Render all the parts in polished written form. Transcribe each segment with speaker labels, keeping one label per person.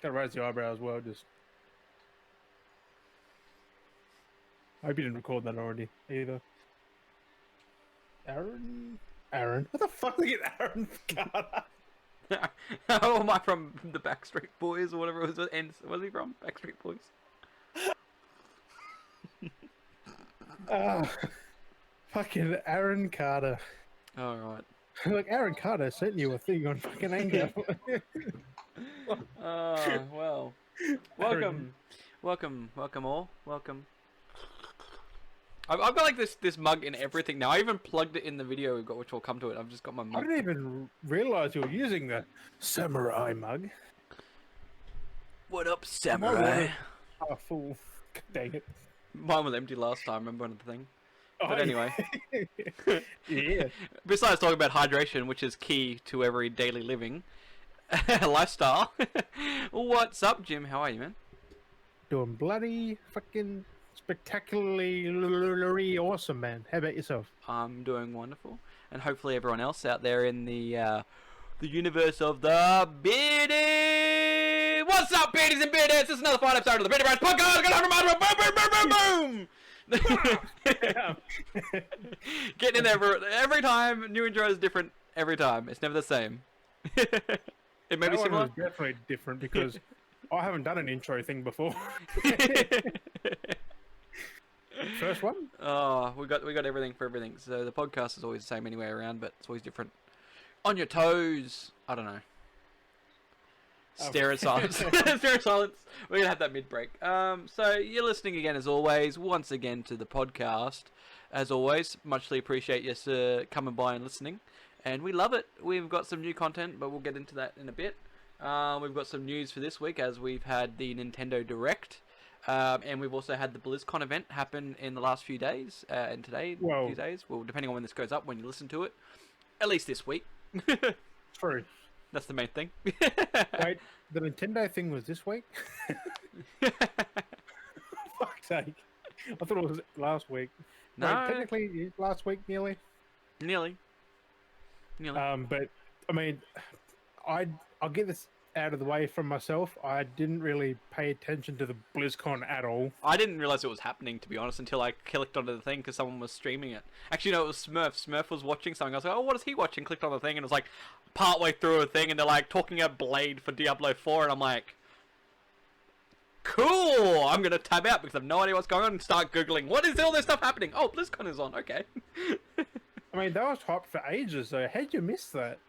Speaker 1: Gotta raise the eyebrow as well. Just. I hope you didn't record that already either. Aaron. What the fuck did I get Aaron Carter?
Speaker 2: How am I from the Backstreet Boys or whatever it was? And was he from Backstreet Boys?
Speaker 1: Fucking Aaron Carter.
Speaker 2: All right.
Speaker 1: Look, Aaron Carter sent you a thing on fucking anger.
Speaker 2: Oh well. Welcome all. Welcome. I've got like this mug in everything now. I even plugged it in the video we've got, which will come to it. I've just got my mug.
Speaker 1: I didn't even realize you were using the samurai mug.
Speaker 2: What up, samurai?
Speaker 1: Oh, fool. Dang it.
Speaker 2: Mine was empty last time. Remember another thing? But
Speaker 1: Oh,
Speaker 2: anyway.
Speaker 1: Yeah.
Speaker 2: Besides talking about hydration, which is key to every daily living lifestyle. What's up, Jim? How are you, man?
Speaker 1: Doing bloody fucking spectacularly awesome, man. How about yourself?
Speaker 2: I'm doing wonderful, and hopefully everyone else out there in the universe of the Beardy. What's up, Beardies and Beardettes? This is another fine episode of the Beardy Bros podcast. Boom, boom, boom, boom, boom. Getting in there every time. New intro is different every time. It's never the same. It may be
Speaker 1: That one
Speaker 2: similar.
Speaker 1: was definitely different because I haven't done an intro thing before. First one?
Speaker 2: Oh, we got everything for everything. So the podcast is always the same anyway around, but it's always different. On your toes. I don't know. Stare at silence. Stare at silence. We're gonna have that mid-break. So you're listening again as always, once again to the podcast. As always, muchly appreciate you coming by and listening, and we love it. We've got some new content, but we'll get into that in a bit. We've got some news for this week as we've had the Nintendo Direct. And we've also had the Blizzcon event happen in the last few days, and today, a few days. Well, depending on when this goes up, when you listen to it, at least this week.
Speaker 1: True.
Speaker 2: That's the main thing.
Speaker 1: Wait, the Nintendo thing was this week? Fuck's sake. I thought it was last week.
Speaker 2: No.
Speaker 1: Wait, technically, it's last week, nearly.
Speaker 2: Nearly.
Speaker 1: But, I mean, I'll get this out of the way from myself. I didn't really pay attention to the BlizzCon at all.
Speaker 2: I didn't realize it was happening, to be honest, until I clicked onto the thing because someone was streaming it. Actually, no, it was Smurf. Smurf was watching something. I was like, oh, what is he watching? Clicked on the thing, and it was like partway through a thing, and they're like talking about Blade for Diablo 4, and I'm like, cool! I'm going to tab out because I have no idea what's going on and start Googling, what is all this stuff happening? Oh, BlizzCon is on, okay.
Speaker 1: I mean, that was hyped for ages, so how'd you miss that?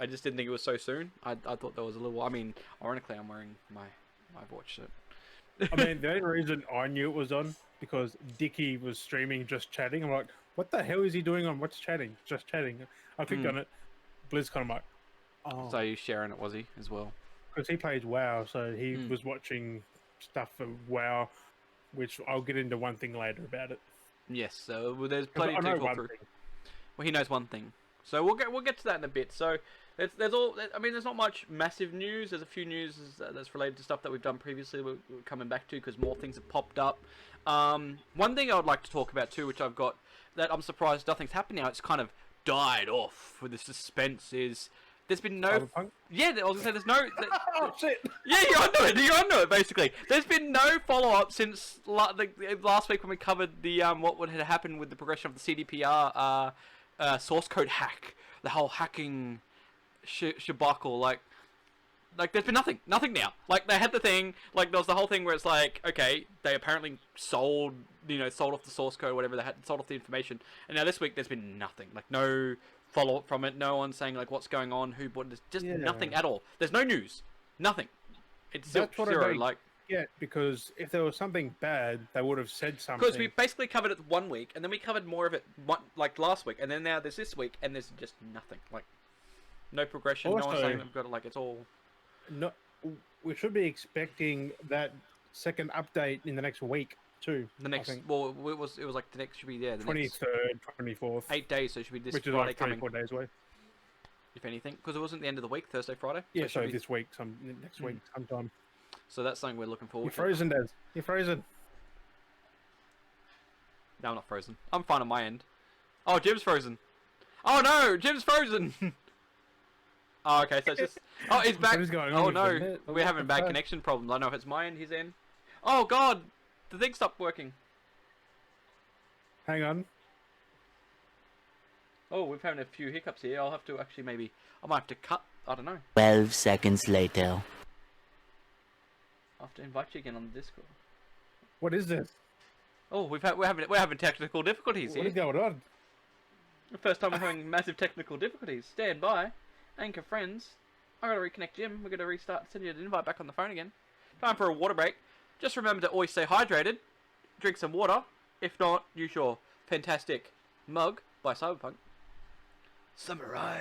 Speaker 2: I just didn't think it was so soon. I thought there was a little... I mean, ironically, I'm wearing my watch shirt.
Speaker 1: I mean, the only reason I knew it was on because Dickie was streaming Just Chatting. I'm like, what the hell is he doing on What's Chatting? Just Chatting. I clicked on it. BlizzCon, I'm like, oh.
Speaker 2: So he's sharing it, was he, as well?
Speaker 1: Because he plays WoW, so he was watching stuff for WoW, which I'll get into one thing later about it.
Speaker 2: Yes, so there's plenty to talk through.
Speaker 1: Thing.
Speaker 2: Well, he knows one thing. So we'll get to that in a bit. So there's all. I mean, there's not much massive news. There's a few news that's related to stuff that we've done previously. We're coming back to because more things have popped up. One thing I would like to talk about too, which I've got that I'm surprised nothing's happened now. It's kind of died off with the suspense. Is there's been no.
Speaker 1: Cyberpunk?
Speaker 2: Yeah, I was gonna say there's no.
Speaker 1: Oh shit!
Speaker 2: Yeah, you're onto it. You're onto it. Basically, there's been no follow up since last week when we covered the what would have happened with the progression of the CDPR source code hack, the whole hacking shabacle. Like there's been nothing now. Like they had the thing. Like there was the whole thing where it's like, okay, they apparently sold off the source code, whatever they had, sold off the information, and now this week there's been nothing. Like no follow up from it. No one saying like what's going on, who bought it. Just nothing at all. There's no news. Nothing. It's
Speaker 1: That's what
Speaker 2: zero.
Speaker 1: I don't get, because if there was something bad, they would have said something.
Speaker 2: Because we basically covered it 1 week, and then we covered more of it like last week, and then now there's this week, and there's just nothing. Like no progression.
Speaker 1: Also,
Speaker 2: no one saying they've got it. Like it's all.
Speaker 1: No, we should be expecting that second update in the next week too.
Speaker 2: The next, well, it was like the next should be there. The
Speaker 1: 23rd, 24th.
Speaker 2: 8 days, so it should be this
Speaker 1: which is
Speaker 2: Friday
Speaker 1: like
Speaker 2: coming.
Speaker 1: 4 days away.
Speaker 2: If anything, because it wasn't the end of the week, Thursday, Friday.
Speaker 1: Yeah,
Speaker 2: so
Speaker 1: this week, next week, sometime.
Speaker 2: So that's something we're looking forward
Speaker 1: You're
Speaker 2: to.
Speaker 1: frozen, Des. You're frozen.
Speaker 2: No, I'm not frozen. I'm fine on my end. Oh, Jim's frozen. Oh no, Jim's frozen. Oh, okay, so it's just... Oh, he's back!
Speaker 1: What is going on
Speaker 2: Oh
Speaker 1: with the
Speaker 2: no,
Speaker 1: net?
Speaker 2: we're
Speaker 1: What
Speaker 2: having
Speaker 1: the
Speaker 2: bad
Speaker 1: fuck?
Speaker 2: connection problems. I don't know if it's my end, his end. Oh god! The thing stopped working.
Speaker 1: Hang on.
Speaker 2: Oh, we're having a few hiccups here. I'll have to actually maybe... I might have to cut... I don't know.
Speaker 3: 12 seconds later.
Speaker 2: I'll have to invite you again on the Discord.
Speaker 1: What is this?
Speaker 2: Oh, we're having technical difficulties
Speaker 1: What is
Speaker 2: here.
Speaker 1: going on?
Speaker 2: The first time we're having massive technical difficulties. Stand by. Anchor friends. I gotta reconnect Jim. We're gonna restart. Send you an invite back on the phone again. Time for a water break. Just remember to always stay hydrated. Drink some water. If not, use your fantastic mug by Cyberpunk. Samurai.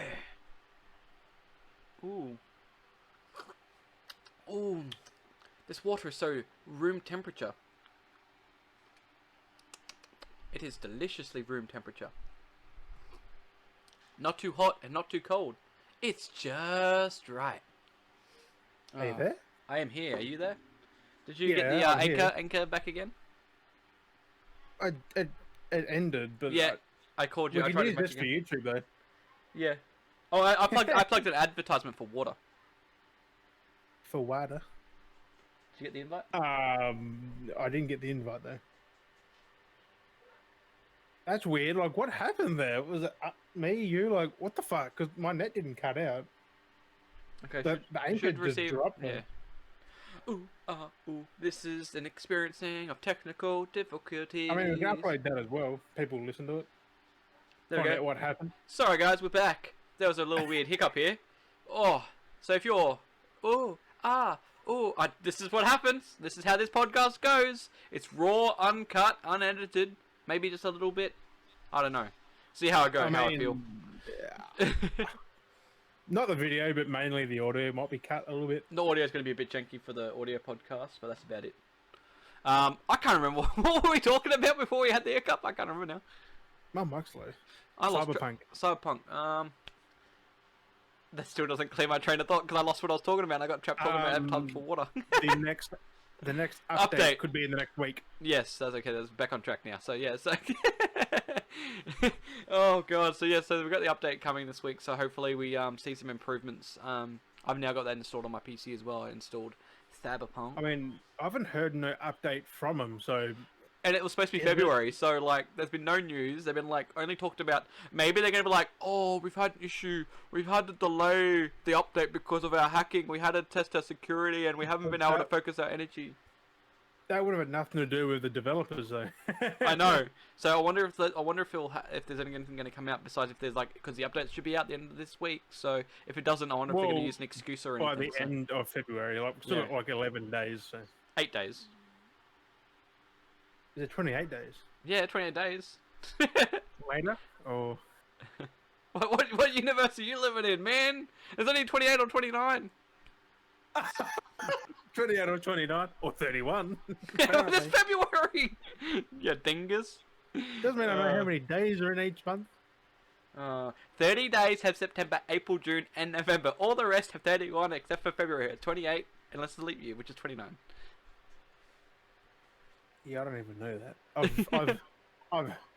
Speaker 2: Ooh. Ooh. This water is so room temperature. It is deliciously room temperature. Not too hot and not too cold. It's just right.
Speaker 1: Are you there?
Speaker 2: I am here. Are you there? Did you
Speaker 1: Yeah,
Speaker 2: get the
Speaker 1: I'm here.
Speaker 2: anchor back again?
Speaker 1: It ended, but
Speaker 2: Yeah. I called you.
Speaker 1: we
Speaker 2: I
Speaker 1: can
Speaker 2: tried
Speaker 1: use
Speaker 2: to
Speaker 1: this for YouTube though.
Speaker 2: Yeah. Oh, I plugged an advertisement for water.
Speaker 1: For water.
Speaker 2: Did you get the invite?
Speaker 1: I didn't get the invite though. That's weird. Like, what happened there? Was it me, you? Like, what the fuck? Because my net didn't cut out.
Speaker 2: Okay.
Speaker 1: The anchor just dropped me.
Speaker 2: Yeah. Ooh, ooh. This is an experiencing of technical difficulties.
Speaker 1: I mean, we can upload that as well. People listen to it.
Speaker 2: There we
Speaker 1: Find
Speaker 2: go.
Speaker 1: out what happened.
Speaker 2: Sorry guys, we're back. There was a little weird hiccup here. Oh, so if you're, this is what happens. This is how this podcast goes. It's raw, uncut, unedited. Maybe just a little bit. I don't know. See how I go, how I feel.
Speaker 1: Not the video, but mainly the audio might be cut a little bit.
Speaker 2: The audio is going to be a bit janky for the audio podcast, but that's about it. I can't remember what were we talking about before we had the hiccup. I can't remember now.
Speaker 1: My mic's low.
Speaker 2: I lost
Speaker 1: Cyberpunk.
Speaker 2: Cyberpunk. That still doesn't clear my train of thought because I lost what I was talking about. And I got trapped talking about advertising for water.
Speaker 1: The next update could be in the next week.
Speaker 2: Yes, that's okay. That's back on track now. So yeah, so oh god. So yeah, so we've got the update coming this week. So hopefully we see some improvements. I've now got that installed on my PC as well. I installed Cyberpunk.
Speaker 1: I mean, I haven't heard no update from them, so.
Speaker 2: And it was supposed to be February, so like, there's been no news. They've been like only talked about. Maybe they're gonna be like, oh, we've had an issue. We've had to delay the update because of our hacking. We had to test our security, and we haven't been able to focus our energy.
Speaker 1: That would have had nothing to do with the developers, though.
Speaker 2: I know. So I wonder if if there's anything going to come out besides if there's like because the updates should be out the end of this week. So if it doesn't, I wonder if they're going to use an excuse or anything.
Speaker 1: By the end of February, like still got like 11 days. So.
Speaker 2: 8 days.
Speaker 1: Is it 28 days?
Speaker 2: Yeah, 28 days.
Speaker 1: Later? Or
Speaker 2: what universe are you living in, man? There's only 28 or 29.
Speaker 1: 28 or 29 or 31.
Speaker 2: This February. Yeah, dingus.
Speaker 1: Doesn't mean I know how many days are in each month.
Speaker 2: 30 days have September, April, June, and November. All the rest have 31 except for February at 28, unless it's a leap year, which is 29.
Speaker 1: Yeah, I don't even know that.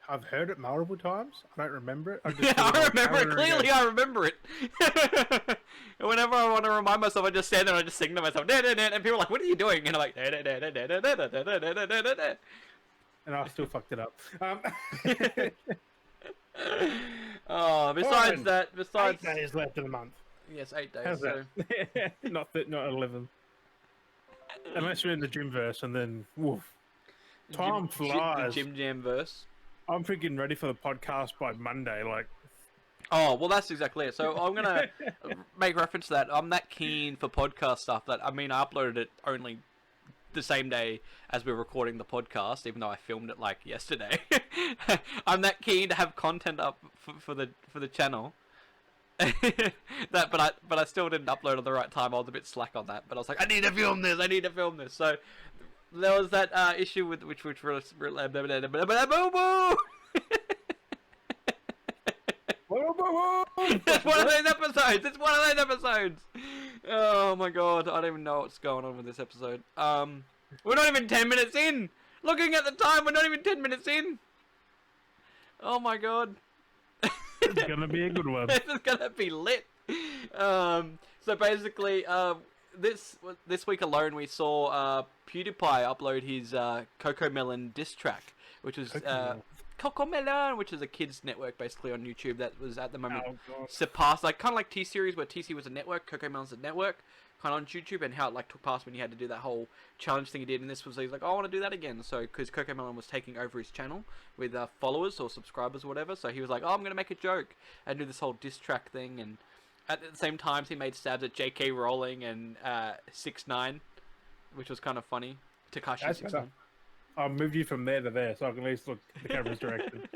Speaker 1: I've heard it multiple times. I don't remember it.
Speaker 2: I remember it. Clearly, I remember it. Whenever I want to remind myself, I just stand there and I just sing to myself. And people are like, what are you doing? And I'm like,
Speaker 1: and I still fucked it up.
Speaker 2: Oh, besides that,
Speaker 1: 8 days left of the month.
Speaker 2: Yes, 8 days.
Speaker 1: How's
Speaker 2: So.
Speaker 1: that? not 11. Unless you're in the gym verse, and then woof. Time flies.
Speaker 2: The Gym Jam verse.
Speaker 1: I'm freaking ready for the podcast by Monday. Like,
Speaker 2: oh well, that's exactly it. So I'm gonna make reference to that. I'm that keen for podcast stuff that I uploaded it only the same day as we're recording the podcast, even though I filmed it like yesterday. I'm that keen to have content up for the channel. But I still didn't upload at the right time. I was a bit slack on that, but I was like, I need to film this. So there was that issue with which It's one of those episodes. Oh my god, I don't even know what's going on with this episode. We're not even 10 minutes in. Looking at the time, we're not even 10 minutes in. Oh my god.
Speaker 1: it's gonna be a good one.
Speaker 2: This is gonna be lit. So basically, this week alone, we saw Pewdiepie upload his Cocomelon diss track, which was Cocomelon, which is a kids network basically on YouTube that was at the moment
Speaker 1: Oh, God.
Speaker 2: surpassed, like kind of like T Series, where TC was a network, Cocomelon's a network, kind of on YouTube, and how it like took past when he had to do that whole challenge thing he did, and this was he's like, oh, I want to do that again, so because Cocomelon was taking over his channel with followers or subscribers or whatever, so he was like, oh, I'm gonna make a joke and do this whole diss track thing, and at the same time he made stabs at J.K. Rowling and 6ix9ine, which was kind of funny. Tekashi 6ix9ine.
Speaker 1: I'll move you from there to there, so I can at least look the camera's direction.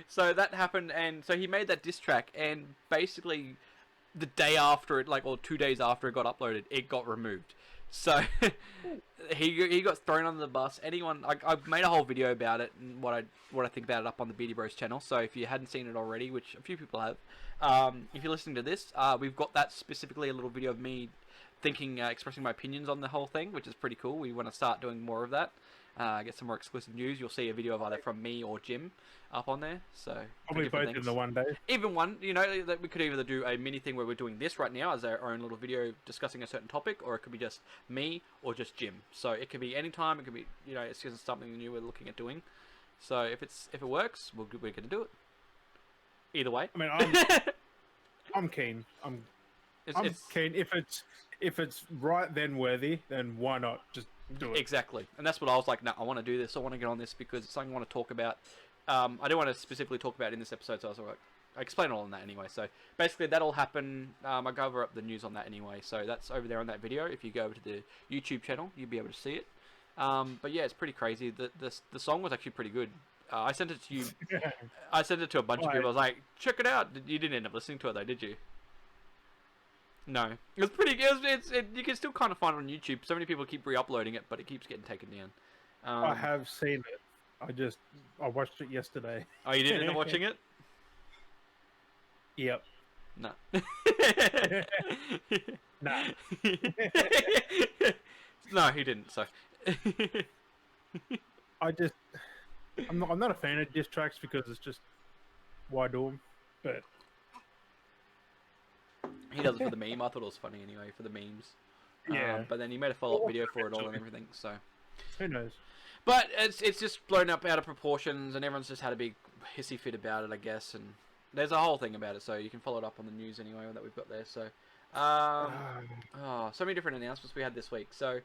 Speaker 2: So that happened, and so he made that diss track, and basically the day after it, like, or 2 days after it got uploaded, it got removed. So he got thrown under the bus. Anyone, I made a whole video about it and what I think about it up on the Beardy Bros channel. So if you hadn't seen it already, which a few people have, if you're listening to this, we've got that specifically a little video of me thinking, expressing my opinions on the whole thing, which is pretty cool. We want to start doing more of that. Get some more exclusive news. You'll see a video of either from me or Jim up on there. So
Speaker 1: Probably both in the one day.
Speaker 2: even one, you know, that we could either do a mini thing where we're doing this right now as our own little video discussing a certain topic, or it could be just me or just Jim. So it could be any time. It could be, you know, it's just something new we're looking at doing. So if it works, we're gonna do it. Either way.
Speaker 1: I mean, I'm keen. I'm keen. If it's right then worthy, then why not just do it?
Speaker 2: Exactly, and that's what I was like. No, I want to do this. I want to get on this because it's something I want to talk about. I don't want to specifically talk about it in this episode, so I was like, I explain all on that anyway. So basically, that'll happen. I cover up the news on that anyway, so that's over there on that video. If you go over to the YouTube channel, you'll be able to see it. But yeah, it's pretty crazy. The song was actually pretty good. I sent it to you. I sent it to a bunch of people. I was like, check it out. You didn't end up listening to it though, did you? No, it was pretty good. You can still kind of find it on YouTube. So many people keep re-uploading it, but it keeps getting taken down.
Speaker 1: I have seen it. I watched it yesterday.
Speaker 2: Oh, you didn't end up watching it?
Speaker 1: Yep.
Speaker 2: No.
Speaker 1: Nah.
Speaker 2: No, he didn't. So.
Speaker 1: I'm not a fan of diss tracks because it's just why do them? But
Speaker 2: he does it for the meme. I thought it was funny anyway for the memes.
Speaker 1: Yeah.
Speaker 2: But then he made a follow-up video for it all and everything. So.
Speaker 1: Who knows?
Speaker 2: But it's just blown up out of proportions, and everyone's just had a big hissy fit about it, I guess. And there's a whole thing about it, so you can follow it up on the news anyway that we've got there. So, so many different announcements we had this week. So, we've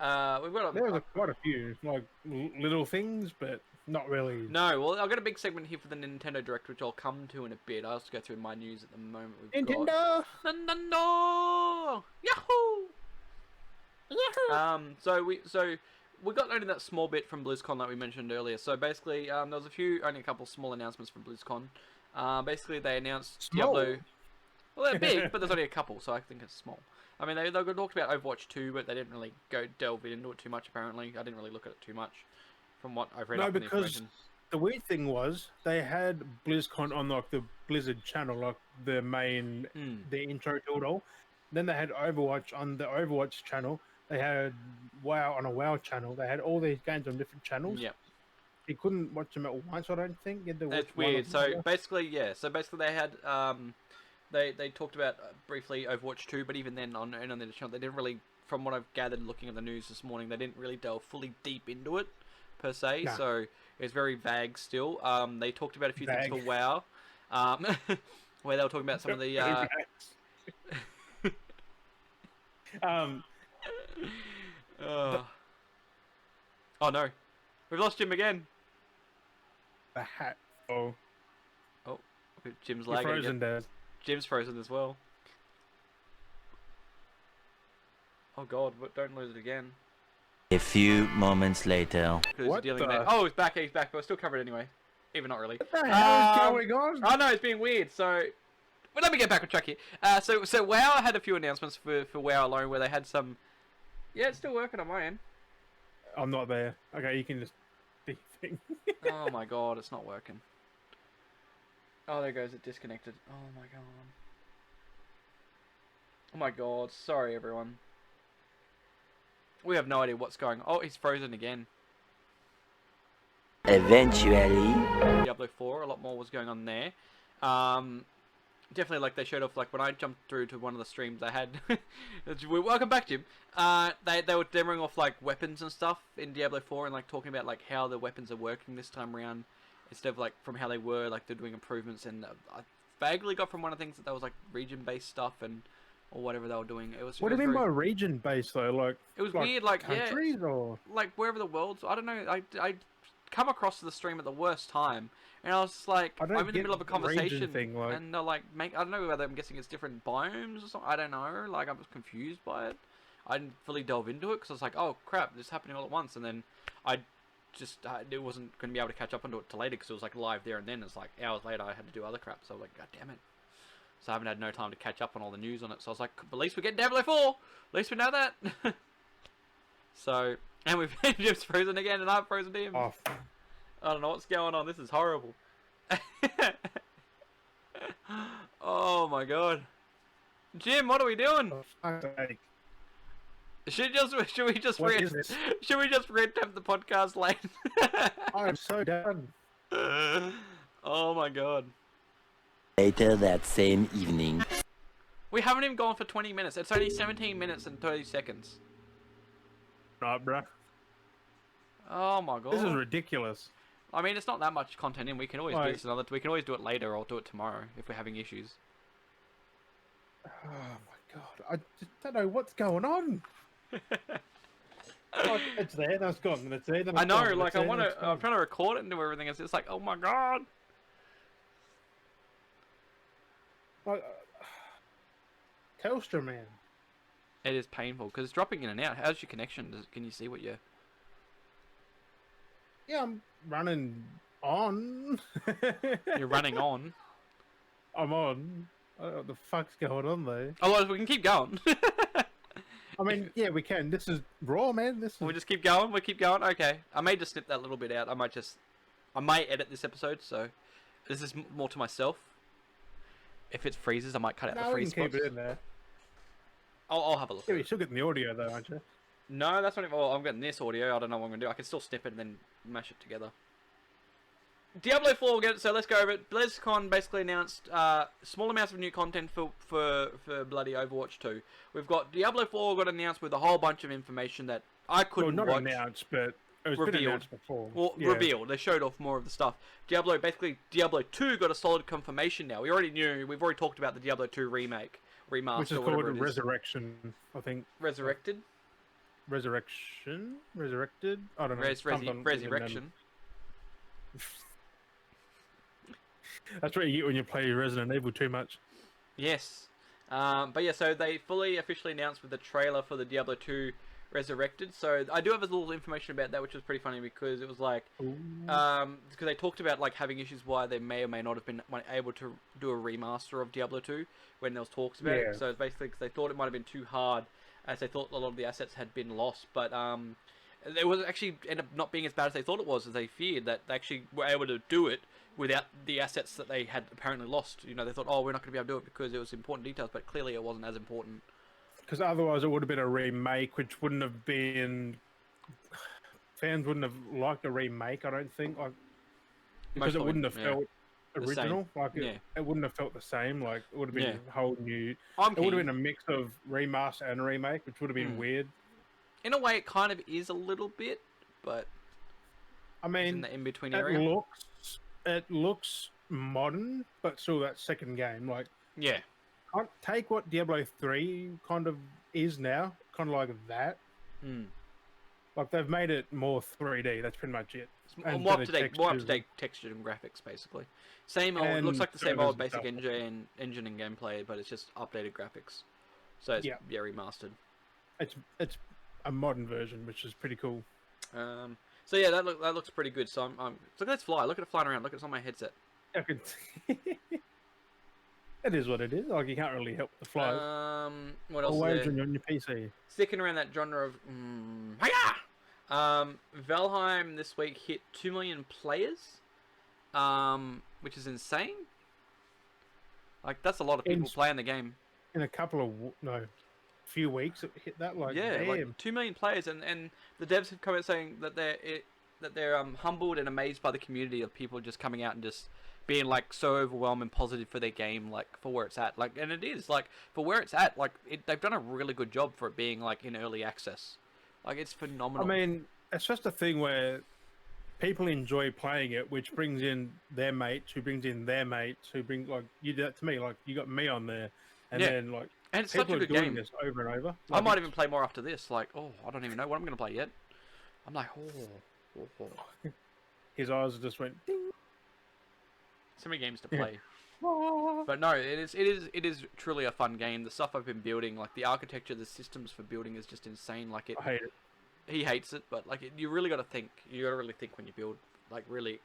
Speaker 2: got
Speaker 1: there was quite a few, like little things, but not really.
Speaker 2: No, well, I've got a big segment here for the Nintendo Direct, which I'll come to in a bit. I'll just go through my news at the moment.
Speaker 1: Nintendo.
Speaker 2: Nintendo. Yahoo! Yahoo! So we got only that small bit from Blizzcon that we mentioned earlier. So basically, there was only a couple small announcements from Blizzcon. Basically, they announced Diablo. Well, they're big, but there's only a couple, so I think it's small. I mean, they talked about Overwatch 2, but they didn't really delve into it too much, apparently. I didn't really look at it too much from what I've read up in the information.
Speaker 1: The weird thing was, they had BlizzCon on, like, the Blizzard channel, like, the main, the intro to it all. Then they had Overwatch on the Overwatch channel. They had WoW on a WoW channel. They had all these games on different channels.
Speaker 2: Yep.
Speaker 1: You couldn't watch them at once, I don't think.
Speaker 2: It's weird. So basically, yeah. So basically, they had they talked about briefly Overwatch 2, but even then on their channel, they didn't really, from what I've gathered looking at the news this morning, they didn't really delve fully deep into it per se.
Speaker 1: Nah.
Speaker 2: So it's very vague still. They talked about a few things for WoW, where they were talking about some of the. Oh no, we've lost Jim again.
Speaker 1: The hat. Oh,
Speaker 2: Jim's
Speaker 1: you're
Speaker 2: lagging
Speaker 1: frozen,
Speaker 2: again.
Speaker 1: Dad.
Speaker 2: Jim's frozen as well. Oh god, but don't lose it again.
Speaker 3: A few moments later.
Speaker 1: What
Speaker 2: dealing
Speaker 1: the-
Speaker 2: with Oh, he's back, but we're still covered anyway. Even not really.
Speaker 1: What the hell is going on?
Speaker 2: Oh no, it's being weird, so... Well, let me get back on track here. So WoW had a few announcements for WoW alone where they had some... Yeah, it's still working on my end.
Speaker 1: I'm not there. Okay, you can just do your thing.
Speaker 2: Oh my god, it's not working. Oh, there goes, it disconnected. Oh my god. Oh my god, sorry everyone. We have no idea what's going on. Oh, he's frozen again.
Speaker 3: Eventually.
Speaker 2: Diablo 4, a lot more was going on there. definitely, like, they showed off, like, when I jumped through to one of the streams they had, welcome back, Jim, they were demoing off, like, weapons and stuff in Diablo 4, and, like, talking about, like, how the weapons are working this time around, instead of, like, from how they were, like, they're doing improvements, and I vaguely got from one of the things that was, like, region-based stuff, and, or whatever they were doing.
Speaker 1: What do you mean by region-based, though? Like,
Speaker 2: it was weird, like,
Speaker 1: countries, or?
Speaker 2: Like, wherever the world's, I don't know, I come across the stream at the worst time, and I was just like, I'm in the middle of a conversation,
Speaker 1: thing, like...
Speaker 2: and they're like, I don't know whether I'm guessing it's different biomes or something, I don't know, like, I was confused by it. I didn't fully delve into it, because I was like, oh crap, this is happening all at once, and then I just, it wasn't going to be able to catch up onto it till later, because it was like live there and then, it's like, hours later I had to do other crap, so I was like, god damn it. So I haven't had no time to catch up on all the news on it, so I was like, at least we're getting Diablo 4, at least we know that. So, and we've Jim's frozen again, and I've frozen him.
Speaker 1: Oh.
Speaker 2: I don't know what's going on. This is horrible. Oh my god, Jim, what are we doing? Should we just re-attempt the podcast late?
Speaker 1: I'm so done.
Speaker 2: Oh my god.
Speaker 3: Later that same evening.
Speaker 2: We haven't even gone for 20 minutes. It's only 17 minutes and 30 seconds.
Speaker 1: Right, bruh.
Speaker 2: Oh my god.
Speaker 1: This is ridiculous.
Speaker 2: I mean, it's not that much content in. We can always do this another. We can always do it later or do it tomorrow if we're having issues.
Speaker 1: Oh my god, I just don't know what's going on. Like, it's there, then it's gone, then it's there, then it's
Speaker 2: I know,
Speaker 1: gone,
Speaker 2: like I'm trying to record it and do everything. It's just like, oh my god.
Speaker 1: Like, Telstra, man.
Speaker 2: It is painful because it's dropping in and out. How's your connection? Can you see what you're?
Speaker 1: Yeah, I'm running on.
Speaker 2: You're running on.
Speaker 1: I'm on. I don't know what the fuck's going on though.
Speaker 2: Otherwise, we can keep going.
Speaker 1: I mean, yeah, we can. This is raw, man. This is...
Speaker 2: We just keep going. We keep going. Okay. I may just snip that little bit out. I might edit this episode. So this is more to myself. If it freezes, I might cut out the freeze spots.
Speaker 1: Keep it in there.
Speaker 2: I'll have a look.
Speaker 1: Yeah, you're still getting the audio though, aren't you?
Speaker 2: No, that's not even. Well, I'm getting this audio. I don't know what I'm gonna do. I can still snip it and then mash it together. Diablo 4, we'll get it, so let's go over it. Blizzcon basically announced small amounts of new content for bloody Overwatch 2. We've got Diablo 4 got announced with a whole bunch of information that I couldn't watch.
Speaker 1: Not announced, but it was been announced before.
Speaker 2: Well, yeah. Revealed. They showed off more of the stuff. Diablo 2 got a solid confirmation now. We already knew. We've already talked about the Diablo 2 remaster,
Speaker 1: which is called Resurrection, I think.
Speaker 2: Resurrected?
Speaker 1: Resurrected? I don't know.
Speaker 2: Resurrection.
Speaker 1: That's what you get when you play Resident Evil too much.
Speaker 2: Yes. But yeah, so they fully officially announced with the trailer for the Diablo 2 Resurrected. So I do have a little information about that, which was pretty funny because it was like, because they talked about like having issues why they may or may not have been able to do a remaster of Diablo 2 when there was talks about it. So it's basically because they thought it might have been too hard, as they thought a lot of the assets had been lost. But it was actually ended up not being as bad as they thought it was, as they feared that they actually were able to do it without the assets that they had apparently lost. You know, they thought, oh, we're not going to be able to do it because it was important details, but clearly it wasn't as important.
Speaker 1: Because otherwise it would have been a remake, which wouldn't have been... Fans wouldn't have liked a remake, I don't think. Like, because it wouldn't have felt original. Like, it wouldn't have felt the same. Like, it would have been a whole new... It would have been a mix of remaster and remake, which would have been weird.
Speaker 2: In a way, it kind of is a little bit, but...
Speaker 1: I mean,
Speaker 2: in the in-between area.
Speaker 1: It looks modern, but still that second game. Like,
Speaker 2: yeah,
Speaker 1: can't take what Diablo 3 kind of is now, kind of like that. Like they've made it more 3D. That's pretty much it.
Speaker 2: More up to date texture and graphics, basically. Same old. It looks like the same old basic engine and gameplay, but it's just updated graphics. So it's remastered.
Speaker 1: It's a modern version, which is pretty cool.
Speaker 2: So yeah, that looks pretty good. So I'm look at it fly. Look at it flying around. Look at it's on my headset.
Speaker 1: I can It is what it is. Like, you can't really help the fly.
Speaker 2: What else?
Speaker 1: Always on your PC.
Speaker 2: Sticking around that genre of Valheim this week hit 2 million players, which is insane. Like, that's a lot of people playing the game. In a
Speaker 1: few weeks it hit that. Like,
Speaker 2: yeah,
Speaker 1: damn.
Speaker 2: like 2 million players, and the devs have come out saying that they're humbled and amazed by the community of people just coming out and just being like so overwhelmed and positive for their game, like for where it's at, like, and it is like for where it's at, like they've done a really good job for it being like in early access, like it's phenomenal.
Speaker 1: I mean, it's just a thing where people enjoy playing it, which brings in their mates, who brings in their mates, who bring like you did that to me, like you got me on there, and
Speaker 2: Yeah.
Speaker 1: then like
Speaker 2: And it's such
Speaker 1: people
Speaker 2: a
Speaker 1: are
Speaker 2: good
Speaker 1: doing
Speaker 2: game.
Speaker 1: this over and over.
Speaker 2: I might even play more after this. Like, oh, I don't even know what I'm gonna play yet. I'm like,
Speaker 1: His eyes just went ding.
Speaker 2: so many games to play. But no, it is truly a fun game. The stuff I've been building, like the architecture, the systems for building is just insane. Like it,
Speaker 1: I hate it.
Speaker 2: he hates it, but like you really got to think. You got to really think when you build, like really,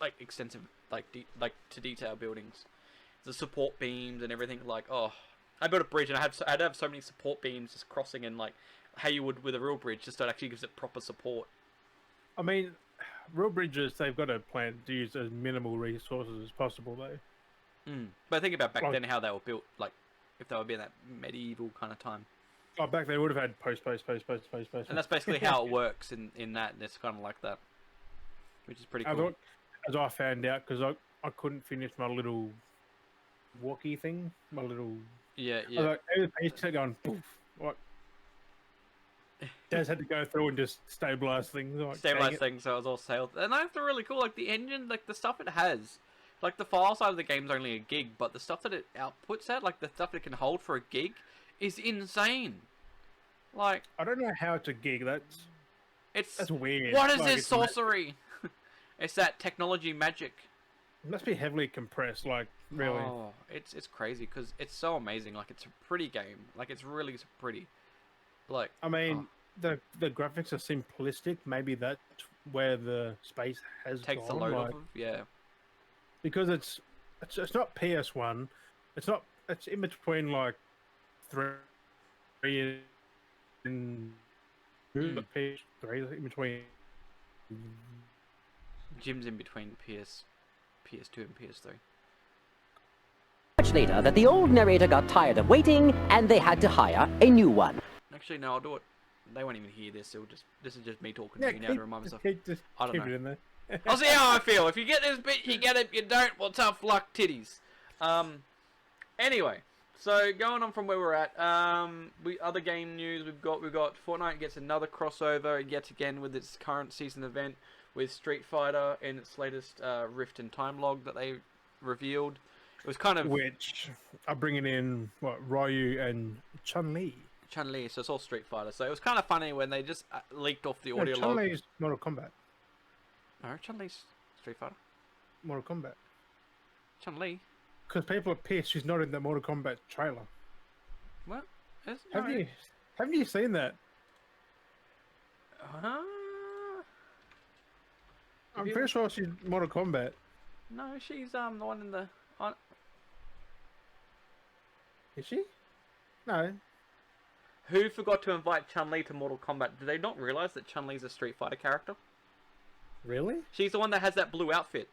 Speaker 2: like extensive, like to detail buildings. The support beams and everything. Like, oh, I built a bridge and I'd have so many support beams just crossing and like how you would with a real bridge, just that actually gives it proper support.
Speaker 1: I mean, real bridges, they've got to plan to use as minimal resources as possible, though.
Speaker 2: But think about back then how they were built, like if they were in that medieval kind of time.
Speaker 1: Oh, back they would have had post.
Speaker 2: And that's basically how it works in that, and it's kind of like that, which is pretty cool.
Speaker 1: As I found out, because I couldn't finish my little walkie thing, my little...
Speaker 2: Yeah.
Speaker 1: I was like, every piece kept going, poof, like... Daz had to go through and just stabilize things. Like,
Speaker 2: Stabilize things, so it was all sailed. And that's really cool, like the engine, like the stuff it has. Like the file size of the game's only a gig, but the stuff that it outputs at, like the stuff it can hold for a gig, is insane. Like...
Speaker 1: I don't know how it's a gig, that's weird.
Speaker 2: What is
Speaker 1: like,
Speaker 2: this sorcery? It's that technology magic.
Speaker 1: It must be heavily compressed, like, really.
Speaker 2: Oh, it's crazy, because it's so amazing. Like, it's a pretty game. Like, it's really pretty. Like,
Speaker 1: I mean, the graphics are simplistic. Maybe that's where the space has
Speaker 2: takes the
Speaker 1: gone,
Speaker 2: load
Speaker 1: like,
Speaker 2: off of, yeah.
Speaker 1: Because it's not PS1. It's in between, like, 3 and 2, but PS3 in between.
Speaker 2: Jim's in between PS2 and PS3.
Speaker 4: Much later that the old narrator got tired of waiting and they had to hire a new one.
Speaker 2: Actually, no, I'll do it. They won't even hear this. This is just me talking to you now to remind myself.
Speaker 1: Just
Speaker 2: I don't
Speaker 1: keep
Speaker 2: know.
Speaker 1: it in there.
Speaker 2: I'll see how I feel. If you get this bit, you get it. If you don't, well, tough luck, titties. Anyway, so going on from where we're at, other game news we've got Fortnite gets another crossover yet again with its current season event with Street Fighter in its latest Rift and Time log that they revealed. It was kind of
Speaker 1: Which are bringing in Ryu and Chun-Li.
Speaker 2: Chun-Li, so it's all Street Fighter. So it was kind of funny when they just leaked off the audio log.
Speaker 1: Chun-Li's Mortal Kombat.
Speaker 2: No, Chun-Li's Street Fighter.
Speaker 1: Mortal Kombat.
Speaker 2: Chun-Li?
Speaker 1: Because people are pissed she's not in the Mortal Kombat trailer.
Speaker 2: What?
Speaker 1: Haven't you seen that? I'm pretty sure she's Mortal Kombat.
Speaker 2: No, she's the one in the...
Speaker 1: Is she? No.
Speaker 2: Who forgot to invite Chun-Li to Mortal Kombat? Did they not realize that Chun-Li's a Street Fighter character?
Speaker 1: Really?
Speaker 2: She's the one that has that blue outfit.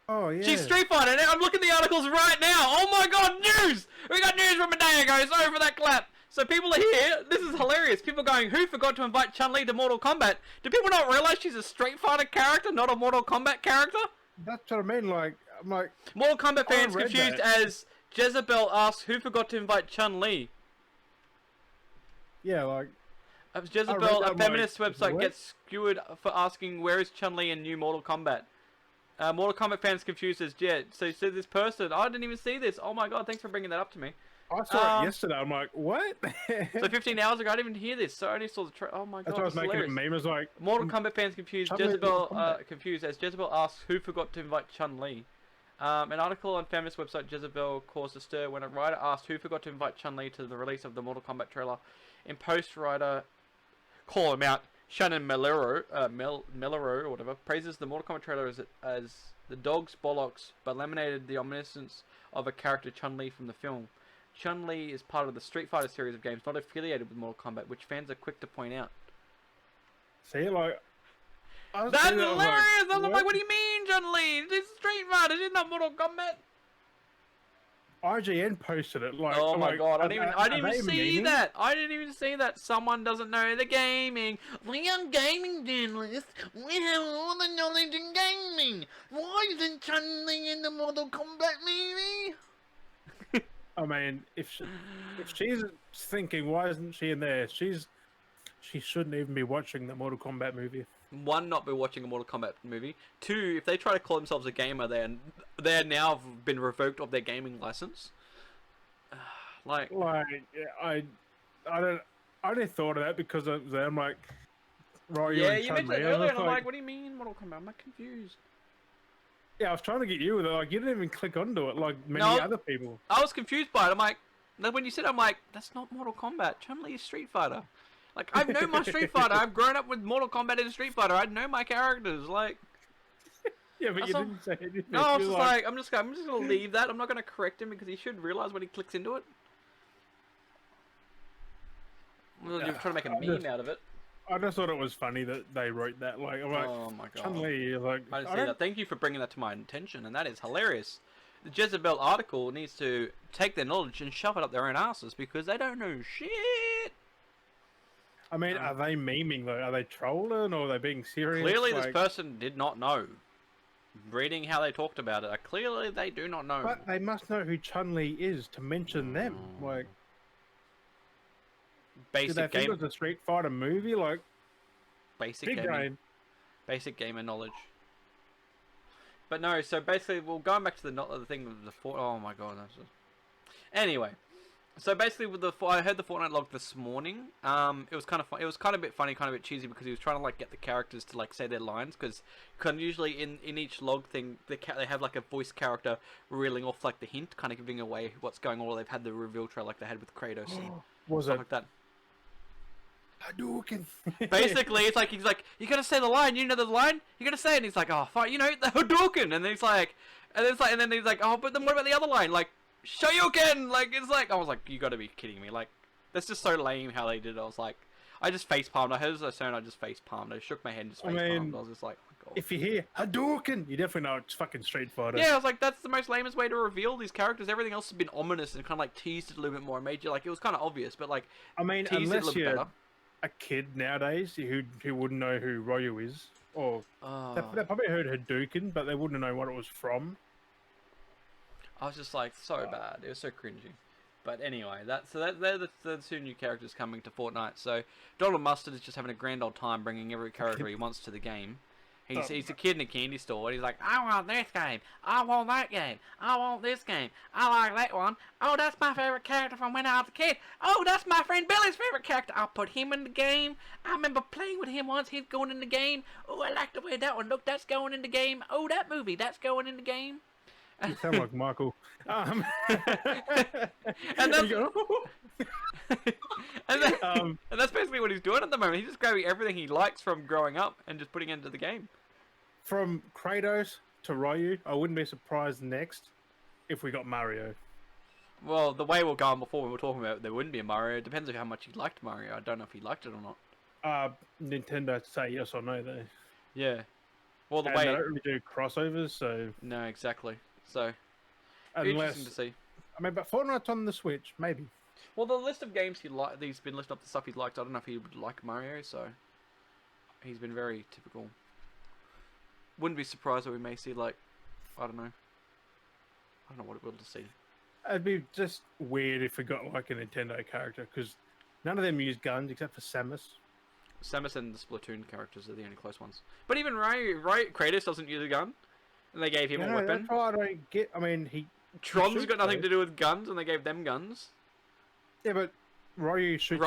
Speaker 1: Oh yeah.
Speaker 2: She's Street Fighter. I'm looking at the articles right now. Oh my god, news! We got news from a day ago. Sorry for that clap. So people are here. This is hilarious. People are going, who forgot to invite Chun-Li to Mortal Kombat? Do people not realize she's a Street Fighter character, not a Mortal Kombat character?
Speaker 1: That's what I mean. Like, I'm like.
Speaker 2: Mortal Kombat fans
Speaker 1: read
Speaker 2: confused
Speaker 1: that.
Speaker 2: as Jezebel asks, who forgot to invite Chun-Li?
Speaker 1: Yeah, like.
Speaker 2: Jezebel, a
Speaker 1: that,
Speaker 2: feminist
Speaker 1: like,
Speaker 2: website,
Speaker 1: what?
Speaker 2: gets skewered for asking where is Chun-Li in new Mortal Kombat. Mortal Kombat fans confused as Jet. So this person, I didn't even see this. Oh my god, thanks for bringing that up to me.
Speaker 1: I saw it yesterday. I'm like, what?
Speaker 2: So 15 hours ago, I didn't even hear this. So I only saw the oh my god,
Speaker 1: That's why I was
Speaker 2: this is
Speaker 1: making a
Speaker 2: hilarious.
Speaker 1: meme. I was like,
Speaker 2: Mortal Kombat fans confused.
Speaker 1: Chun-Li is Mortal Kombat.
Speaker 2: Confused as Jezebel asks who forgot to invite Chun-Li. An article on feminist website Jezebel caused a stir when a writer asked who forgot to invite Chun-Li to the release of the Mortal Kombat trailer. In post, writer call him out, Shannon Mellero or whatever, praises the Mortal Kombat trailer as the dog's bollocks, but laminated the omniscience of a character Chun-Li from the film. Chun-Li is part of the Street Fighter series of games, not affiliated with Mortal Kombat, which fans are quick to point out.
Speaker 1: see, like.
Speaker 2: That's hilarious! I'm like, what do you mean, Chun-Li? It's Street Fighter, she's not Mortal Kombat.
Speaker 1: IGN posted it. Like,
Speaker 2: Oh
Speaker 1: I'm
Speaker 2: my
Speaker 1: like,
Speaker 2: god, I
Speaker 1: are
Speaker 2: didn't even
Speaker 1: they
Speaker 2: see
Speaker 1: memeing?
Speaker 2: that. I didn't even see that. Someone doesn't know the gaming. We are gaming journalists. We have all the knowledge in gaming. Why isn't Chun-Li in the Mortal Kombat movie?
Speaker 1: I mean, if she's thinking, why isn't she in there? She shouldn't even be watching the Mortal Kombat movie.
Speaker 2: One, not be watching a Mortal Kombat movie. Two, if they try to call themselves a gamer, they're now been revoked of their gaming license. Like,
Speaker 1: I don't. I only thought of that because I'm like, Ryu
Speaker 2: yeah,
Speaker 1: and
Speaker 2: you mentioned
Speaker 1: Chun-Li.
Speaker 2: it
Speaker 1: I was
Speaker 2: earlier,
Speaker 1: just
Speaker 2: and I'm like, what do you mean Mortal Kombat? I'm like confused.
Speaker 1: yeah, I was trying to get you with it. Like, you didn't even click onto it like many
Speaker 2: No.
Speaker 1: other people.
Speaker 2: I was confused by it. I'm like, when you said it, I'm like, that's not Mortal Kombat. Chun-Li is Street Fighter. Like, I know my Street Fighter. I've grown up with Mortal Kombat and Street Fighter. I know my characters. Like,
Speaker 1: Yeah, but
Speaker 2: That's
Speaker 1: you
Speaker 2: all-
Speaker 1: didn't say anything.
Speaker 2: no, I was
Speaker 1: You're
Speaker 2: just like, I'm just gonna leave that. I'm not gonna correct him because he should realize when he clicks into it. Well, you're trying to make a meme out of it.
Speaker 1: I just thought it was funny that they wrote that. Like, I'm like,
Speaker 2: Oh my god.
Speaker 1: Chun-Li, like,
Speaker 2: I didn't see that. Thank you for bringing that to my attention, and that is hilarious. The Jezebel article needs to take their knowledge and shove it up their own asses because they don't know shit.
Speaker 1: I mean, are they memeing though? Are they trolling or are they being serious?
Speaker 2: Clearly,
Speaker 1: like,
Speaker 2: this person did not know. Reading how they talked about it, clearly they do not know.
Speaker 1: But they must know who Chun-Li is to mention them. Like, did they
Speaker 2: Basic
Speaker 1: think it
Speaker 2: game,
Speaker 1: was a Street Fighter movie? Like,
Speaker 2: basic
Speaker 1: big
Speaker 2: gaming,
Speaker 1: game.
Speaker 2: basic gamer knowledge. But no, so basically, well, going back to the thing with the oh my god, that's just... Anyway, so basically with I heard the Fortnite log this morning. It was kind of fun. It was kind of a bit funny, kind of a bit cheesy because he was trying to like get the characters to like say their lines because usually in each log thing they have like a voice character reeling off like the hint, kind of giving away what's going on. Or they've had the reveal trail like they had with Kratos and
Speaker 1: Was
Speaker 2: stuff
Speaker 1: it
Speaker 2: like that.
Speaker 1: Hadouken?
Speaker 2: Basically, it's like he's like, you gotta say the line. You know the line. You gotta say it. And he's like, oh, fine. You know the Hadouken. And then he's like, and then he's like, oh, but then what about the other line? Like, Shoryuken. Like, it's like, I was like, you gotta be kidding me. Like, that's just so lame how they did it. I was like, I just face palmed. I heard as I sound, I just face palmed. I shook my head and just face palmed. I was just like, oh my god.
Speaker 1: If you hear Hadouken, you definitely know it's fucking Street Fighter.
Speaker 2: Yeah, I was like, that's the most lamest way to reveal these characters. Everything else has been ominous and kind of like teased it a little bit more. Made you like, it was kind of obvious, but like,
Speaker 1: I mean,
Speaker 2: teased it a
Speaker 1: unless
Speaker 2: little
Speaker 1: you're
Speaker 2: better.
Speaker 1: a kid nowadays who wouldn't know who Ryu is, or they probably heard Hadouken, but they wouldn't know what it was from.
Speaker 2: I was just like, so bad. It was so cringy. But anyway, they're the two new characters coming to Fortnite. So Donald Mustard is just having a grand old time bringing every character he wants to the game. He's a kid in a candy store, and he's like, I want this game, I want that game, I want this game, I like that one. Oh, that's my favorite character from when I was a kid. Oh, that's my friend Billy's favorite character. I'll put him in the game. I remember playing with him once. He's going in the game. Oh, I like the way that one looked. That's going in the game. Oh, that movie, that's going in the game.
Speaker 1: You sound like Michael.
Speaker 2: And that's, and that's basically what he's doing at the moment. He's just grabbing everything he likes from growing up and just putting it into the game.
Speaker 1: From Kratos to Ryu, I wouldn't be surprised next if we got Mario.
Speaker 2: Well, the way we're going before we were talking about there wouldn't be a Mario. It depends on how much he liked Mario. I don't know if he liked it or not.
Speaker 1: Nintendo say yes or no though.
Speaker 2: Yeah. Well, the
Speaker 1: And
Speaker 2: way
Speaker 1: they don't really do crossovers, so
Speaker 2: no, exactly. So
Speaker 1: unless
Speaker 2: interesting to see.
Speaker 1: I mean, but Fortnite's on the Switch, maybe.
Speaker 2: Well, the list of games he's been listing up the stuff he liked. I don't know if he would like Mario, so he's been very typical. Wouldn't be surprised that we may see like, I don't know what we'll see.
Speaker 1: It'd be just weird if we got like a Nintendo character because none of them use guns except for Samus.
Speaker 2: Samus and the Splatoon characters are the only close ones. But even Kratos doesn't use a gun, and they gave him a weapon.
Speaker 1: That's why I don't get. I mean,
Speaker 2: Tron's
Speaker 1: shoots
Speaker 2: got nothing
Speaker 1: though.
Speaker 2: to do with guns, and they gave them guns.
Speaker 1: Yeah, but Ryu shoots.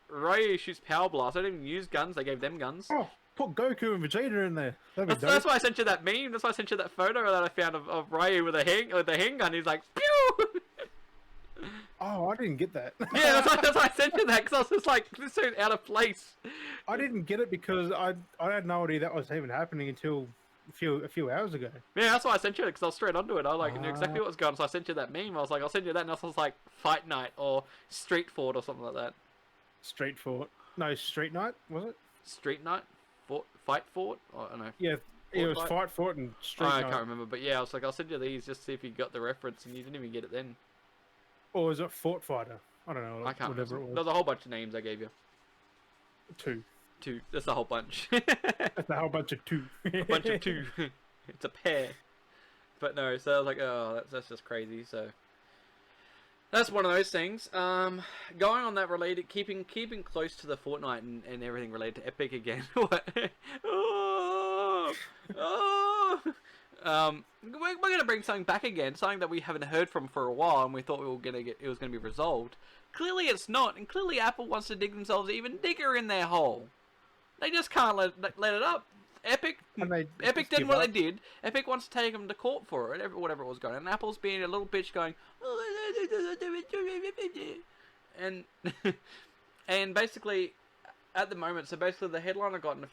Speaker 2: Ryu shoots Power Blast. They didn't even use guns. They gave them guns.
Speaker 1: Oh, put Goku and Vegeta in there.
Speaker 2: That's why I sent you that meme. That's why I sent you that photo that I found of Ryu with a handgun. He's like, pew!
Speaker 1: Oh, I didn't get that.
Speaker 2: Yeah, that's why I sent you that, because I was just like, this is out of place.
Speaker 1: I didn't get it because I had no idea that was even happening until a few hours ago.
Speaker 2: Yeah, that's why I sent you it, because I was straight onto it. I knew exactly what was going on, so I sent you that meme. I was like, I'll send you that, and I was like, Fight Night, or Street Fort, or something like that.
Speaker 1: Street Fort. No, Street Night, was it?
Speaker 2: Street Night? Fight Fort? I don't know.
Speaker 1: Yeah, it was Fight Fort and Street
Speaker 2: I
Speaker 1: Night.
Speaker 2: can't remember, but yeah, I was like, I'll send you these just to see if you got the reference, and you didn't even get it then.
Speaker 1: Or was it Fort Fighter? I don't know.
Speaker 2: I can't
Speaker 1: Whatever
Speaker 2: remember.
Speaker 1: it
Speaker 2: There's
Speaker 1: was.
Speaker 2: a whole bunch of names I gave you.
Speaker 1: Two.
Speaker 2: Two. That's a whole bunch.
Speaker 1: That's a whole bunch of two.
Speaker 2: A bunch of two. It's a pair. But no, so I was like, oh, that's just crazy. So that's one of those things. Going on that related, keeping close to the Fortnite and everything related to Epic again. What? Oh, oh. We're gonna bring something back again, something that we haven't heard from for a while, and we thought it was gonna be resolved. Clearly, it's not, and clearly, Apple wants to dig themselves even digger in their hole. They just can't let it up. Epic did what they did. Epic wants to take them to court for it, whatever it was going. And Apple's being a little bitch going, and and basically, at the moment, so basically the headline I got in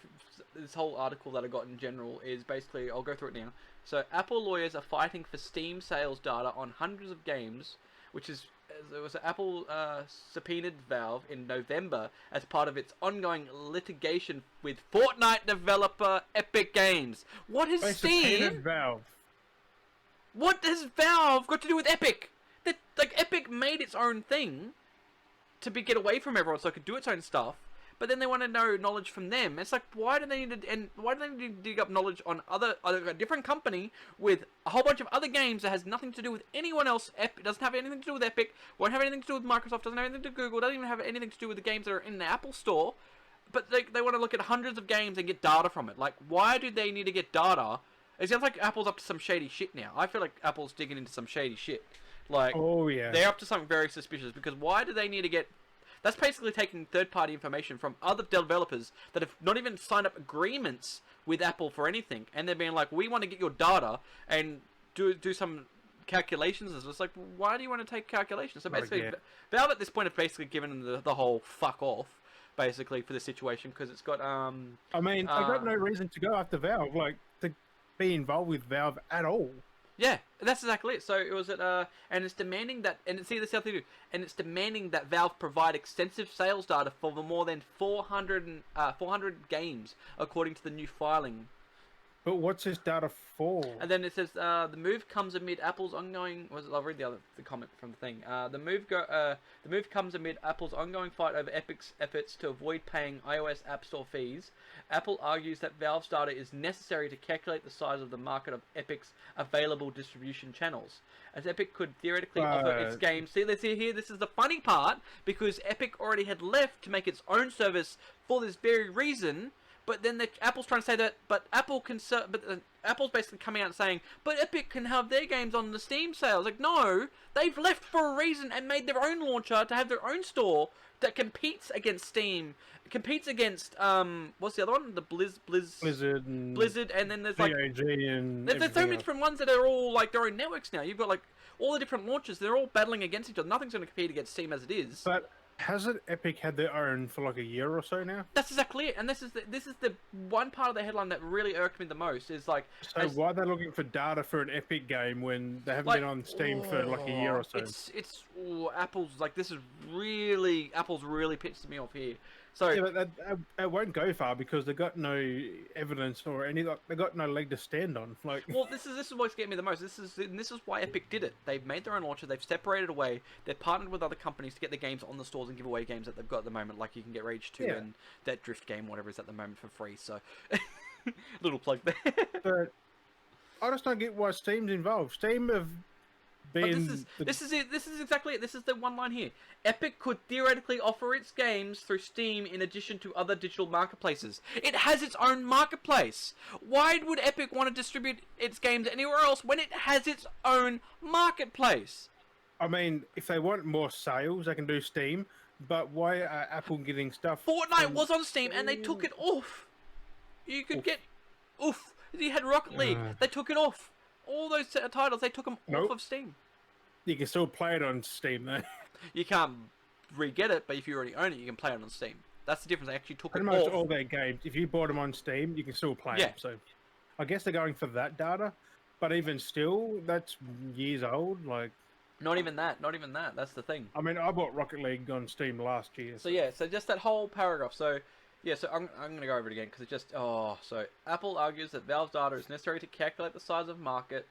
Speaker 2: this whole article that I got in general is basically, I'll go through it now. So Apple lawyers are fighting for Steam sales data on hundreds of games, which is, it was Apple subpoenaed Valve in November as part of its ongoing litigation with Fortnite developer Epic Games. What is Steam?
Speaker 1: Valve.
Speaker 2: What has Valve got to do with Epic? Like Epic made its own thing to get away from everyone, so it could do its own stuff. But then they want to know knowledge from them. It's like, why do they need to dig up knowledge on a different company with a whole bunch of other games that has nothing to do with anyone else? Doesn't have anything to do with Epic, won't have anything to do with Microsoft, doesn't have anything to do with Google, doesn't even have anything to do with the games that are in the Apple Store. But they want to look at hundreds of games and get data from it. Like, why do they need to get data? It sounds like Apple's up to some shady shit now. I feel like Apple's digging into some shady shit. Like,
Speaker 1: oh yeah,
Speaker 2: they're up to something very suspicious, because why do they need to get... That's basically taking third-party information from other developers that have not even signed up agreements with Apple for anything, and they're being like, we want to get your data and do some calculations. And it's like, why do you want to take calculations? So basically, Valve at this point have basically given them the whole fuck off, basically, for the situation, because it's got... I
Speaker 1: mean, I've got no reason to go after Valve, like, to be involved with Valve at all.
Speaker 2: Yeah, that's exactly it. So it was and it's demanding that, and see, this is the other thing, and it's demanding that Valve provide extensive sales data for the more than 400 games, according to the new filing.
Speaker 1: But what's this data for?
Speaker 2: And then it says the move comes amid Apple's ongoing. I'll read the comment from the thing. The move comes amid Apple's ongoing fight over Epic's efforts to avoid paying iOS App Store fees. Apple argues that Valve's data is necessary to calculate the size of the market of Epic's available distribution channels, as Epic could theoretically offer its games. See, let's see here. This is the funny part, because Epic already had left to make its own service for this very reason. But then Apple's trying to say that, but Apple can, Apple's basically coming out and saying, but Epic can have their games on the Steam sales. Like, no, they've left for a reason and made their own launcher to have their own store that competes against Steam, competes against what's the other one? The Blizzard, and then there's like there's so many different ones that are all like their own networks now. You've got like all the different launchers; they're all battling against each other. Nothing's going to compete against Steam as it is.
Speaker 1: But hasn't Epic had their own for like a year or so now?
Speaker 2: That's exactly it, and this is the one part of the headline that really irked me the most. Is like,
Speaker 1: so why are they looking for data for an Epic game when they haven't been on Steam for like a year or so?
Speaker 2: Apple's like, this is really, Apple's really pissed me off here. So
Speaker 1: yeah, but it won't go far because they got no evidence or any. They got no leg to stand on. Like,
Speaker 2: well, this is what's getting me the most. This is why Epic did it. They've made their own launcher. They've separated away. They've partnered with other companies to get the games on the stores and give away games that they've got at the moment. Like, you can get Rage 2 and that Drift game, whatever is at the moment, for free. So, little plug there.
Speaker 1: But I just don't get why Steam's involved. Steam have been.
Speaker 2: This is it. This is exactly it. This is the one line here. Epic could theoretically offer its games through Steam in addition to other digital marketplaces. It has its own marketplace. Why would Epic want to distribute its games anywhere else when it has its own marketplace?
Speaker 1: I mean, if they want more sales, they can do Steam. But why are Apple getting stuff?
Speaker 2: Fortnite was on Steam and they took it off. You could get... Oof. You had Rocket League. They took it off. All those titles, they took them off of Steam.
Speaker 1: You can still play it on Steam, though.
Speaker 2: You can't re-get it, but if you already own it, you can play it on Steam. That's the difference. They actually took
Speaker 1: Pretty
Speaker 2: it
Speaker 1: much
Speaker 2: off.
Speaker 1: all their games, if you bought them on Steam, you can still play them. So I guess they're going for that data. But even still, that's years old. Like,
Speaker 2: not even that. Not even that. That's the thing.
Speaker 1: I mean, I bought Rocket League on Steam last year.
Speaker 2: So yeah, so just that whole paragraph. So yeah, so I'm going to go over it again because it just... so Apple argues that Valve's data is necessary to calculate the size of market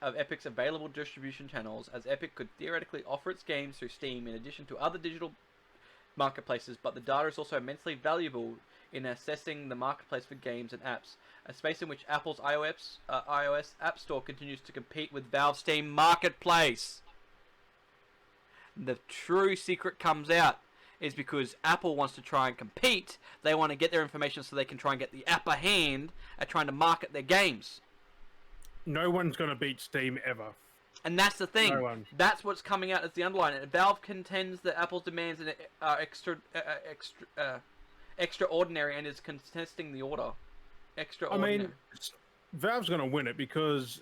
Speaker 2: of Epic's available distribution channels, as Epic could theoretically offer its games through Steam in addition to other digital marketplaces, but the data is also immensely valuable in assessing the marketplace for games and apps, a space in which Apple's iOS App Store continues to compete with Valve's Steam Marketplace. The true secret comes out is because Apple wants to try and compete. They want to get their information so they can try and get the upper hand at trying to market their games.
Speaker 1: No one's going to beat Steam ever.
Speaker 2: And that's the thing.
Speaker 1: No one.
Speaker 2: That's what's coming out as the underline. And Valve contends that Apple's demands are extraordinary and is contesting the order. Extraordinary.
Speaker 1: I mean, Valve's going to win it because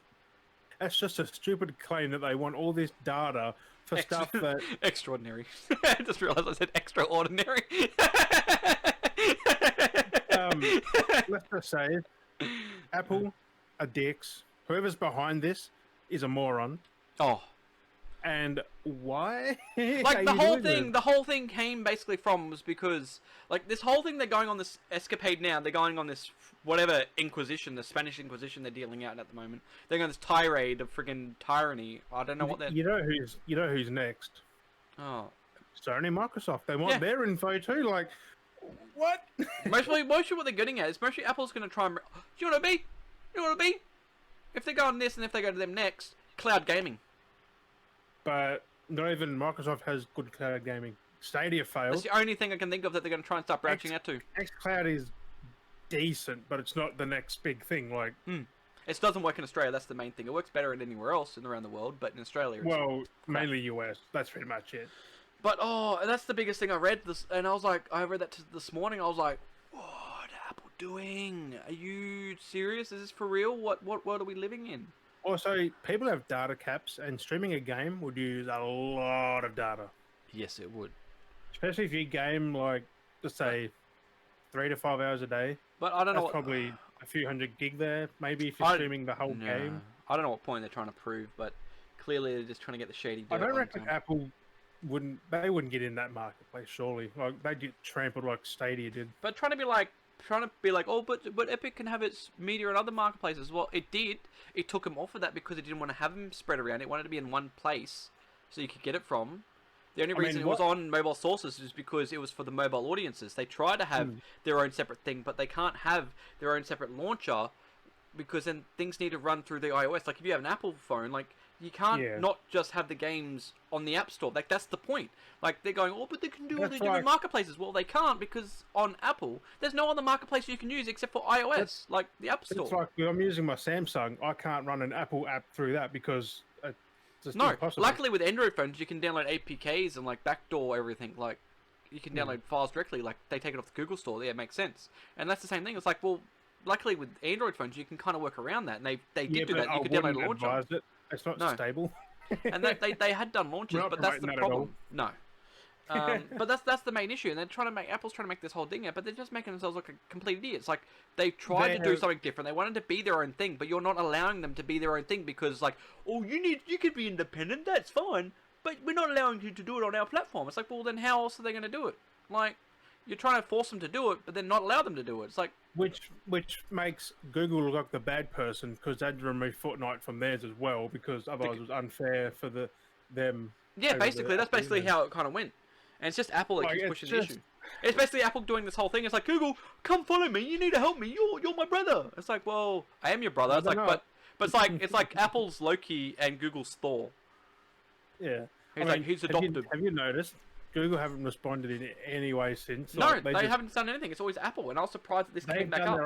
Speaker 1: that's just a stupid claim that they want all this data for stuff that...
Speaker 2: Extraordinary. I just realised I said extraordinary.
Speaker 1: Let's just say, Apple are dicks. Whoever's behind this is a moron.
Speaker 2: Oh.
Speaker 1: And why?
Speaker 2: Like the whole thing came basically from was because like this whole thing they're going on this escapade now. They're going on this whatever Inquisition, the Spanish Inquisition they're dealing out at the moment. They're going on this tirade of friggin' tyranny. I don't know what they're.
Speaker 1: You know who's next?
Speaker 2: Oh.
Speaker 1: Sony, Microsoft. They want their info too. Like, what?
Speaker 2: mostly what they're getting at is mostly Apple's going to try and. Do you know what it be? You know what it be? If they go on this and if they go to them next, cloud gaming.
Speaker 1: But not even Microsoft has good cloud gaming. Stadia failed.
Speaker 2: That's the only thing I can think of that they're going to try and start branching out to.
Speaker 1: xCloud is decent, but it's not the next big thing. Like,
Speaker 2: it doesn't work in Australia. That's the main thing. It works better than anywhere else and around the world, but in Australia,
Speaker 1: well, mainly US. That's pretty much it.
Speaker 2: But that's the biggest thing I read this, and I was like, I read that this morning. I was like, what Apple doing? Are you serious? Is this for real? What world are we living in?
Speaker 1: Also, people have data caps, and streaming a game would use a lot of data.
Speaker 2: Yes, it would.
Speaker 1: Especially if you game, like, let's say, 3 to 5 hours a day.
Speaker 2: But I don't know.
Speaker 1: That's probably a few hundred gig there, maybe, if you're streaming the whole game.
Speaker 2: I don't know what point they're trying to prove, but clearly they're just trying to get the shady dirt.
Speaker 1: I don't reckon Apple wouldn't get in that marketplace, surely. Like, they'd get trampled like Stadia did.
Speaker 2: But trying to be like, oh, but Epic can have its media in other marketplaces. Well, it did. It took them off of that because it didn't want to have them spread around. It wanted to be in one place so you could get it from. The only reason it was on mobile sources is because it was for the mobile audiences. They try to have their own separate thing, but they can't have their own separate launcher because then things need to run through the iOS. Like if you have an Apple phone, like you can't not just have the games on the App Store. Like that's the point. Like they're going, oh, but they can do all the different marketplaces. Well, they can't because on Apple, there's no other marketplace you can use except for iOS, like the App Store.
Speaker 1: It's like I'm using my Samsung. I can't run an Apple app through that because it's just impossible.
Speaker 2: Luckily with Android phones, you can download APKs and like backdoor everything. Like you can download files directly. Like they take it off the Google Store. Yeah, it makes sense. And that's the same thing. It's like, well, luckily with Android phones, you can kind of work around that, and they did do that. You could download a launcher.
Speaker 1: It's not stable.
Speaker 2: And they had done launches, but that's the problem. No. But that's the main issue, and Apple's trying to make this whole thing out, but they're just making themselves look like complete idiots. Like they tried to do something different. They wanted to be their own thing, but you're not allowing them to be their own thing because, like, oh, you could be independent. That's fine, but we're not allowing you to do it on our platform. It's like, well, then how else are they going to do it? Like, you're trying to force them to do it, but then not allow them to do it. It's like
Speaker 1: which makes Google look like the bad person because they'd remove Fortnite from theirs as well because otherwise it was unfair for them.
Speaker 2: Yeah, basically that's basically how it kind of went. And it's just Apple that keeps pushing the issue. It's basically Apple doing this whole thing. It's like, Google, come follow me. You need to help me. You're my brother. It's like, well, I am your brother. It's like, but it's like Apple's Loki and Google's Thor.
Speaker 1: Yeah.
Speaker 2: He's adopted.
Speaker 1: Have you noticed? Google haven't responded in any way since.
Speaker 2: No, they haven't done anything. It's always Apple, and I was surprised that this came back up.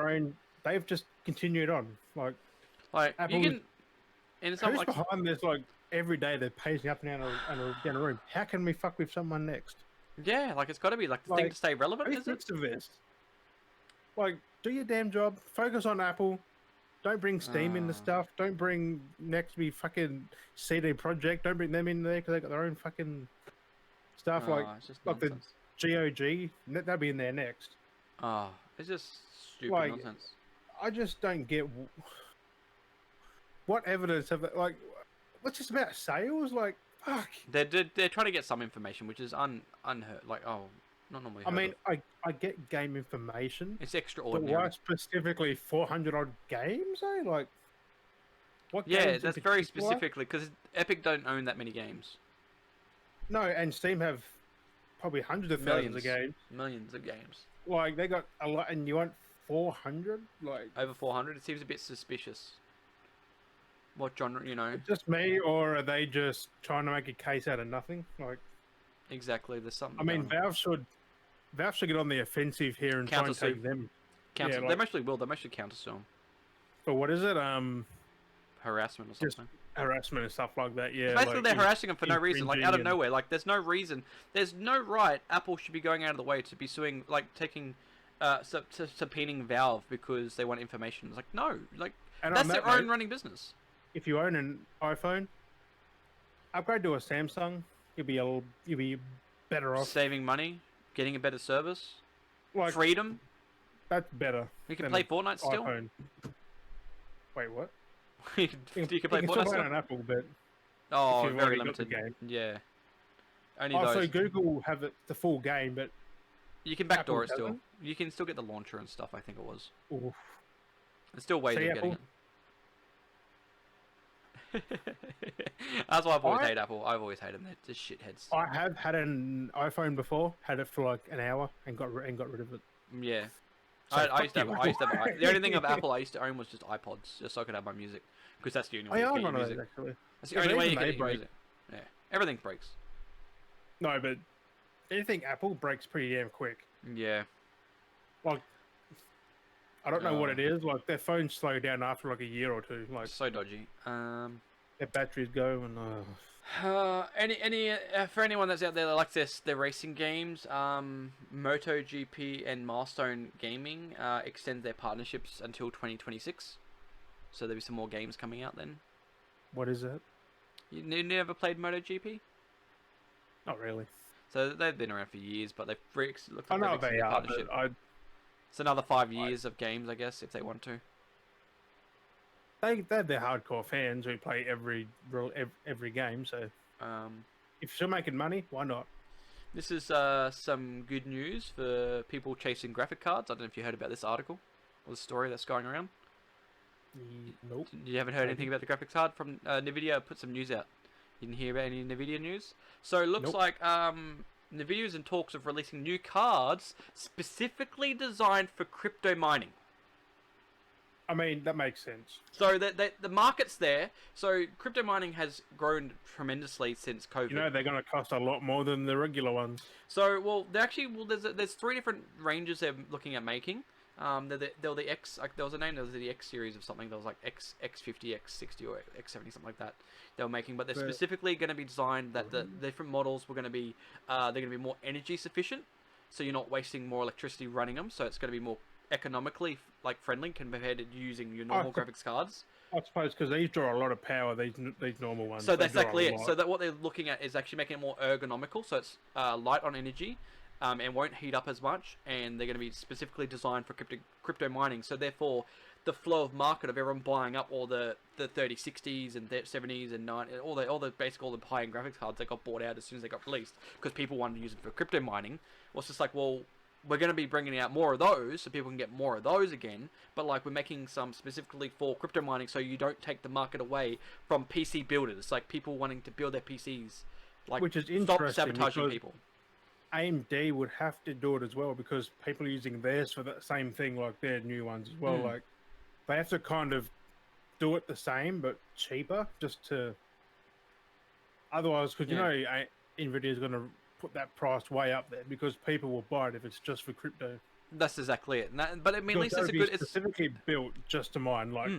Speaker 1: They've just continued on. Like
Speaker 2: Apple, you can. And it's not
Speaker 1: who's
Speaker 2: like
Speaker 1: behind this? Like every day they're pacing up and down a room. How can we fuck with someone next?
Speaker 2: Yeah, like it's got to be like the thing to stay relevant. Is it?
Speaker 1: Of this. Like, do your damn job. Focus on Apple. Don't bring Steam in the stuff. Don't bring next to be fucking CD Projekt. Don't bring them in there because they got their own fucking stuff. Like the GOG. They'll be in there next.
Speaker 2: It's just stupid nonsense.
Speaker 1: I just don't get what evidence have they, like. What's this about sales? Like, fuck.
Speaker 2: They're trying to get some information, which is unheard. Like, not normally.
Speaker 1: I mean, I get game information.
Speaker 2: It's extraordinary.
Speaker 1: But why specifically 400 odd games? Like, What
Speaker 2: Yeah,
Speaker 1: games in
Speaker 2: that's very
Speaker 1: particular?
Speaker 2: specifically because Epic don't own that many games.
Speaker 1: No, and Steam have probably hundreds of thousands of games.
Speaker 2: Millions of games.
Speaker 1: Like they got a lot, and you want 400? Like
Speaker 2: Over 400. It seems a bit suspicious. What genre, you know?
Speaker 1: just me, or are they just trying to make a case out of nothing? Like,
Speaker 2: Exactly. There's something.
Speaker 1: I mean,
Speaker 2: going on.
Speaker 1: Valve should get on the offensive here and try and
Speaker 2: Counter-sue.
Speaker 1: take them.
Speaker 2: Counter.
Speaker 1: Yeah,
Speaker 2: They
Speaker 1: like,
Speaker 2: mostly will. They mostly counter them.
Speaker 1: but what is it?
Speaker 2: Harassment or
Speaker 1: Just
Speaker 2: something.
Speaker 1: harassment and stuff like that. Yeah,
Speaker 2: Basically,
Speaker 1: like,
Speaker 2: they're harassing them for no reason, like out of
Speaker 1: infringing
Speaker 2: nowhere. Like, there's no reason. There's no right. Apple should be going out of the way to be suing, like taking, subpoenaing Valve because they want information. It's like no, like
Speaker 1: And
Speaker 2: that's
Speaker 1: on that
Speaker 2: their own
Speaker 1: note,
Speaker 2: running business.
Speaker 1: if you own an iPhone, upgrade to a Samsung. You'll be better off.
Speaker 2: Saving money, getting a better service,
Speaker 1: Like
Speaker 2: freedom.
Speaker 1: that's better.
Speaker 2: You can
Speaker 1: than
Speaker 2: play Fortnite still.
Speaker 1: iPhone. Wait, what?
Speaker 2: You can play
Speaker 1: You can
Speaker 2: Fortnite
Speaker 1: still play
Speaker 2: still.
Speaker 1: on Apple, but
Speaker 2: Oh,
Speaker 1: you've
Speaker 2: very
Speaker 1: already got the
Speaker 2: limited.
Speaker 1: game.
Speaker 2: Yeah. Only
Speaker 1: also
Speaker 2: those.
Speaker 1: Google have the full game, but
Speaker 2: You can backdoor it
Speaker 1: Apple
Speaker 2: still.
Speaker 1: doesn't?
Speaker 2: You can still get the launcher and stuff. I think it was.
Speaker 1: oof.
Speaker 2: There's still ways
Speaker 1: See,
Speaker 2: of getting
Speaker 1: Apple?
Speaker 2: it. That's why I've always
Speaker 1: I-
Speaker 2: hated Apple. I've always hated them. They're just shitheads.
Speaker 1: I have had an iPhone before. Had it for like an hour and got rid of it.
Speaker 2: Yeah.
Speaker 1: So
Speaker 2: I used to have.
Speaker 1: fuck
Speaker 2: I
Speaker 1: you,
Speaker 2: used to have.
Speaker 1: Apple.
Speaker 2: The only thing of Apple I used to own was just iPods, just so I could have my music, because that's the only way
Speaker 1: I
Speaker 2: you
Speaker 1: own
Speaker 2: get your
Speaker 1: one of
Speaker 2: music.
Speaker 1: those actually.
Speaker 2: That's the
Speaker 1: Yeah,
Speaker 2: only
Speaker 1: but
Speaker 2: way you
Speaker 1: even
Speaker 2: get
Speaker 1: they
Speaker 2: your
Speaker 1: break.
Speaker 2: music. Yeah. Everything breaks.
Speaker 1: No, but anything Apple breaks pretty damn quick.
Speaker 2: Yeah.
Speaker 1: Like, I don't know what
Speaker 2: Oh.
Speaker 1: it is. Like their phones slow down after like a year or two. Like
Speaker 2: So dodgy.
Speaker 1: their batteries go and.
Speaker 2: Any for anyone that's out there that likes their racing games, MotoGP and Milestone Gaming extend their partnerships until 2026. So there'll be some more games coming out then.
Speaker 1: What is it?
Speaker 2: You never played MotoGP?
Speaker 1: Not really.
Speaker 2: So they've been around for years, but they've looked
Speaker 1: I
Speaker 2: like
Speaker 1: know
Speaker 2: they've
Speaker 1: they
Speaker 2: extended
Speaker 1: are,
Speaker 2: partnership.
Speaker 1: but
Speaker 2: It's another 5 years of games, I guess, if they want to.
Speaker 1: they're hardcore fans who play every game. So
Speaker 2: Um,
Speaker 1: if you're making money, why not?
Speaker 2: this is some good news for people chasing graphic cards. I don't know if you heard about this article or the story that's going around.
Speaker 1: Nope.
Speaker 2: You haven't heard anything about the graphics card from Nvidia? Put some news out. You didn't hear about any Nvidia news? So it looks
Speaker 1: Nope.
Speaker 2: like Nvidia's in talks of releasing new cards specifically designed for crypto mining.
Speaker 1: I mean, that makes sense.
Speaker 2: So the market's there. So crypto mining has grown tremendously since COVID.
Speaker 1: You know, they're going to cost a lot more than the regular ones.
Speaker 2: So there's 3 different ranges they're looking at making. There was the X, like, there was a name. There was the X series of something. There was like X50, X60, or X70, something like that. They were making, but they're specifically going to be designed that the different models were going to be they're going to be more energy sufficient. So you're not wasting more electricity running them. So it's going to be more economically friendly compared to using your normal graphics cards.
Speaker 1: I suppose because these draw a lot of power. These normal ones.
Speaker 2: So
Speaker 1: they
Speaker 2: that's
Speaker 1: draw
Speaker 2: exactly
Speaker 1: a
Speaker 2: it.
Speaker 1: lot.
Speaker 2: So that what they're looking at is actually making it more ergonomical. So it's light on energy. And won't heat up as much, and they're going to be specifically designed for crypto mining. So therefore, the flow of market of everyone buying up all the 3060s and 70s and 90s, all the high-end graphics cards that got bought out as soon as they got released, because people wanted to use them for crypto mining. Well, it's just like, well, we're going to be bringing out more of those, so people can get more of those again. But like, we're making some specifically for crypto mining, so you don't take the market away from PC builders, like people wanting to build their PCs, like
Speaker 1: Which is
Speaker 2: stop
Speaker 1: interesting
Speaker 2: sabotaging
Speaker 1: because
Speaker 2: people.
Speaker 1: AMD would have to do it as well because people are using theirs for the same thing like their new ones as well. Like they have to kind of do it the same but cheaper just to. Otherwise, because you know, Nvidia is going to put that price way up there because people will buy it if it's just for crypto.
Speaker 2: That's exactly it. But I mean, at least
Speaker 1: Because
Speaker 2: it's a
Speaker 1: that would
Speaker 2: good.
Speaker 1: be specifically built just to mine. Like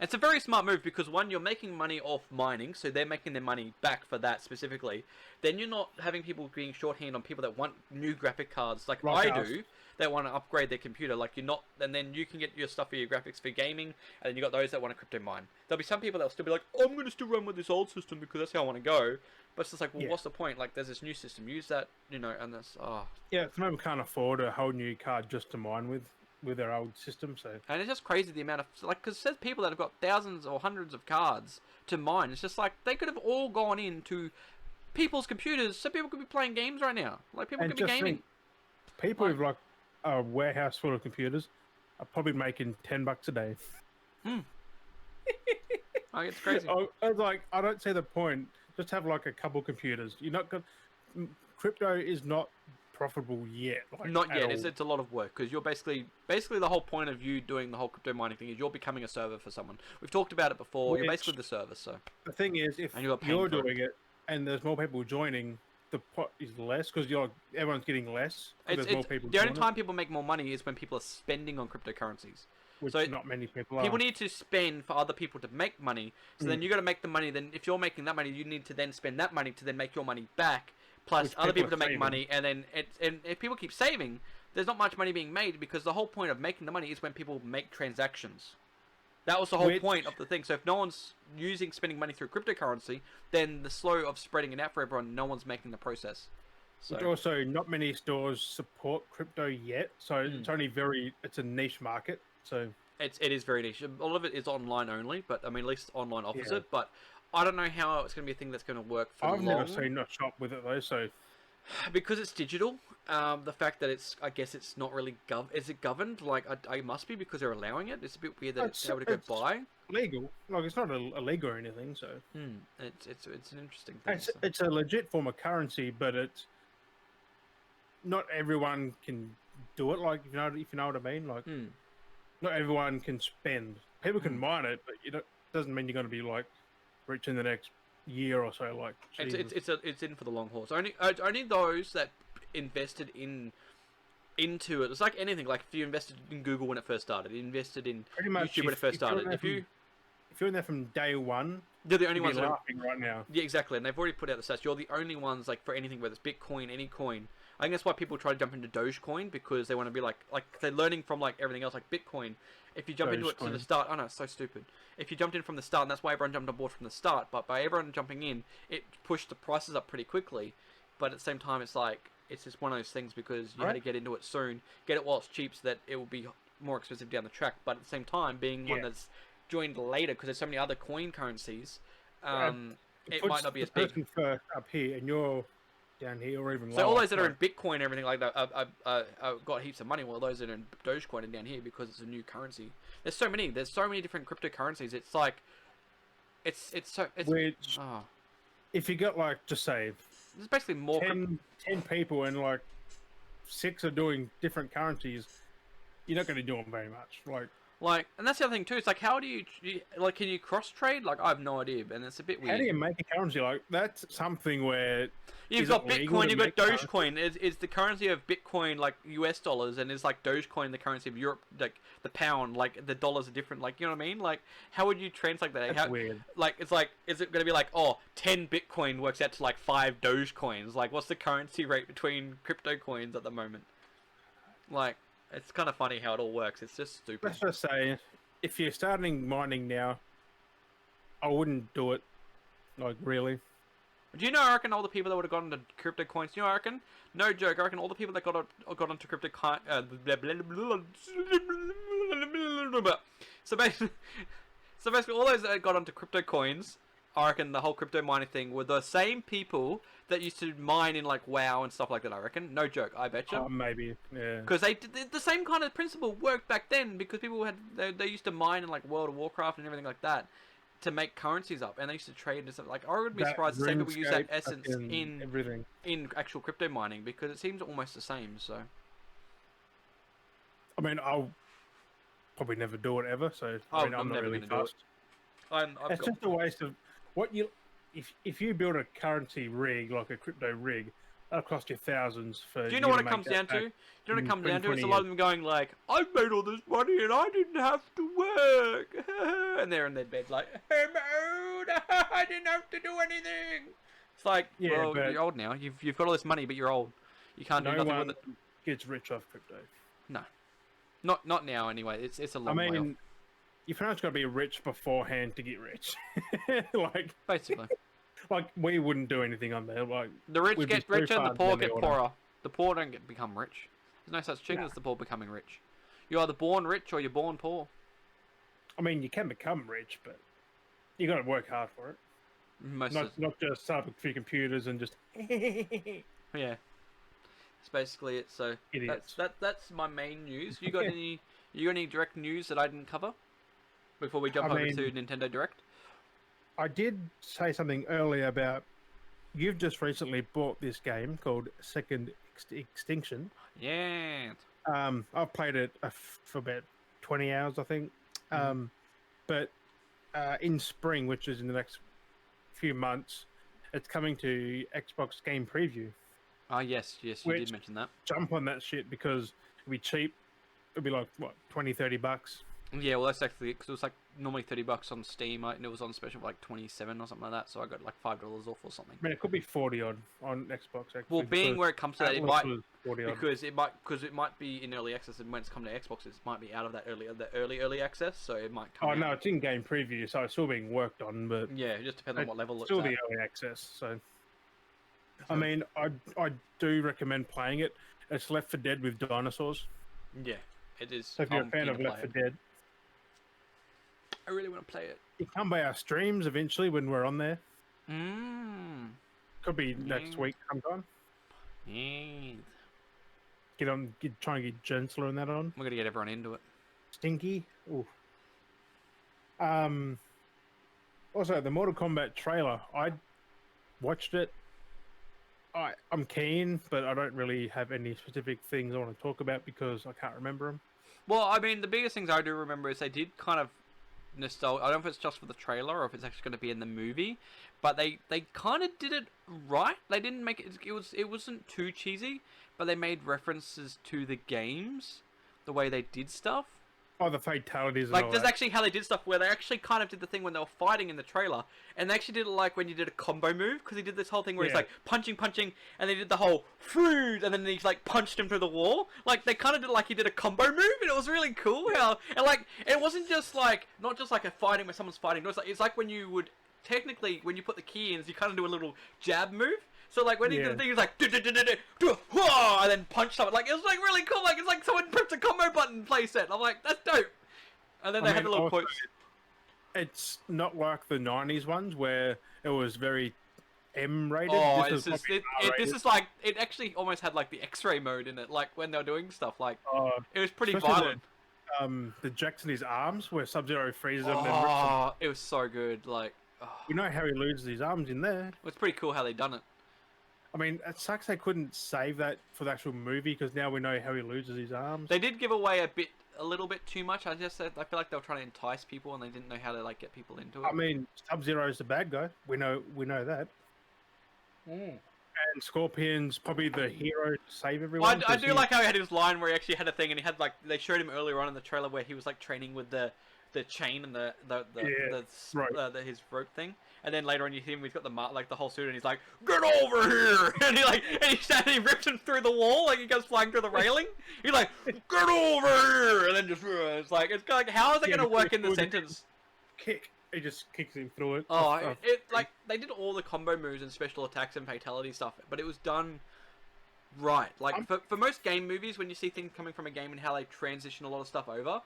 Speaker 2: It's a very smart move because one, you're making money off mining, so they're making their money back for that specifically. Then you're not having people being shorthand on people that want new graphic cards like I
Speaker 1: us.
Speaker 2: do. That want to upgrade their computer, like you're not, and then you can get your stuff for your graphics for gaming, and then you got those that want to crypto mine. There'll be some people that'll still be like, oh, I'm gonna still run with this old system because that's how I want to go. But it's just like, well, what's the point? Like, there's this new system, use that, you know, and that's
Speaker 1: yeah, some people can't afford a whole new card just to mine with their old system. So
Speaker 2: and it's just crazy the amount of because it says people that have got thousands or hundreds of cards to mine. It's just like they could have all gone into people's computers, so people could be playing games right now. Like people
Speaker 1: And
Speaker 2: could be
Speaker 1: just
Speaker 2: gaming.
Speaker 1: think, people with like a warehouse full of computers are probably making $10 a day.
Speaker 2: Like, it's crazy.
Speaker 1: I was like, I don't see the point. Just have like a couple computers. You're not going. Crypto is not profitable yet. Like,
Speaker 2: Not
Speaker 1: at
Speaker 2: yet.
Speaker 1: all.
Speaker 2: It's a lot of work because you're basically the whole point of you doing the whole crypto mining thing is you're becoming a server for someone. We've talked about it before. You're basically the server. So
Speaker 1: the thing is, if
Speaker 2: And you're paying
Speaker 1: you're
Speaker 2: for it.
Speaker 1: doing it and there's more people joining, the pot is less because everyone's getting less.
Speaker 2: it's
Speaker 1: There's more people.
Speaker 2: the only
Speaker 1: joining,
Speaker 2: time people make more money is when people are spending on cryptocurrencies.
Speaker 1: which
Speaker 2: so
Speaker 1: not many people are.
Speaker 2: People need to spend for other people to make money. So then you got to make the money. Then if you're making that money, you need to then spend that money to then make your money back. Plus
Speaker 1: Which
Speaker 2: other people
Speaker 1: people
Speaker 2: to
Speaker 1: are
Speaker 2: make
Speaker 1: saving.
Speaker 2: money, and then and if people keep saving, there's not much money being made because the whole point of making the money is when people make transactions. That was the whole point of the thing. So if no one's spending money through cryptocurrency, then the slow of spreading it out for everyone, no one's making the process.
Speaker 1: Which
Speaker 2: So
Speaker 1: also, not many stores support crypto yet, so it's only it's a niche market. So
Speaker 2: it is very niche. A lot of it is online only, but I mean at least online offers
Speaker 1: Yeah.
Speaker 2: it. But I don't know how it's going to be a thing that's going to work for
Speaker 1: I've
Speaker 2: long.
Speaker 1: never seen a shop with it though. So
Speaker 2: Because it's digital, the fact that I guess it's not really is it governed? Like, I must be because they're allowing it. It's a bit weird that it's able to go by.
Speaker 1: legal, like it's not illegal or anything. So
Speaker 2: It's an interesting thing.
Speaker 1: it's a legit form of currency, but it's not everyone can do it. Like if you know what I mean. Like not everyone can spend. People can mine it, but doesn't mean you're going to be like rich in the next year or so. Like Jesus.
Speaker 2: It's in for the long haul. So only those that invested into it. It's like anything. Like if you invested in Google when it first started, you invested in
Speaker 1: Pretty much
Speaker 2: YouTube when it first started.
Speaker 1: if you're in there from day one,
Speaker 2: they're the only
Speaker 1: you'd
Speaker 2: ones
Speaker 1: be
Speaker 2: that are,
Speaker 1: laughing right now.
Speaker 2: yeah, exactly. And they've already put out the stats. You're the only ones like for anything, whether it's Bitcoin, any coin. I think that's why people try to jump into Dogecoin because they want to be like they're learning from like everything else, like Bitcoin. If you jump into it to the
Speaker 1: Dogecoin.
Speaker 2: start, oh no, it's so stupid. If you jumped in from the start, and that's why everyone jumped on board from the start. But by everyone jumping in, it pushed the prices up pretty quickly. But at the same time, it's like it's just one of those things because you had to get into it soon, get it while it's cheap, so that it will be more expensive down the track. But at the same time, being one that's joined later because there's so many other coin currencies, it might not be as big.
Speaker 1: First up here, and you're down here, or even
Speaker 2: So all
Speaker 1: lower,
Speaker 2: those that are in
Speaker 1: like-
Speaker 2: Bitcoin and everything like that, got heaps of money. While those that are in Dogecoin are down here because it's a new currency. There's so many different cryptocurrencies. It's like, it's
Speaker 1: Which,
Speaker 2: oh,
Speaker 1: if you got like, just say,
Speaker 2: there's basically more.
Speaker 1: 10 people and like 6 are doing different currencies, you're not going to do them very much.
Speaker 2: And that's the other thing too. It's like, how do you like? Can you cross trade? Like, I have no idea, and it's a bit weird.
Speaker 1: How do you make a currency? Like that's something where
Speaker 2: You've
Speaker 1: is
Speaker 2: got
Speaker 1: it legal
Speaker 2: Bitcoin,
Speaker 1: to
Speaker 2: you've got
Speaker 1: make currency?
Speaker 2: Dogecoin. Is the currency of Bitcoin like US dollars, and is like Dogecoin the currency of Europe, like the pound, like the dollars are different. Like, you know what I mean? Like, how would you translate that?
Speaker 1: That's weird.
Speaker 2: Like, it's like, is it going to be like, 10 Bitcoin works out to like 5 Dogecoins? Like, what's the currency rate between crypto coins at the moment? Like, it's kind of funny how it all works. It's just stupid.
Speaker 1: Let's just say, if you're starting mining now, I wouldn't do it. Like really.
Speaker 2: Do you know, I reckon all the people that would have gotten into crypto coins, you know, I reckon, no joke, I reckon all the people that got onto crypto coins, so basically all those that got onto crypto coins, I reckon the whole crypto mining thing were the same people that used to mine in like WoW and stuff like that, I reckon. No joke, I betcha.
Speaker 1: Maybe, yeah.
Speaker 2: Because the same kind of principle worked back then because people they used to mine in like World of Warcraft and everything like that to make currencies up, and they used to trade and stuff. Like, I would be surprised the same people use that essence in
Speaker 1: everything
Speaker 2: in actual crypto mining because it seems almost the same. So,
Speaker 1: I mean, I'll probably never do it ever. So
Speaker 2: I'm
Speaker 1: not
Speaker 2: never
Speaker 1: really
Speaker 2: gonna do it.
Speaker 1: fast. It's just a waste of what you. If you build a currency rig like a crypto rig, that'll cost you thousands for.
Speaker 2: Do you know what it comes down to? Do you know what it comes down to? It's a lot of them going like, "I made all this money and I didn't have to work," and they're in their bed like, "I didn't have to do anything." It's like,
Speaker 1: Yeah,
Speaker 2: well,
Speaker 1: but-
Speaker 2: you're old now. You've got all this money, but you're old. You can't do
Speaker 1: No
Speaker 2: nothing
Speaker 1: one
Speaker 2: with it.
Speaker 1: gets rich off crypto.
Speaker 2: No, not now. Anyway, it's a
Speaker 1: I
Speaker 2: long way off.
Speaker 1: mean, you pretty much got to be rich beforehand to get rich.
Speaker 2: Basically,
Speaker 1: like we wouldn't do anything on there. Like
Speaker 2: the rich
Speaker 1: we'd be
Speaker 2: get
Speaker 1: so
Speaker 2: richer,
Speaker 1: far
Speaker 2: the poor
Speaker 1: down the
Speaker 2: get
Speaker 1: order.
Speaker 2: poorer. The poor don't become rich. There's no such thing
Speaker 1: Nah.
Speaker 2: as the poor becoming rich. You're either born rich or you're born poor.
Speaker 1: I mean, you can become rich, but you got to work hard for it.
Speaker 2: Most of
Speaker 1: Not just set up a few computers and just.
Speaker 2: yeah. It's basically it. So
Speaker 1: Idiots.
Speaker 2: that's my main news. You got any direct news that I didn't cover before we jump
Speaker 1: I
Speaker 2: over
Speaker 1: mean-
Speaker 2: to Nintendo Direct?
Speaker 1: I did say something earlier about you've just recently bought this game called Second Extinction.
Speaker 2: Yeah.
Speaker 1: I've played it for about 20 hours, I think. But in spring, which is in the next few months, it's coming to Xbox Game Preview.
Speaker 2: Oh, yes, you did mention that.
Speaker 1: Jump on that shit because it'll be cheap. It'll be like, what, 20, 30 bucks?
Speaker 2: Yeah, well, that's actually because it was like normally $30 on Steam, and it was on special for like 27 or something like that. So I got like $5 off or something.
Speaker 1: I mean, it could be 40 odd on Xbox. Actually,
Speaker 2: well, being where it comes to that, it might because it might be in early access, and when it's come to Xbox, it might be out of that early access, so it might come.
Speaker 1: Oh no, it's in game preview, so it's still being worked on, but
Speaker 2: yeah, it just depends on what level it's
Speaker 1: still
Speaker 2: at.
Speaker 1: the early access. So, I mean, I do recommend playing it. It's Left 4 Dead with dinosaurs.
Speaker 2: Yeah, it is.
Speaker 1: So if you're a fan of Left 4 Dead,
Speaker 2: I really want to play it.
Speaker 1: You come by our streams eventually when we're on there. Could be next week sometime. Try and get Gensler and that on.
Speaker 2: We're gonna get everyone into it.
Speaker 1: Stinky. Ooh. Also, the Mortal Kombat trailer. I watched it. I'm keen, but I don't really have any specific things I want to talk about because I can't remember them.
Speaker 2: Well, I mean, the biggest things I do remember is they did kind of nostalgia. I don't know if it's just for the trailer or if it's actually going to be in the movie, but they kind of did it right. They didn't make it. It wasn't too cheesy, but they made references to the games, the way they did stuff.
Speaker 1: Oh, the fatalities.
Speaker 2: Like, there's actually how they did stuff where they actually kind of did the thing when they were fighting in the trailer, and they actually did it like when you did a combo move, because he did this whole thing where he's like punching, and they did the whole food, and then he's like punched him through the wall. Like, they kind of did like he did a combo move, and it was really cool. How and like it wasn't just like not just like a fighting where someone's fighting. No, it's like when you would technically when you put the key in, you kind of do a little jab move. So like when he did the thing, he was like and then punch someone. Like it was like really cool. Like it's like someone pressed a combo button playset. I'm like, that's dope. And then they had the little quotes.
Speaker 1: It's not like the '90s ones where it was very M-rated.
Speaker 2: Oh, this is like it actually almost had like the X-ray mode in it. Like when they were doing stuff, like it was pretty violent.
Speaker 1: The Jack's in his arms where Sub-Zero freezes him.
Speaker 2: Oh, it was so good. Like
Speaker 1: you know how he loses his arms in there.
Speaker 2: It's pretty cool how they done it.
Speaker 1: I mean, it sucks they couldn't save that for the actual movie because now we know how he loses his arms.
Speaker 2: They did give away a little bit too much. I feel like they were trying to entice people and they didn't know how to like get people into it.
Speaker 1: I mean, Sub-Zero's the bad guy. We know that. And Scorpion's probably the hero to save everyone.
Speaker 2: I do like how he had his line where he actually had a thing and he had like they showed him earlier on in the trailer where he was like training with the chain and his rope thing. And then later on, you see him. He's got the whole suit, and he's like, "Get over here!" And he rips him through the wall, like he goes flying through the railing. He's like, "Get over here!" And then just it's kind of like, how is it going to work in the sentence?
Speaker 1: Kick. He just kicks him through it.
Speaker 2: Oh, like they did all the combo moves and special attacks and fatality stuff, but it was done right. Like for most game movies, when you see things coming from a game and how they transition a lot of stuff over.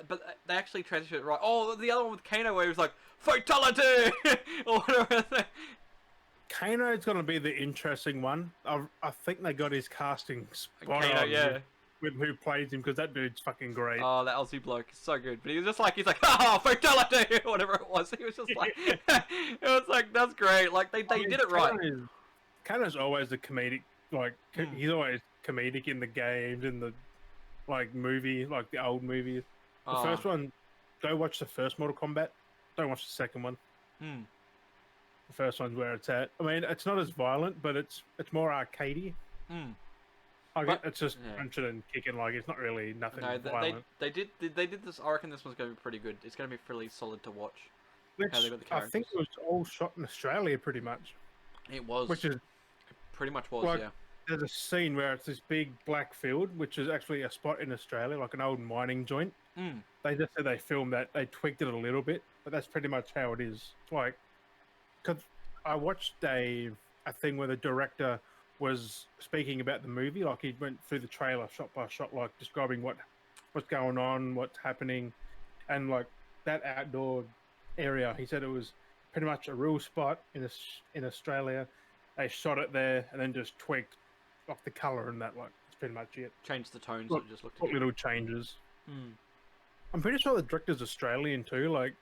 Speaker 2: But they actually transitioned it right. Oh, the other one with Kano where he was like, fatality! Or whatever.
Speaker 1: Kano's going to be the interesting one. I think they got his casting spot
Speaker 2: Kano,
Speaker 1: on with who plays him because that dude's fucking great.
Speaker 2: Oh, that Aussie bloke is so good. But he's like, ah, fatality! Or whatever it was. He was just like, it was like, that's great. Like, they did it right.
Speaker 1: Kano's always the comedic, like, he's always comedic in the games, in the, like, movie, like the old movies. The first one, go watch the first Mortal Kombat. Don't watch the second one. The first one's where it's at. I mean, it's not as violent, but it's more arcadey. It's just punching and kicking. Like it's not really nothing violent.
Speaker 2: They did this. I reckon this one's going to be pretty good. It's going to be really solid to watch.
Speaker 1: I think it was all shot in Australia, pretty much.
Speaker 2: It was.
Speaker 1: Which is
Speaker 2: it pretty much was,
Speaker 1: like,
Speaker 2: yeah.
Speaker 1: There's a scene where it's this big black field, which is actually a spot in Australia, like an old mining joint. They just said they filmed that. They tweaked it a little bit, but that's pretty much how it is. It's like, because I watched a thing where the director was speaking about the movie, like he went through the trailer shot by shot, like describing what's going on, what's happening, and like that outdoor area. He said it was pretty much a real spot in Australia. They shot it there and then just tweaked off the color and that. Like it's pretty much it.
Speaker 2: Changed the tones. So it just looked
Speaker 1: little changes. I'm pretty sure the director's Australian too. Like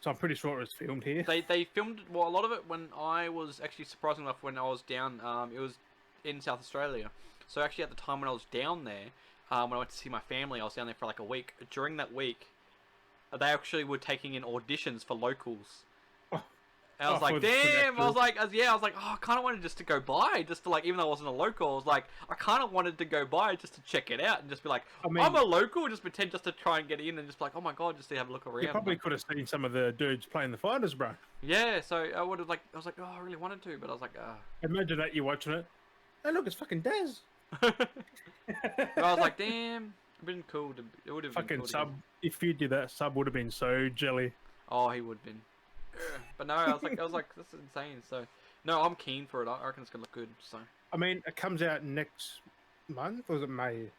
Speaker 1: So I'm pretty sure it was filmed here.
Speaker 2: They filmed a lot of it when I was actually surprising enough when I was down. It was in South Australia. So actually at the time when I was down there, when I went to see my family, I was down there for like a week. During that week, they actually were taking in auditions for locals. And I was like, damn! I was like, oh, I kind of wanted just to go by, just to like, even though I wasn't a local, I was like, I kind of wanted to go by just to check it out and just be like, I'm a local, just pretend just to try and get in and just be like, oh my god, just to have a look around.
Speaker 1: You probably could have seen some of the dudes playing the fighters, bro.
Speaker 2: Yeah, so I would have like, I was like, oh, I really wanted to, but I was like,
Speaker 1: Imagine that you're watching it. Hey, look, it's fucking Daz.
Speaker 2: But I was like, damn, it'd been cool. It would have been
Speaker 1: fucking
Speaker 2: cool
Speaker 1: Sub. If you did that, Sub would have been so jelly.
Speaker 2: Oh, he would have been. But no, I was like, this is insane. So, no, I'm keen for it. I reckon it's gonna look good. So,
Speaker 1: I mean, it comes out next month, or is it May?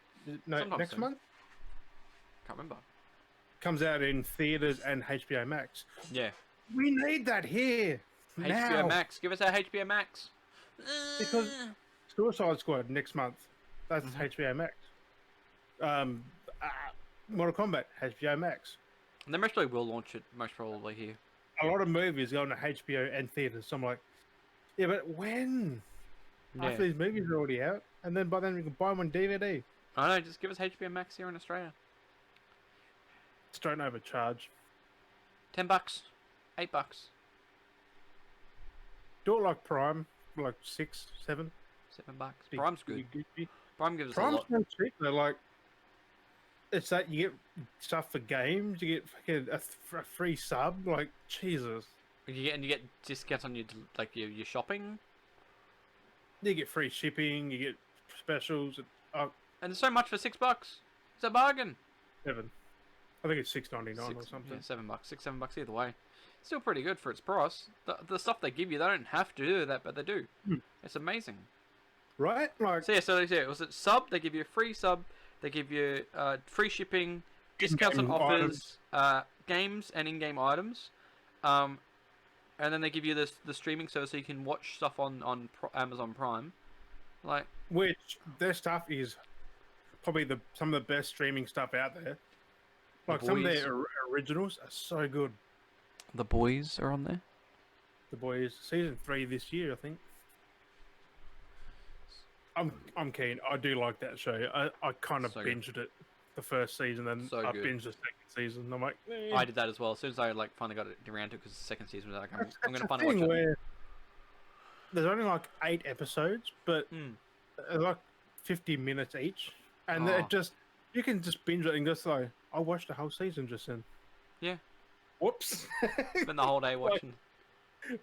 Speaker 1: No,
Speaker 2: sometime
Speaker 1: next
Speaker 2: soon.
Speaker 1: month.
Speaker 2: Can't remember.
Speaker 1: Comes out in theaters and HBO Max.
Speaker 2: Yeah.
Speaker 1: We need that here
Speaker 2: HBO
Speaker 1: now.
Speaker 2: Max. Give us our HBO Max.
Speaker 1: Because Suicide Squad next month. That's HBO Max. Mortal Kombat HBO Max.
Speaker 2: And they most probably will launch it. Most probably here.
Speaker 1: A lot of movies go on to HBO and theaters. So I'm like, yeah, but when?
Speaker 2: Yeah.
Speaker 1: After these movies are already out, and then by then we can buy them on DVD.
Speaker 2: I know. Just give us HBO Max here in Australia.
Speaker 1: Just don't overcharge.
Speaker 2: $10, $8.
Speaker 1: Do it like Prime, like 6, 7.
Speaker 2: $7. Prime's good. Prime gives us a
Speaker 1: Prime's
Speaker 2: lot.
Speaker 1: not cheap. They're like, it's that you get stuff for games, you get fucking a free sub. Like Jesus,
Speaker 2: You get discounts on your shopping.
Speaker 1: you get free shipping, you get specials.
Speaker 2: And there's so much for $6. It's a bargain.
Speaker 1: 7. I think it's $6.99 or something.
Speaker 2: Yeah, $7, $6, $7 either way. Still pretty good for its price. The stuff they give you, they don't have to do that, but they do. It's amazing.
Speaker 1: Right? Like,
Speaker 2: So it was a sub. They give you a free sub. They give you free shipping, discounts on
Speaker 1: In-game
Speaker 2: offers, games and in-game items, and then they give you the streaming service so you can watch stuff on Amazon Prime. Like,
Speaker 1: which their stuff is probably some of the best streaming stuff out there. Like some of their originals are so good.
Speaker 2: The Boys are on there.
Speaker 1: The Boys season 3 this year, I think. I'm keen. I do like that show. I kind of binged it the first season, then I binged the second season. I'm like,
Speaker 2: I did that as well. As soon as I finally got it around to it, because the second season was like, I'm gonna finally watch it.
Speaker 1: Where there's only like 8 episodes, but they're like 50 minutes each, and it just you can just binge it and just like, I watched the whole season just then.
Speaker 2: Yeah.
Speaker 1: Whoops.
Speaker 2: Spend the whole day watching.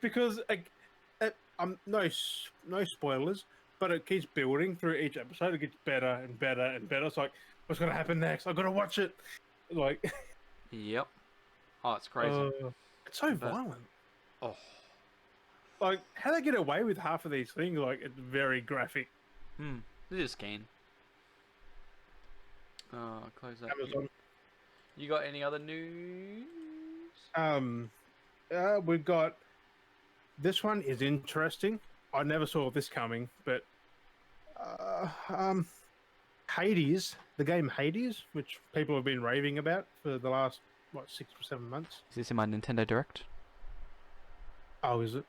Speaker 1: Because no spoilers. But it keeps building through each episode. It gets better and better and better. It's like, what's going to happen next? I've got to watch it. Like,
Speaker 2: yep. Oh, it's crazy.
Speaker 1: It's so violent.
Speaker 2: Oh.
Speaker 1: Like, how they get away with half of these things? Like, it's very graphic.
Speaker 2: This is keen. Oh, close that.
Speaker 1: Amazon.
Speaker 2: You got any other news?
Speaker 1: We've got. This one is interesting. I never saw this coming, but Hades, the game Hades, which people have been raving about for the last 6 or 7 months.
Speaker 2: Is this in my Nintendo Direct?
Speaker 1: Oh, is it?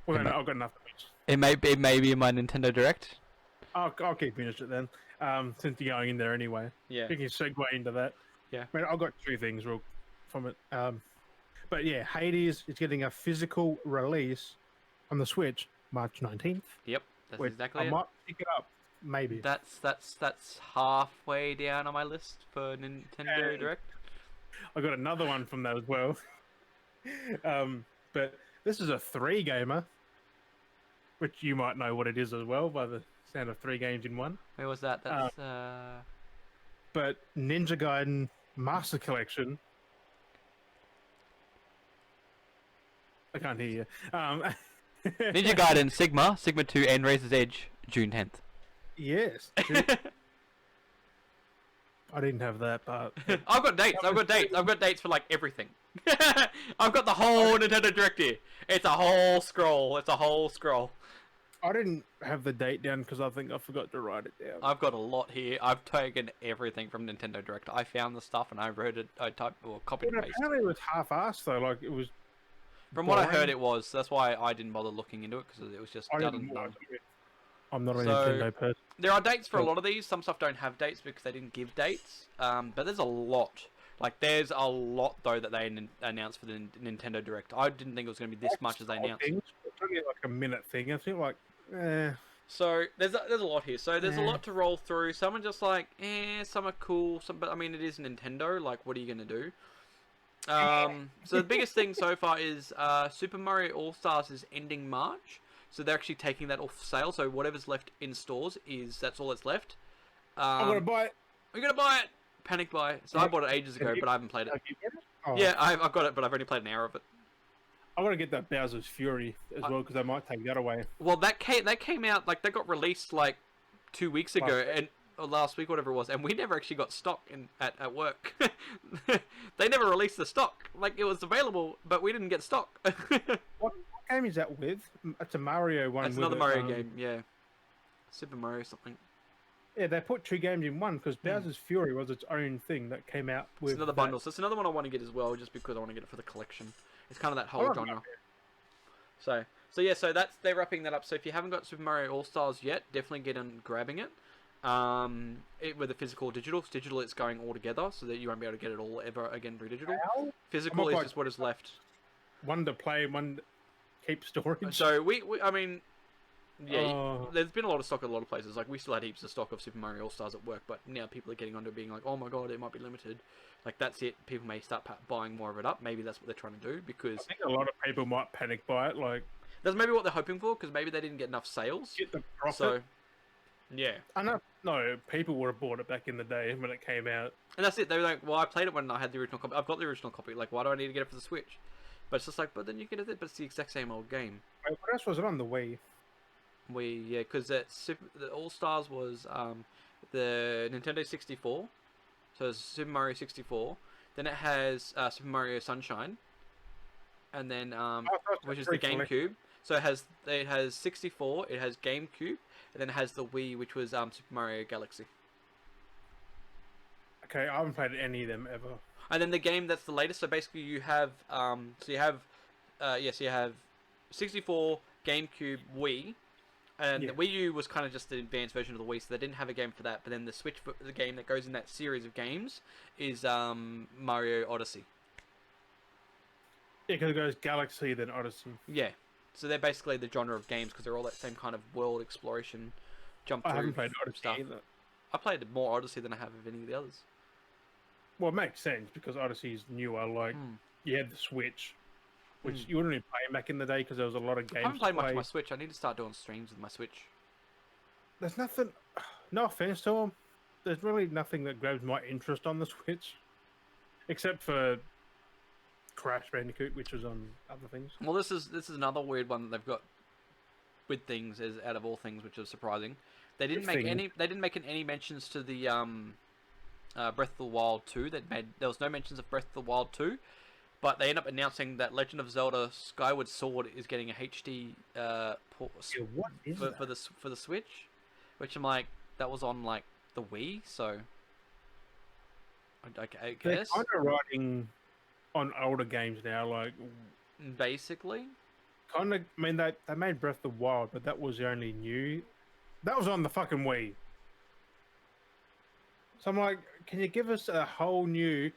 Speaker 1: Well, then I've got nothing else.
Speaker 2: It may be in my Nintendo Direct.
Speaker 1: I'll keep finished it then, since you're going in there anyway.
Speaker 2: Yeah.
Speaker 1: You can segue into that.
Speaker 2: Yeah.
Speaker 1: I mean, I've got 2 things real from it. But yeah, Hades is getting a physical release on the Switch, March 19th.
Speaker 2: Yep, that's exactly
Speaker 1: I
Speaker 2: it.
Speaker 1: might pick it up, maybe.
Speaker 2: That's halfway down on my list for Nintendo Direct.
Speaker 1: I got another one from that as well. But this is a 3-gamer, which you might know what it is as well by the sound of 3 games in one.
Speaker 2: Where was that? That's
Speaker 1: But Ninja Gaiden Master Collection. I can't hear you.
Speaker 2: Ninja Gaiden Sigma 2, and Razor's Edge, June 10th.
Speaker 1: Yes. I didn't have that part.
Speaker 2: I've got dates for like everything. I've got the whole Nintendo Direct here. It's a whole scroll.
Speaker 1: I didn't have the date down because I think I forgot to write it down.
Speaker 2: I've got a lot here. I've taken everything from Nintendo Direct. I found the stuff and I wrote it. I typed or copied and
Speaker 1: But
Speaker 2: pasted.
Speaker 1: apparently it was half-assed though. Like it was.
Speaker 2: From what I heard,
Speaker 1: boring.
Speaker 2: it was. That's why I didn't bother looking into it because it was just
Speaker 1: I
Speaker 2: done
Speaker 1: didn't
Speaker 2: and done.
Speaker 1: watch it. I'm not a
Speaker 2: So-
Speaker 1: Nintendo person.
Speaker 2: There are dates for a
Speaker 1: Oh.
Speaker 2: lot of these. Some stuff don't have dates because they didn't give dates. But there's a lot. Like there's a lot though that they announced for the Nintendo Direct. I didn't think it was going to be this much as they announced.
Speaker 1: Things, it's only like a minute thing. I think like,
Speaker 2: So there's a lot here. So there's a lot to roll through. Some are just like, some are cool. Some, but I mean, it is Nintendo. Like, what are you gonna do? So the biggest thing so far is Super Mario All Stars is ending March. So they're actually taking that off sale. So whatever's left in stores that's all that's left.
Speaker 1: I'm gonna buy it.
Speaker 2: We're gonna buy it. Panic buy. So I bought it ages ago, but I haven't played it.
Speaker 1: Have you got it? Oh,
Speaker 2: Yeah, I've got it, but I've only played an hour of it.
Speaker 1: I want to get that Bowser's Fury as well because they might take that away.
Speaker 2: Well, that came out like that got released like 2 weeks ago or last week, whatever it was, and we never actually got stock at work. They never released the stock. Like it was available, but we didn't get stock.
Speaker 1: What game is that with? It's a Mario one.
Speaker 2: That's
Speaker 1: with
Speaker 2: another
Speaker 1: it,
Speaker 2: Mario game, yeah. Super Mario something.
Speaker 1: Yeah, they put 2 games in one because Bowser's Fury was its own thing that came out with.
Speaker 2: It's another
Speaker 1: that.
Speaker 2: bundle, so it's another one I want to get as well, just because I want to get it for the collection. It's kind of that whole
Speaker 1: love
Speaker 2: genre. So yeah, so they're wrapping that up. So if you haven't got Super Mario All Stars yet, definitely get on grabbing it. With the physical digital, it's going all together, so that you won't be able to get it all ever again through digital.
Speaker 1: How?
Speaker 2: Physical is just what is left.
Speaker 1: One to play, one to keep storage.
Speaker 2: So I mean, yeah,
Speaker 1: Oh.
Speaker 2: there's been a lot of stock at a lot of places. Like we still had heaps of stock of Super Mario All Stars at work, but now people are getting onto it being like, oh my god, it might be limited. Like that's it. People may start buying more of it up. Maybe that's what they're trying to do because
Speaker 1: I think a lot of people might panic buy it. Like
Speaker 2: that's maybe what they're hoping for because maybe they didn't get enough sales.
Speaker 1: get the profit.
Speaker 2: So yeah,
Speaker 1: I know. No, people would have bought it back in the day when it came out.
Speaker 2: and that's it. They were like, well, I played it when I had the original copy. I've got the original copy. Like, why do I need to get it for the Switch? But it's just like, but then you get it. But it's the exact same old game.
Speaker 1: Wait, what else was it on the Wii?
Speaker 2: Because the All Stars was the Nintendo 64, so it's Super Mario 64. Then it has Super Mario Sunshine, and then which is the GameCube. So it has 64, it has GameCube, and then it has the Wii, which was Super Mario Galaxy.
Speaker 1: Okay, I haven't played any of them ever.
Speaker 2: And then the game that's the latest. So basically, you have you have 64, GameCube, Wii. And
Speaker 1: Yeah.
Speaker 2: the Wii U was kind of just the advanced version of the Wii, so they didn't have a game for that. But then the Switch, the game that goes in that series of games, is Mario Odyssey.
Speaker 1: Yeah, because it goes Galaxy then Odyssey.
Speaker 2: Yeah, so they're basically the genre of games because they're all that same kind of world exploration, jump
Speaker 1: I
Speaker 2: through
Speaker 1: haven't played Odyssey
Speaker 2: stuff.
Speaker 1: either.
Speaker 2: I played more Odyssey than I have of any of the others.
Speaker 1: Well, it makes sense because Odyssey's newer. Like you had the Switch, which you wouldn't really play back in the day because there was a lot of games.
Speaker 2: I haven't played
Speaker 1: to
Speaker 2: much
Speaker 1: play.
Speaker 2: on my Switch. I need to start doing streams with my Switch.
Speaker 1: There's nothing. No offense to them. There's really nothing that grabs my interest on the Switch, except for Crash Bandicoot, which was on other things.
Speaker 2: Well, this is another weird one that they've got with things as out of all things, which is surprising. They didn't make any mentions to the Breath of the Wild 2. There was no mentions of Breath of the Wild 2, but they end up announcing that Legend of Zelda Skyward Sword is getting a HD port
Speaker 1: What is that?
Speaker 2: for the Switch, which I'm like, that was on like the Wii, so I
Speaker 1: They're
Speaker 2: guess
Speaker 1: kind of writing on older games now, like
Speaker 2: basically.
Speaker 1: kind of. I mean, they made Breath of the Wild, but that was the only new. That was on the fucking Wii. So I'm like, can you give us a whole new?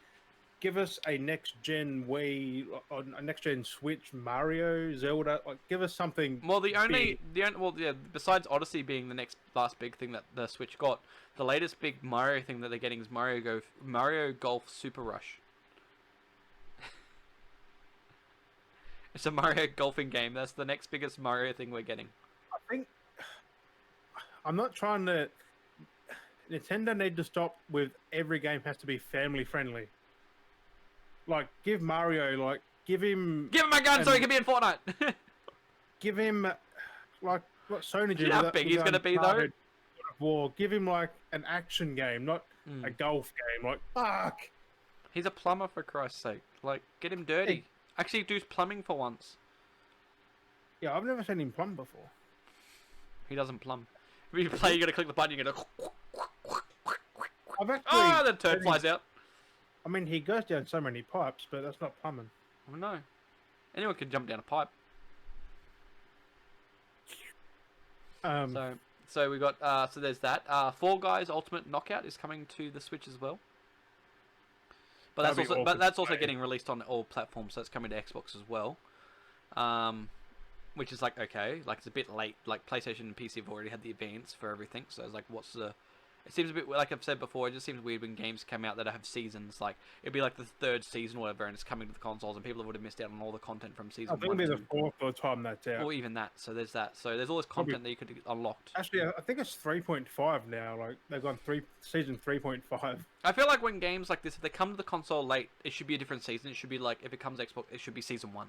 Speaker 1: Give us a next gen Wii, or a next gen Switch, Mario, Zelda. Like, give us something.
Speaker 2: Well, besides Odyssey being the last big thing that the Switch got, the latest big Mario thing that they're getting is Mario Golf Super Rush. It's a Mario golfing game. That's the next biggest Mario thing we're getting.
Speaker 1: I think I'm not trying to. Nintendo need to stop with every game has to be family friendly. Like, give Mario, give him
Speaker 2: my gun so he can be in Fortnite.
Speaker 1: give him like what Sony did.
Speaker 2: You know how
Speaker 1: with
Speaker 2: big
Speaker 1: with
Speaker 2: he's gonna be, though?
Speaker 1: Uncharted, God of War. Give him like an action game, not a golf game. Like, fuck.
Speaker 2: He's a plumber, for Christ's sake. Like, get him dirty. Actually, do plumbing for once.
Speaker 1: Yeah, I've never seen him plumb before.
Speaker 2: He doesn't plumb. If you play, you gotta click the button. You gotta.
Speaker 1: I've actually.
Speaker 2: Oh, the turd flies out.
Speaker 1: I mean, he goes down so many pipes, but that's not plumbing.
Speaker 2: Oh no. Anyone can jump down a pipe. So we got so there's that. Fall Guys Ultimate Knockout is coming to the Switch as well. But that's also getting released on all platforms, so it's coming to Xbox as well. Which is like okay, like it's a bit late. Like PlayStation and PC have already had the advance for everything, so it's like what's the? It seems a bit like I've said before. It just seems weird when games come out that have seasons. Like it'd be like the third season or whatever, and it's coming to the consoles, and people would have missed out on all the content from season 1.
Speaker 1: I think it'll be the fourth or time that's out.
Speaker 2: Or even that. So there's that. So there's all this content that you could unlocked.
Speaker 1: Actually, I think it's 3.5 now. Like they've gone season 3.5.
Speaker 2: I feel like when games like this, if they come to the console late, it should be a different season. It should be like if it comes to Xbox, it should be season 1.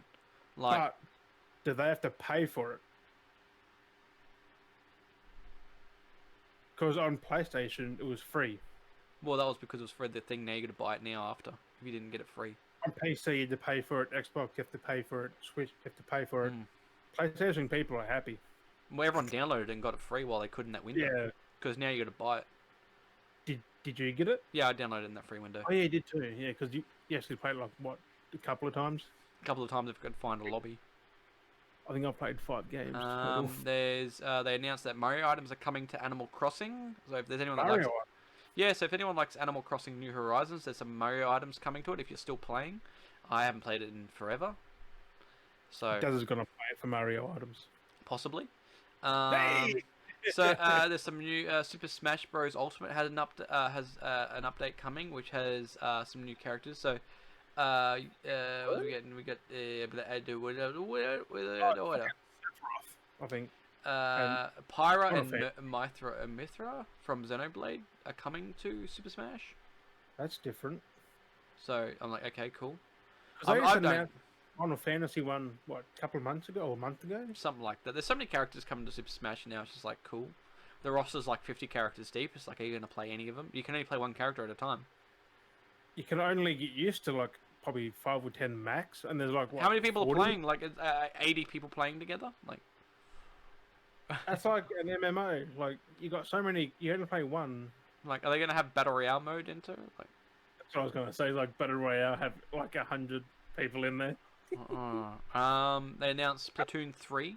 Speaker 2: Like,
Speaker 1: but do they have to pay for it? Because on PlayStation, it was free.
Speaker 2: Well, that was because it was for the thing. Now you got to buy it now after if you didn't get it free.
Speaker 1: On PC, you have to pay for it. Xbox, you have to pay for it. Switch, you have to pay for it. PlayStation people are happy.
Speaker 2: Well, everyone downloaded it and got it free while they could in that window.
Speaker 1: Yeah.
Speaker 2: Because now you got to buy it.
Speaker 1: Did you get it?
Speaker 2: Yeah, I downloaded it in that free window.
Speaker 1: Oh yeah, you did too. Yeah, because you actually played like what, a couple of times.
Speaker 2: A couple of times if I could find a lobby.
Speaker 1: I think I played 5 games.
Speaker 2: There's they announced that Mario items are coming to Animal Crossing. So if there's anyone that
Speaker 1: Mario.
Speaker 2: likes, yeah, so if anyone likes Animal Crossing New Horizons, there's some Mario items coming to it. If you're still playing, I haven't played it in forever. So
Speaker 1: Daz is gonna play it for Mario items.
Speaker 2: Possibly.
Speaker 1: Hey!
Speaker 2: So there's some new Super Smash Bros Ultimate has an update coming, which has some new characters. So what are we getting? We got
Speaker 1: I think
Speaker 2: Pyra and Mithra from Xenoblade are coming to Super Smash.
Speaker 1: that's different.
Speaker 2: So I'm like, okay, cool.
Speaker 1: I've done Final Fantasy one, what, a couple of months ago or a month ago?
Speaker 2: Something like that. There's so many characters coming to Super Smash now. It's just like cool. The roster's like 50 characters deep. It's like, are you going to play any of them? You can only play one character at a time.
Speaker 1: You can only get used to like probably 5 or 10 max, and there's like what,
Speaker 2: how many people
Speaker 1: 40?
Speaker 2: are playing? Like 80 people playing together. Like
Speaker 1: that's like an MMO. Like you got so many, you only play one.
Speaker 2: Like, are they going to have Battle Royale mode into it? Like,
Speaker 1: that's what I was gonna say. Like Battle Royale have like 100 people in there.
Speaker 2: They announced Splatoon 3.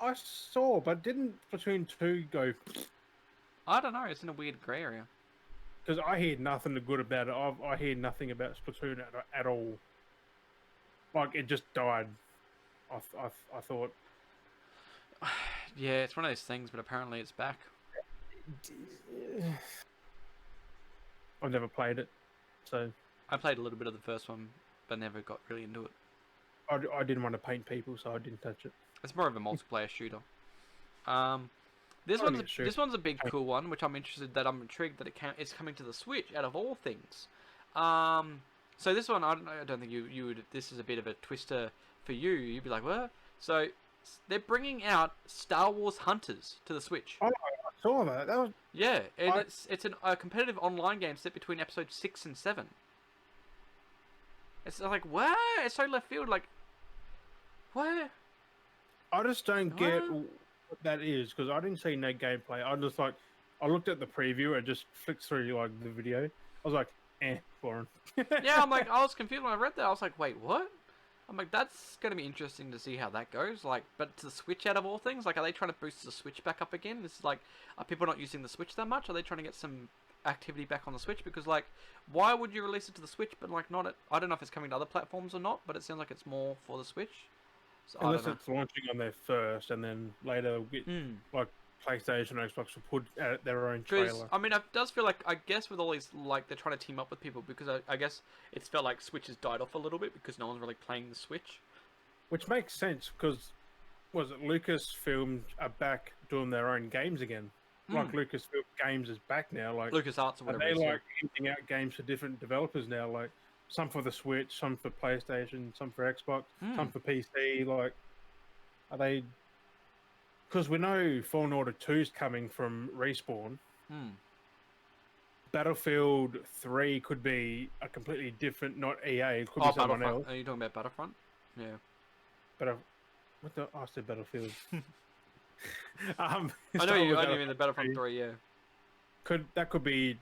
Speaker 1: I saw, but didn't Splatoon 2 go?
Speaker 2: I don't know. It's in a weird grey area.
Speaker 1: Because I hear nothing good about it. I hear nothing about Splatoon at all. Like it just died. I thought.
Speaker 2: Yeah, it's one of those things, but apparently it's back.
Speaker 1: I've never played it, so
Speaker 2: I played a little bit of the first one, but never got really into it.
Speaker 1: I didn't want to paint people, so I didn't touch it.
Speaker 2: It's more of a multiplayer shooter. This one's a big cool one, which I'm intrigued that it's coming to the Switch out of all things. So this one, I don't think you would. This is a bit of a twister for you. You'd be like, what? So they're bringing out Star Wars Hunters to the Switch.
Speaker 1: Oh, I saw that. That was
Speaker 2: yeah, and it's a competitive online game set between episode 6 and 7. It's like what? It's so left field. Like what?
Speaker 1: I just don't get what that is because I didn't see no gameplay. I looked at the preview and just flicked through like the video. I was like, boring.
Speaker 2: Yeah, I'm like, I was confused when I read that. I was like, wait, what? I'm like, that's gonna be interesting to see how that goes. Like, but to the Switch out of all things, like, are they trying to boost the Switch back up again? This is like, are people not using the Switch that much? Are they trying to get some activity back on the Switch? Because like, why would you release it to the Switch but like not at? I don't know if it's coming to other platforms or not, but it sounds like it's more for the Switch. So,
Speaker 1: Unless it's launching on there first, and then later they'll get like PlayStation or Xbox will put out their own trailer.
Speaker 2: I mean, it does feel like, I guess with all these, like, they're trying to team up with people because I guess it's felt like Switch has died off a little bit because no one's really playing the Switch.
Speaker 1: Which makes sense because Lucasfilm are back doing their own games again. Like Lucasfilm Games is back now. Like
Speaker 2: LucasArts or whatever.
Speaker 1: They like hinting out games for different developers now. Like some for the Switch, some for PlayStation, some for Xbox, some for PC. Like, are they? Because we know Fallen Order 2 is coming from Respawn. Battlefield 3 could be a completely different, not EA. It could be someone else.
Speaker 2: Are you talking about Battlefront? Yeah.
Speaker 1: What the? I said Battlefield.
Speaker 2: I know
Speaker 1: Star
Speaker 2: you.
Speaker 1: Wars
Speaker 2: I mean the Battlefront 3. Yeah.
Speaker 1: could be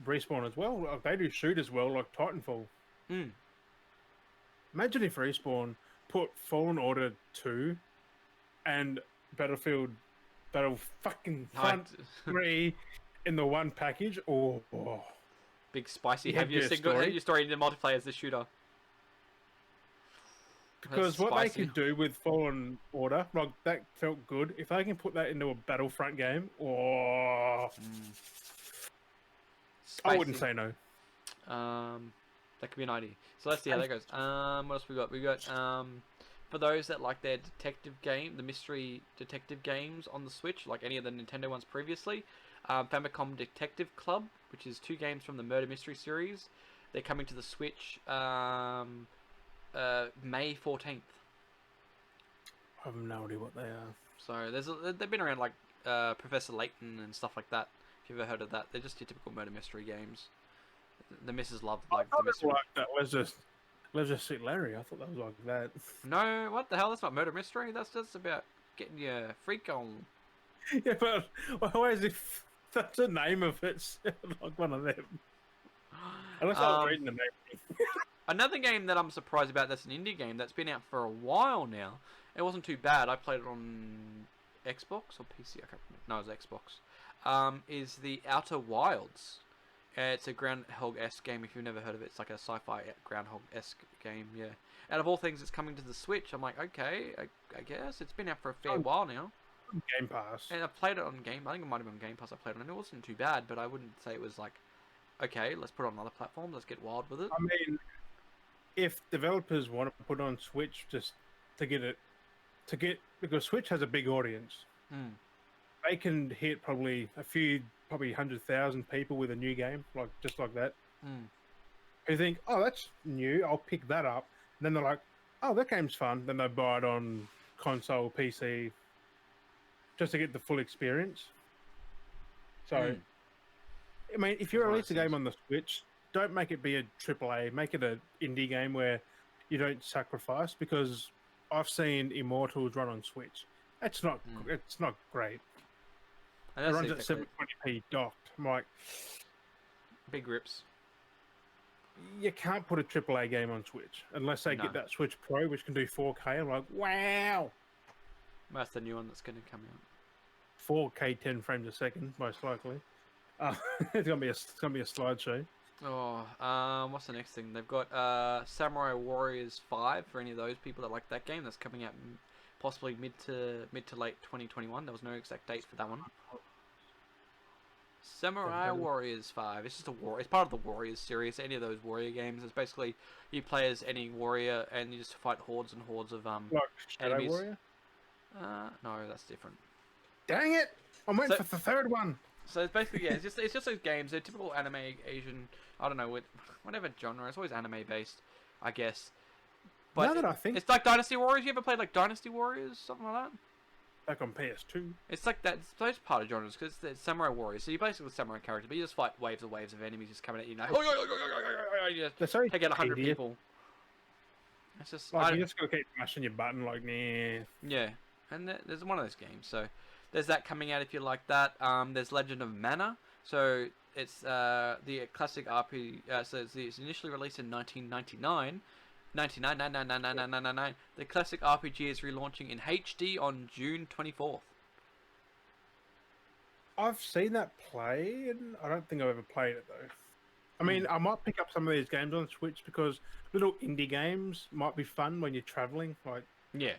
Speaker 1: Respawn as well. Like, they do shoot as well, like Titanfall.
Speaker 2: Hmm.
Speaker 1: Imagine if Respawn put Fallen Order 2 and Battle fucking Front 3 in the one package. Oh.
Speaker 2: Big spicy.
Speaker 1: You
Speaker 2: Have
Speaker 1: have
Speaker 2: your
Speaker 1: your
Speaker 2: single
Speaker 1: story.
Speaker 2: your story in the multiplayer as the shooter.
Speaker 1: Because
Speaker 2: That's
Speaker 1: what they
Speaker 2: spicy.
Speaker 1: could do with Fallen Order, like that felt good. If they can put that into a Battlefront game, I wouldn't
Speaker 2: Spicy.
Speaker 1: say no.
Speaker 2: That could be an idea. So let's see how that goes. What else we got? We got for those that like their detective game, the mystery detective games on the Switch, like any of the Nintendo ones previously. Famicom Detective Club, which is 2 games from the Murder Mystery series. They're coming to the Switch May 14th.
Speaker 1: I have no idea what they are.
Speaker 2: So they've been around like Professor Layton and stuff like that. If you've ever heard of that, they're just your typical murder mystery games. The missus loved
Speaker 1: I
Speaker 2: like
Speaker 1: thought
Speaker 2: the
Speaker 1: it was
Speaker 2: mystery.
Speaker 1: like that. Let's just sit Larry. I thought that was like that.
Speaker 2: No, what the hell? That's not murder mystery. That's just about getting your freak on.
Speaker 1: Yeah, but why is it? That's the name of it. Sound like one of them. Unless I was reading the name.
Speaker 2: Another game that I'm surprised about that's an indie game that's been out for a while now. It wasn't too bad. I played it on Xbox or PC. I can't remember. No, it was Xbox. Is the Outer Wilds. It's a Groundhog-esque game. If you've never heard of it, it's like a sci-fi Groundhog-esque game. Yeah. Out of all things, it's coming to the Switch. I'm like, okay, I guess it's been out for a fair while now.
Speaker 1: Game Pass.
Speaker 2: And I played it on Game. I think it might have been on Game Pass. I played it on. It wasn't too bad, but I wouldn't say it was like, okay, let's put it on another platform. Let's get wild with it.
Speaker 1: I mean, if developers want to put it on Switch just to get because Switch has a big audience, they can hit probably 100,000 people with a new game, like just like that. Who think, oh, that's new, I'll pick that up. And then they're like, oh, that game's fun. Then they buy it on console, PC, just to get the full experience. So, I mean, if you release a game on the Switch, don't make it be a AAA. Make it an indie game where you don't sacrifice. Because I've seen Immortals run on Switch. It's not great.
Speaker 2: And
Speaker 1: It
Speaker 2: that's
Speaker 1: runs at 720p docked. I'm like,
Speaker 2: big rips.
Speaker 1: you can't put a AAA game on Switch unless they get that Switch Pro, which can do 4K. I'm like, wow.
Speaker 2: That's the new one that's going to come out.
Speaker 1: 4K 10 frames a second, most likely. It's gonna be a slideshow.
Speaker 2: Oh, what's the next thing? They've got Samurai Warriors 5 for any of those people that like that game. That's coming out possibly mid to late 2021. There was no exact date for that one. Samurai Warriors 5. It's just It's part of the Warriors series. Any of those warrior games. It's basically you play as any warrior and you just fight hordes and hordes of
Speaker 1: Like Shadow
Speaker 2: enemies.
Speaker 1: Warrior?
Speaker 2: No, that's different.
Speaker 1: Dang it! I'm waiting for the third one.
Speaker 2: So it's basically it's just those games. They're typical anime, Asian. I don't know whatever genre. It's always anime based, I guess. But
Speaker 1: Now that I think,
Speaker 2: it's like Dynasty Warriors. You ever played like Dynasty Warriors, something like that?
Speaker 1: back on PS2.
Speaker 2: It's like that. It's those part of genres because it's Samurai Warriors. So you're basically a samurai character, but you just fight waves of enemies just coming at you. You just
Speaker 1: That's so
Speaker 2: take out 100
Speaker 1: tedious.
Speaker 2: people. It's just
Speaker 1: Like, you just gotta keep mashing your button, like, nah.
Speaker 2: yeah, and there's one of those games. So there's that coming out if you like that. There's Legend of Mana. So it's the classic RPG. So it's initially released in 1999. 99. The classic RPG is relaunching in HD on June 24th.
Speaker 1: I've seen that play, and I don't think I've ever played it though. I mean, I might pick up some of these games on Switch because little indie games might be fun when you're traveling. Like,
Speaker 2: Yeah.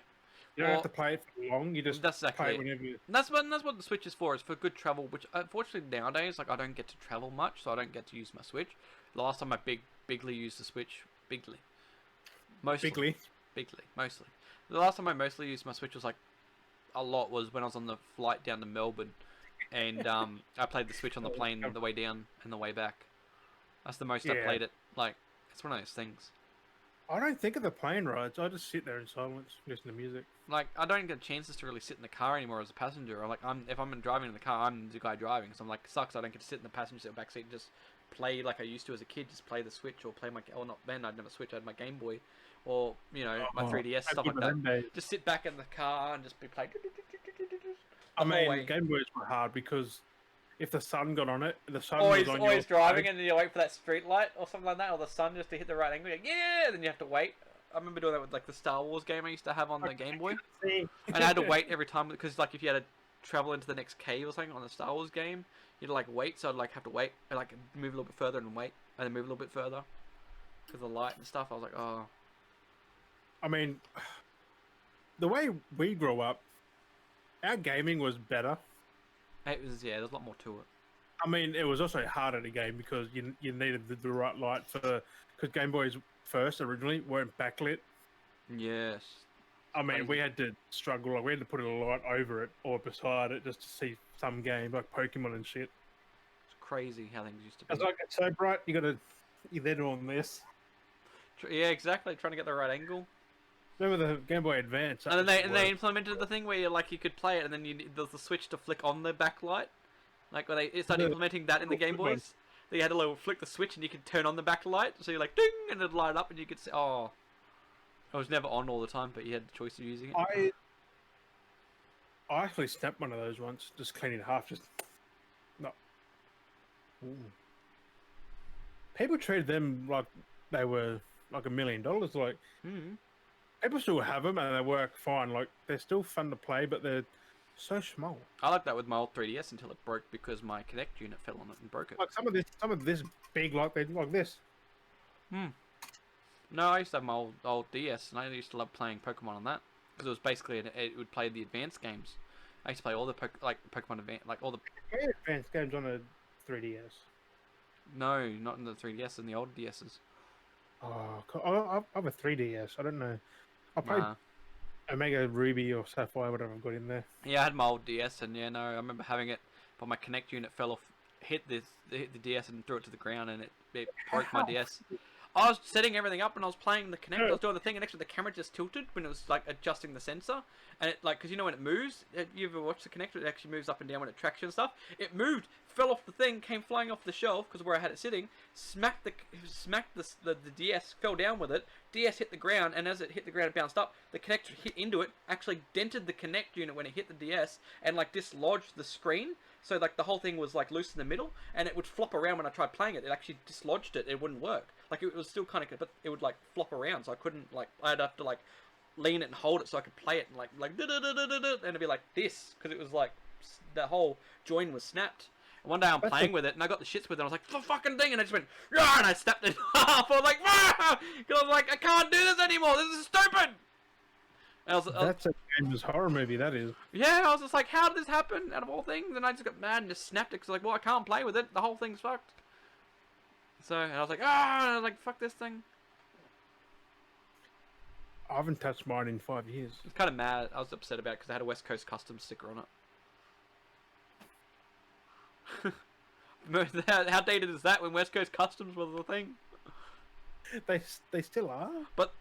Speaker 1: you don't have to play it for long. You just
Speaker 2: That's exactly
Speaker 1: play
Speaker 2: it.
Speaker 1: it whenever you...
Speaker 2: That's what the Switch is for. It's for good travel, which unfortunately nowadays, like I don't get to travel much, so I don't get to use my Switch. The last time I bigly used the Switch, mostly. The last time I mostly used my Switch was like a lot was when I was on the flight down to Melbourne, and I played the Switch on the plane the way down and the way back. That's the most I played it. Like it's one of those things.
Speaker 1: I don't think of the plane rides. I just sit there in silence, listen to music.
Speaker 2: Like I don't get chances to really sit in the car anymore as a passenger. Or like if I'm driving in the car, I'm the guy driving. So I'm like, sucks. I don't get to sit in the passenger seat or back seat and just play like I used to as a kid. Just play the Switch or play my I'd never Switch. I had my Game Boy or my 3DS stuff like that. Just sit back in the car and just be playing.
Speaker 1: I
Speaker 2: whole
Speaker 1: mean,
Speaker 2: way.
Speaker 1: Game Boys were hard because if the sun got on it, the sun
Speaker 2: Always,
Speaker 1: was on
Speaker 2: always
Speaker 1: your
Speaker 2: driving,
Speaker 1: side.
Speaker 2: and then you wait for that street light or something like that, or the sun just to hit the right angle. You're like, yeah, then you have to wait. I remember doing that with like the Star Wars game I used to have on the Game Boy,
Speaker 1: See?
Speaker 2: and I had to wait every time because like if you had to travel into the next cave or something on the Star Wars game, you'd like wait. So I'd like have to wait and like move a little bit further and wait, and then move a little bit further because of the light and stuff. I was like, oh,
Speaker 1: I mean, the way we grew up, our gaming was better.
Speaker 2: it was there's a lot more to it.
Speaker 1: I mean, it was also harder to game because you needed the right light because Game Boys first originally weren't backlit.
Speaker 2: Yes.
Speaker 1: I mean,
Speaker 2: Crazy.
Speaker 1: we had to struggle. Like, we had to put a light over it or beside it just to see some game like Pokemon and shit.
Speaker 2: It's crazy how things used to be.
Speaker 1: It's like it's so bright. You're then on this.
Speaker 2: Yeah, exactly. Trying to get the right angle.
Speaker 1: Remember the Game Boy Advance?
Speaker 2: And then they implemented the thing where you could play it, and then there's the switch to flick on the backlight. Like when they started implementing that in the Game Boys, they had a little flick the switch, and you could turn on the backlight. So you're like ding, and it'd light up, and you could see. Oh, it was never on all the time, but you had the choice of using it.
Speaker 1: I actually snapped one of those once, just cleaning it half. Just no. Ooh. People treated them like they were like $1 million. Like people still have them and they work fine. Like they're still fun to play, but they're so small.
Speaker 2: I like that with my old 3DS until it broke because my Kinect unit fell on it and broke it.
Speaker 1: Like some of this big, like they like this.
Speaker 2: No, I used to have my old DS, and I used to love playing Pokemon on that because it was basically it would play the advanced games. I used to play all the Pokemon Advance, like all the.
Speaker 1: Advanced games on a 3DS.
Speaker 2: No, not in the 3DS, in the old DSs.
Speaker 1: Oh, I have a 3DS. I don't know. I played
Speaker 2: Nah.
Speaker 1: Omega Ruby or Sapphire, whatever I've got in there.
Speaker 2: Yeah, I had my old DS, and yeah, no, I remember having it, but my Kinect unit fell off, hit the DS, and threw it to the ground, and it broke my DS. I was setting everything up, and I was playing the Kinect. I was doing the thing, and actually the camera just tilted when it was like adjusting the sensor, and it like because you know when it moves, you ever watch the Kinect? It actually moves up and down when it tracks you and stuff. It moved, fell off the thing, came flying off the shelf because where I had it sitting, smacked the DS, fell down with it. DS hit the ground, and as it hit the ground, it bounced up. The Kinect hit into it, actually dented the Kinect unit when it hit the DS, and like dislodged the screen. So like the whole thing was like loose in the middle, and it would flop around when I tried playing it. It actually dislodged it. It wouldn't work. Like it was still kind of, but it would like flop around. So I couldn't like. I'd have to like lean it and hold it so I could play it and like and it'd be like this because it was like the whole join was snapped. And one day I'm playing with it and I got the shits with it. I was like, the fucking thing, and I just went, yeah, and I snapped it off. I was like, because I was like, I can't do this anymore. This is stupid.
Speaker 1: That's a gamer's horror movie, that is.
Speaker 2: Yeah, I was just like, how did this happen out of all things? And I just got mad and just snapped it because like, well, I can't play with it. The whole thing's fucked. So and I was like, I was like, fuck this thing.
Speaker 1: I haven't touched mine in 5 years.
Speaker 2: I was kind of mad. I was upset about it because I had a West Coast Customs sticker on it. How dated is that when West Coast Customs was the thing?
Speaker 1: They still are.
Speaker 2: But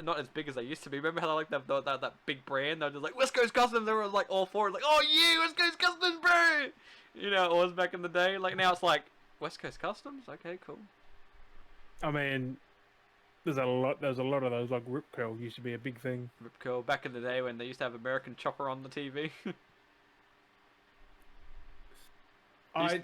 Speaker 2: not as big as they used to be. Remember how like that big brand? They're just like West Coast Customs. They were like all for it. Like, oh yeah, West Coast Customs, bro. You know, it was back in the day. Like now it's like West Coast Customs. Okay, cool.
Speaker 1: I mean, there's a lot of those. Like Rip Curl used to be a big thing.
Speaker 2: Rip Curl back in the day when they used to have American Chopper on the TV.
Speaker 1: I'm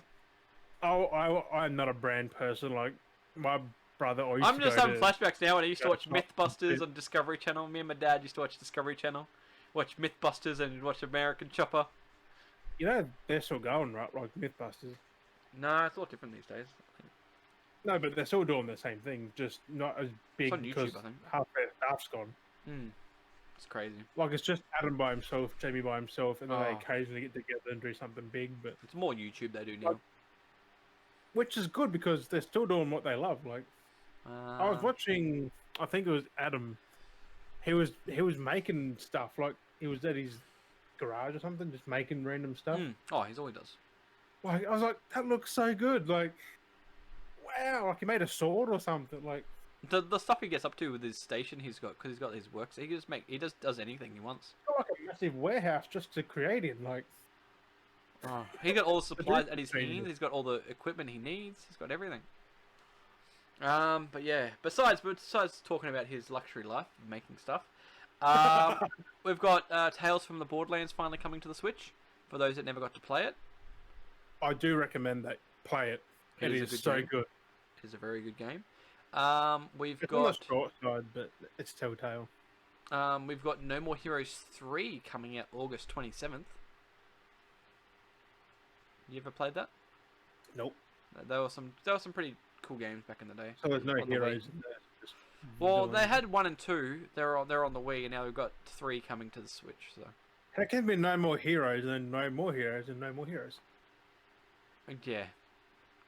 Speaker 1: not a brand person. Like my brother always.
Speaker 2: I'm just having flashbacks now when I used to watch Mythbusters on Discovery Channel. Me and my dad used to watch Discovery Channel, watch Mythbusters and watch American Chopper.
Speaker 1: You know they're still going, right? Like Mythbusters.
Speaker 2: No, it's a lot different these days.
Speaker 1: No, but they're still doing the same thing, just not as big
Speaker 2: It's on YouTube,
Speaker 1: because
Speaker 2: I think.
Speaker 1: half their staff's gone.
Speaker 2: It's crazy.
Speaker 1: Like it's just Adam by himself, Jamie by himself, and then they
Speaker 2: Oh.
Speaker 1: occasionally get together and do something big. But
Speaker 2: It's more YouTube they do now.
Speaker 1: which is good because they're still doing what they love. Like I was watching, I think it was Adam. He was making stuff like he was at his garage or something, just making random stuff.
Speaker 2: Oh, he's always does.
Speaker 1: Like I was like, that looks so good. Like wow, like he made a sword or something. Like
Speaker 2: The stuff he gets up to with his station he's got, because he's got his works, he just does anything he wants.
Speaker 1: got like a massive warehouse just to create it. Like
Speaker 2: He got all the supplies at his hands. He's got all the equipment he needs. He's got everything. But yeah. Besides talking about his luxury life, making stuff, we've got Tales from the Borderlands finally coming to the Switch. for those that never got to play it.
Speaker 1: I do recommend that. Play it. It
Speaker 2: is a
Speaker 1: is
Speaker 2: good
Speaker 1: so
Speaker 2: game.
Speaker 1: good.
Speaker 2: It is a very good game. We've
Speaker 1: It's on the
Speaker 2: got
Speaker 1: short side, but it's Telltale.
Speaker 2: we've got No More Heroes 3 coming out August 27th. You ever played that?
Speaker 1: Nope.
Speaker 2: There were some pretty cool games back in the day.
Speaker 1: So there's no
Speaker 2: on the Wii.
Speaker 1: heroes in there. Just
Speaker 2: Well,
Speaker 1: villains.
Speaker 2: they had 1 and 2. They're on the Wii, and now we've got 3 coming to the Switch. So
Speaker 1: How can there be no more heroes and then no more heroes and no more heroes?
Speaker 2: yeah,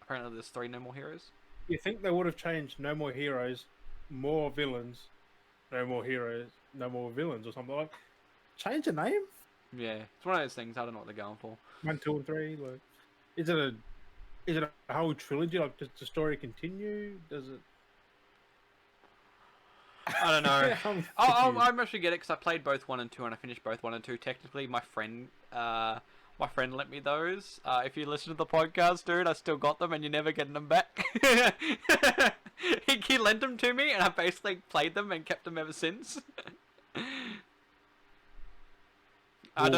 Speaker 2: apparently there's 3 No More Heroes.
Speaker 1: You think they would have changed no more heroes, more villains, no more heroes, no more villains or something like? Change the name?
Speaker 2: Yeah, it's one of those things. I don't know what they're going for.
Speaker 1: 1, 2, and 3. Like, is it a whole trilogy? Like, does the story continue? Does it?
Speaker 2: I don't know.
Speaker 1: I'm
Speaker 2: I'll
Speaker 1: confused.
Speaker 2: actually get it because I played both 1 and 2, and I finished both 1 and 2. Technically, my friend lent me those. If you listen to the podcast, dude, I still got them, and you're never getting them back. he lent them to me, and I basically played them and kept them ever since. I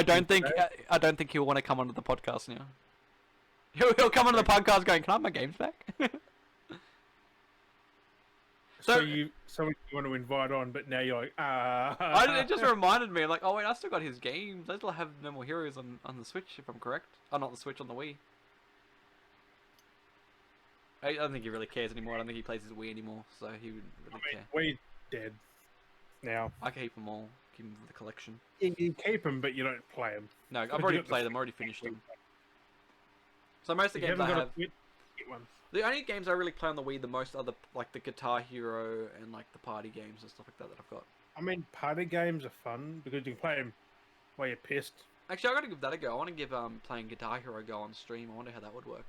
Speaker 2: don't think he'll want to come onto the podcast now. He'll come onto the podcast going, "Can I have my games back?"
Speaker 1: So you want to invite on, but now you're like,
Speaker 2: It just reminded me, like, oh wait, I still got his games. I still have No More Heroes on the Switch, if I'm correct. Oh, not the Switch, on the Wii. I don't think he really cares anymore. I don't think he plays his Wii anymore, so he wouldn't really care.
Speaker 1: we're dead now.
Speaker 2: I keep them all. Keep them for the collection.
Speaker 1: You keep them, but you don't play them.
Speaker 2: No, I've
Speaker 1: But you
Speaker 2: already
Speaker 1: got the
Speaker 2: played them. Already finished them. So most of the
Speaker 1: You
Speaker 2: games
Speaker 1: haven't
Speaker 2: I
Speaker 1: got
Speaker 2: have.
Speaker 1: a Switch, get one.
Speaker 2: The only games I really play on the Wii the most are like the Guitar Hero and like the party games and stuff like that I've got.
Speaker 1: I mean, party games are fun because you can play them while you're pissed.
Speaker 2: Actually, I gotta give that a go. I want to give playing Guitar Hero a go on stream. I wonder how that would work.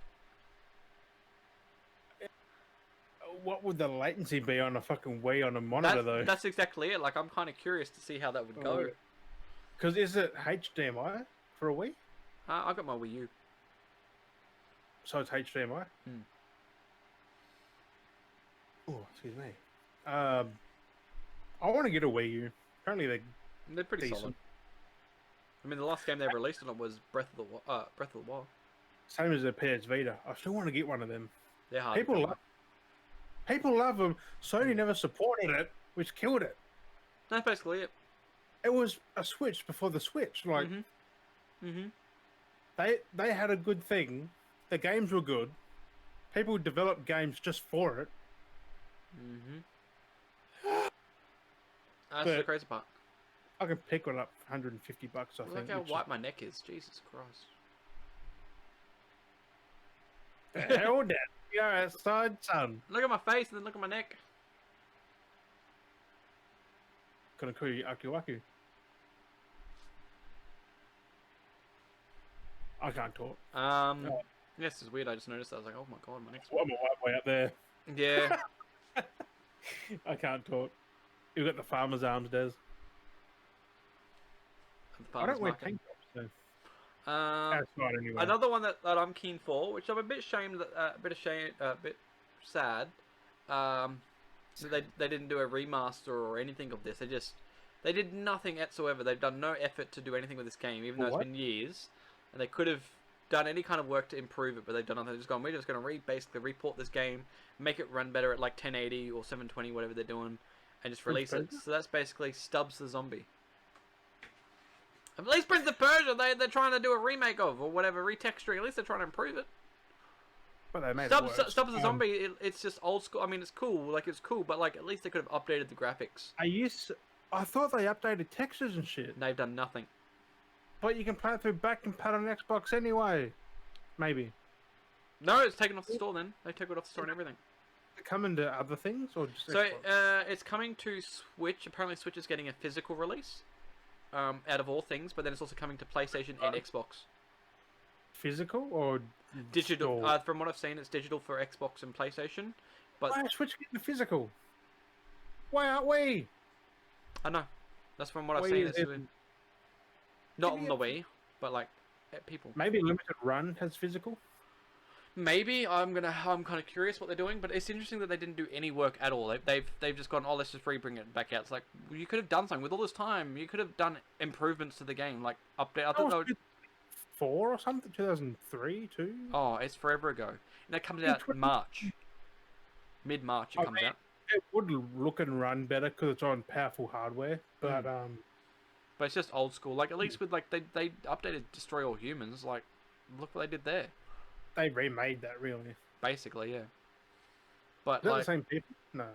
Speaker 1: What would the latency be on a fucking Wii on a monitor, though?
Speaker 2: That's exactly it. Like, I'm kind of curious to see how that would go.
Speaker 1: Because is it HDMI for a Wii?
Speaker 2: I've got my Wii U.
Speaker 1: So it's HDMI? Oh, excuse me. I want to get a Wii U. Apparently
Speaker 2: They're pretty
Speaker 1: decent.
Speaker 2: solid. I mean, the last game they released on it was Breath of the Wild.
Speaker 1: Same as the PS Vita. I still want to get one of them.
Speaker 2: They're hard.
Speaker 1: People love them. Sony never supported it, which killed it.
Speaker 2: That's basically it.
Speaker 1: It was a Switch before the Switch. Like, they had a good thing. The games were good. People developed games just for it.
Speaker 2: That's the
Speaker 1: But-
Speaker 2: crazy part.
Speaker 1: I can pick one up for $150, I
Speaker 2: Look
Speaker 1: think.
Speaker 2: how
Speaker 1: which
Speaker 2: white my neck is. Jesus Christ.
Speaker 1: is- The hell, Dad? You're outside, son.
Speaker 2: Look at my face and then look at my neck.
Speaker 1: Gonna call you Aku Aku. I can't talk.
Speaker 2: Yes, it's weird. I just noticed that. I was like, oh my god, my neck's.
Speaker 1: I'm a white boy up there.
Speaker 2: Yeah.
Speaker 1: I can't talk. You've got the farmer's arms, Des. I don't wear tank tops, so. That's fine anyway.
Speaker 2: Another one that I'm keen for, which I'm a bit ashamed, a bit sad. So they didn't do a remaster or anything of this. They did nothing whatsoever. They've done no effort to do anything with this game, even though it's been years, and they could have done any kind of work to improve it, but they've done nothing. They've just gone, we're just going to basically report this game, make it run better at like 1080 or 720, whatever they're doing, and just release it. So that's basically Stubbs the Zombie. At least Prince of Persia, they're trying to do a remake of, or whatever, retexturing. At least they're trying to improve it.
Speaker 1: But they made
Speaker 2: Stubbs
Speaker 1: it worse.
Speaker 2: the Zombie, it's just old school. I mean, it's cool, but like at least they could have updated the graphics.
Speaker 1: I thought they updated textures and shit.
Speaker 2: And they've done nothing.
Speaker 1: But you can play it through back and pad on Xbox anyway. Maybe.
Speaker 2: No, it's taken off the store then. They took it off the store and everything.
Speaker 1: Coming to other things or just
Speaker 2: So,
Speaker 1: Xbox?
Speaker 2: it's coming to Switch. Apparently Switch is getting a physical release. Out of all things, but then it's also coming to PlayStation and Xbox.
Speaker 1: Physical or
Speaker 2: Digital.
Speaker 1: store?
Speaker 2: From what I've seen, it's digital for Xbox and PlayStation. But
Speaker 1: Why is Switch getting the physical? Why aren't we?
Speaker 2: I know. That's from what I've
Speaker 1: Wii
Speaker 2: seen.
Speaker 1: is
Speaker 2: It's
Speaker 1: in-
Speaker 2: not
Speaker 1: Give
Speaker 2: on
Speaker 1: me
Speaker 2: the
Speaker 1: a-
Speaker 2: Wii, but like people.
Speaker 1: Maybe Limited Run has physical.
Speaker 2: Maybe I'm kind of curious what they're doing, but it's interesting that they didn't do any work at all. They've just gone, oh, let's just bring it back out. It's like, well, you could have done something with all this time. You could have done improvements to the game, like update. I thought they would...
Speaker 1: 4 or something, 2003, 2.
Speaker 2: Oh, it's forever ago, and it comes out in March, mid-March. It comes out.
Speaker 1: It would look and run better because it's on powerful hardware, but
Speaker 2: But it's just old school. Like at least with like they updated Destroy All Humans. Like, look what they did there.
Speaker 1: they remade that really.
Speaker 2: Basically, yeah. But
Speaker 1: Is that
Speaker 2: like,
Speaker 1: the same people? No.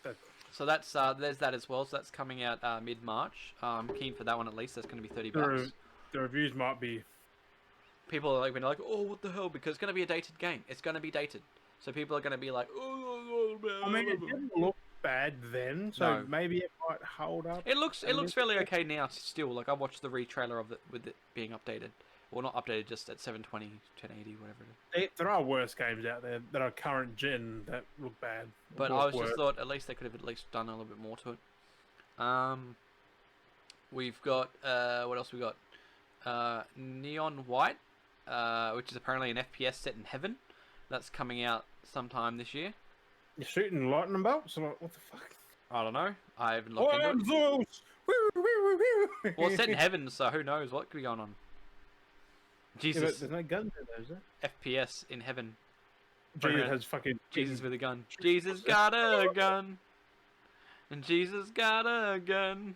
Speaker 1: That,
Speaker 2: so that's there's that as well. So that's coming out mid-March. I'm keen for that one at least. That's going to be $30.
Speaker 1: the reviews might be.
Speaker 2: People are like, when like, oh, what the hell? Because it's going to be a dated game. It's going to be dated. So people are going to be like, oh,
Speaker 1: I mean, it didn't look bad then, so
Speaker 2: No.
Speaker 1: maybe it might hold up.
Speaker 2: It looks fairly okay now still. Like I watched the re-trailer of it with it being updated. Well, not updated, just at 720, 1080, whatever it is.
Speaker 1: There are worse games out there that are current gen that look bad.
Speaker 2: But
Speaker 1: look
Speaker 2: I was
Speaker 1: worse.
Speaker 2: just thought at least they could have at least done a little bit more to it. We've got what else we got? Neon White, which is apparently an FPS set in heaven. That's coming out sometime this year.
Speaker 1: You're shooting lightning bolts? Like, what the fuck?
Speaker 2: I don't know. I haven't looked into it.
Speaker 1: Zeus! Woo, woo, woo, woo.
Speaker 2: Well, it's set in heaven, so who knows what could be going on.
Speaker 1: Yeah, but
Speaker 2: Jesus,
Speaker 1: there's no guns in there, is there?
Speaker 2: FPS in heaven.
Speaker 1: Jesus has fucking
Speaker 2: Jesus with a gun. Jesus got a gun. And Jesus got a gun.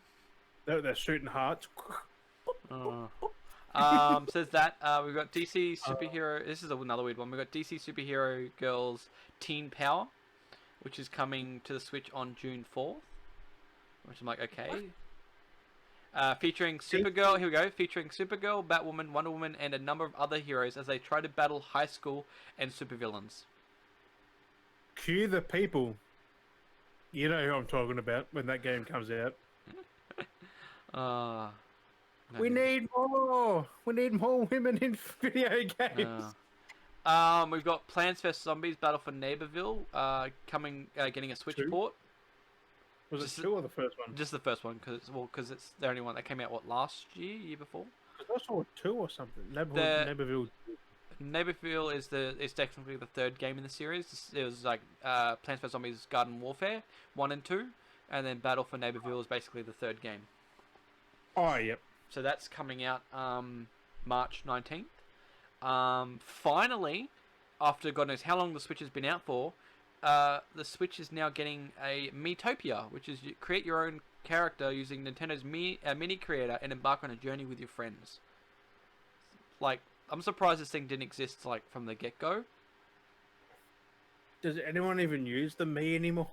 Speaker 1: They're shooting hearts.
Speaker 2: Says that we've got DC superhero. This is another weird one. We've got DC Superhero Girls Teen Power, which is coming to the Switch on June 4th. Which I'm like, okay. Featuring Supergirl. Here we go. Featuring Supergirl, Batwoman, Wonder Woman, and a number of other heroes as they try to battle high school and supervillains.
Speaker 1: Cue the people. You know who I'm talking about when that game comes out. We need more. We need more women in video games.
Speaker 2: We've got Plants vs Zombies: Battle for Neighborville coming, getting a Switch port.
Speaker 1: Was it 2 or the first one?
Speaker 2: Just the first one, because it's the only one that came out last year before.
Speaker 1: I saw 2 or something. Neighborville.
Speaker 2: Neighborville is technically the third game in the series. It was like Plants vs Zombies: Garden Warfare 1 and 2, and then Battle for Neighborville is basically the third game.
Speaker 1: Oh, yep.
Speaker 2: So that's coming out March 19th. Finally, after God knows how long the Switch has been out for, the Switch is now getting a Miitopia, which is you create your own character using Nintendo's Mini Creator and embark on a journey with your friends. Like, I'm surprised this thing didn't exist like from the get-go.
Speaker 1: Does anyone even use the Mii anymore?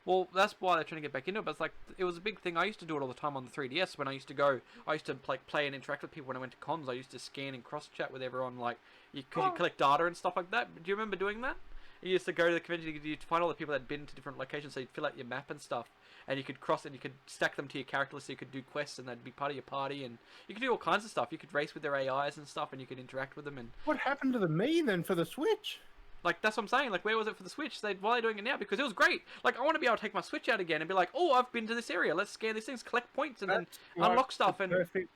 Speaker 2: Well, that's why they're trying to get back into it. But it's like it was a big thing. I used to do it all the time on the 3DS when I used to play and interact with people when I went to cons. I used to scan and cross chat with everyone. Like you collect data and stuff like that. Do you remember doing that? You used to go to the convention. You'd find all the people that had been to different locations. So you'd fill out your map and stuff, and you could cross and you could stack them to your character list. So you could do quests and they'd be part of your party. And you could do all kinds of stuff. You could race with their AIs and stuff, and you could interact with them. And
Speaker 1: What happened to the Mii then for the Switch?
Speaker 2: like, that's what I'm saying. Like, where was it for the Switch? Why are they doing it now? Because it was great. Like, I want to be able to take my Switch out again and be like, oh, I've been to this area. Let's scan these things, collect points, and then unlock stuff.
Speaker 1: The
Speaker 2: And
Speaker 1: perfect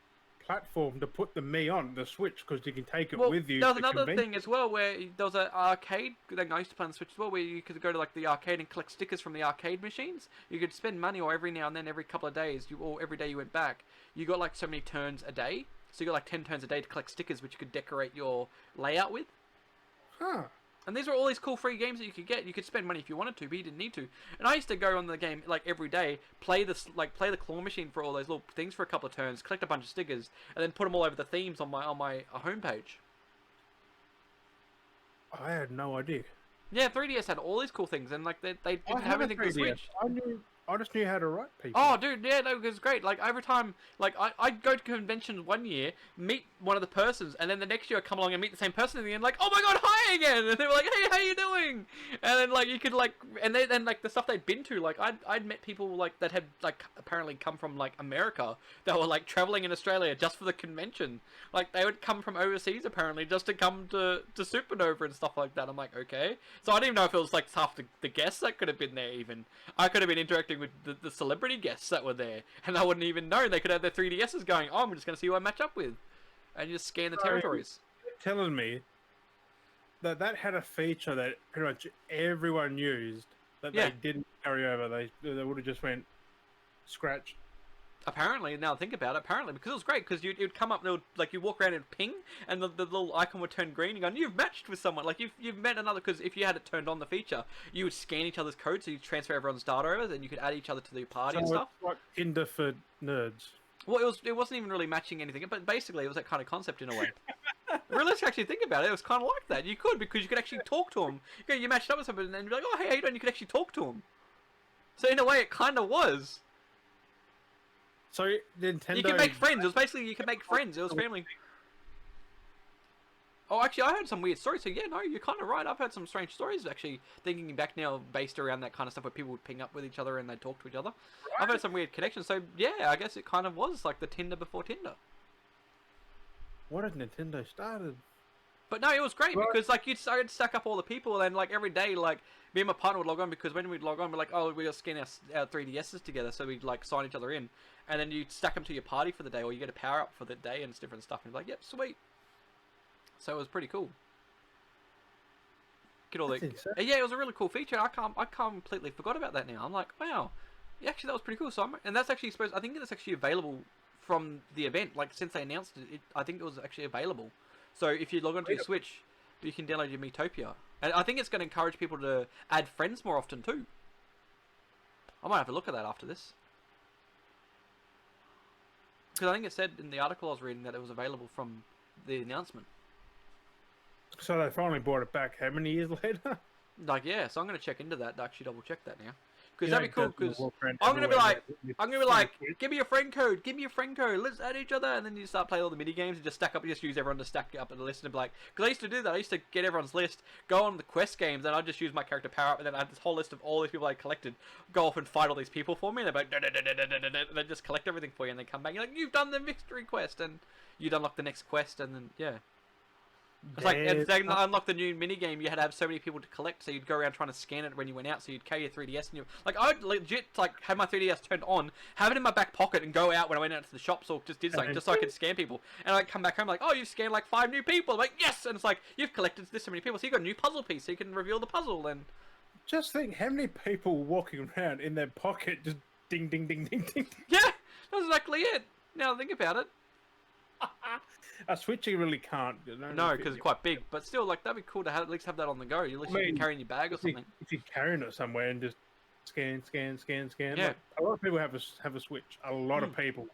Speaker 1: platform to put the Mii on, the Switch, because you can take it
Speaker 2: well,
Speaker 1: with you.
Speaker 2: there was
Speaker 1: to
Speaker 2: another
Speaker 1: conventions.
Speaker 2: thing as well where there was an arcade thing I used to play on the Switch as well, where you could go to like the arcade and collect stickers from the arcade machines. You could spend money, or every now and then, every couple of days, or every day you went back, you got like so many turns a day. So you got like 10 turns a day to collect stickers, which you could decorate your layout with.
Speaker 1: Huh.
Speaker 2: And these were all these cool free games that you could get. You could spend money if you wanted to, but you didn't need to. And I used to go on the game like every day, play the claw machine for all those little things for a couple of turns, collect a bunch of stickers, and then put them all over the themes on my homepage.
Speaker 1: I had no idea.
Speaker 2: Yeah, 3DS had all these cool things, and like they didn't have anything for the Switch.
Speaker 1: I just knew how to write people.
Speaker 2: Oh, dude, yeah, no, it was great. Like, every time, like, I'd go to conventions one year, meet one of the persons, and then the next year I'd come along and meet the same person in the end, like, oh my god, hi again! And they were like, hey, how you doing? And then, like, you could, like, and then, like, the stuff they'd been to, like, I'd met people, like, that had, like, apparently come from, like, America, that were, like, traveling in Australia just for the convention. Like, they would come from overseas, apparently, just to come to Supernova and stuff like that. I'm like, okay. So I didn't even know if it was, like, half the guests that could have been there, even. I could have been interacting with the celebrity guests that were there, and I wouldn't even know. They could have their 3DSs going, oh, I'm just going to see who I match up with. And you just scan the territories.
Speaker 1: You're telling me that had a feature that pretty much everyone used that
Speaker 2: Yeah.
Speaker 1: they didn't carry over. They would have just went scratch.
Speaker 2: Apparently, now think about it, apparently, because it was great, because it would come up, and it would, like, you walk around and ping, and the little icon would turn green, and you go, you've matched with someone, like, you've met another, because if you had it turned on, the feature, you would scan each other's code, so you transfer everyone's data over, then you could add each other to the party and stuff.
Speaker 1: It's like Tinder for nerds.
Speaker 2: Well, it wasn't even really matching anything, but basically, it was that kind of concept in a way. Really, let's actually think about it, it was kind of like that. You could, because you could actually talk to them. You matched up with somebody, and then you'd be like, oh, hey, how you doing? You could actually talk to them. So, in a way, it kind of was.
Speaker 1: So Nintendo.
Speaker 2: You can make friends. It was basically you can make friends. It was family. Oh, actually, I heard some weird stories. So yeah, no, you're kind of right. I've heard some strange stories actually. Thinking back now, based around that kind of stuff where people would ping up with each other and they'd talk to each other. I've heard some weird connections. So yeah, I guess it kind of was like the Tinder before Tinder.
Speaker 1: What had Nintendo started?
Speaker 2: But no, it was great because like you'd stack up all the people and like every day like me and my partner would log on because when we'd log on we're like, oh, we got to scan our 3DSs together, so we'd like sign each other in, and then you'd stack them to your party for the day, or you get a power up for the day and it's different stuff, and you're like, yep, sweet. So it was pretty cool. Get all yeah, it was a really cool feature. I completely forgot about that now. I'm like, wow, yeah, actually that was pretty cool. So and that's actually I think it's actually available from the event. Like since they announced it, I think it was actually available. So if you log onto your Switch, you can download your Miitopia. And I think it's going to encourage people to add friends more often too. I might have a look at that after this. Because I think it said in the article I was reading that it was available from the announcement.
Speaker 1: So they finally brought it back how many years later?
Speaker 2: Like, yeah, so I'm going to check into that, to actually double check that now. Because that'd be cool, because I'm going to be like, give me your friend code, let's add each other, and then you start playing all the mini games and just stack up, you just use everyone to stack up in the list and be like, because I used to do that, I used to get everyone's list, go on the quest games, and I'd just use my character power up, and then I had this whole list of all these people I collected, go off and fight all these people for me, and they're like, and they just collect everything for you, and they come back, and you're like, you've done the victory quest, and you'd unlock the next quest, and then, yeah. It's like, if they unlocked the new minigame, you had to have so many people to collect, so you'd go around trying to scan it when you went out, so you'd carry your 3DS, and you like, I'd legit, like, have my 3DS turned on, have it in my back pocket, and go out when I went out to the shops, or just did something, just so I could scan people, and I'd come back home, like, oh, you've scanned, like, 5 new people, I'm like, yes, and it's like, you've collected this many people, so you got a new puzzle piece, so you can reveal the puzzle, and...
Speaker 1: Just think, how many people walking around in their pocket, just ding, ding, ding, ding, ding.
Speaker 2: Yeah, that's exactly it, now think about it.
Speaker 1: A Switch you really can't.
Speaker 2: No, because it's quite big. But still, like that'd be cool to have, at least have that on the go. At least you can carry in your bag or something.
Speaker 1: If you're carrying it somewhere and just scan.
Speaker 2: Yeah.
Speaker 1: Like, a lot of people have a Switch. A lot of people.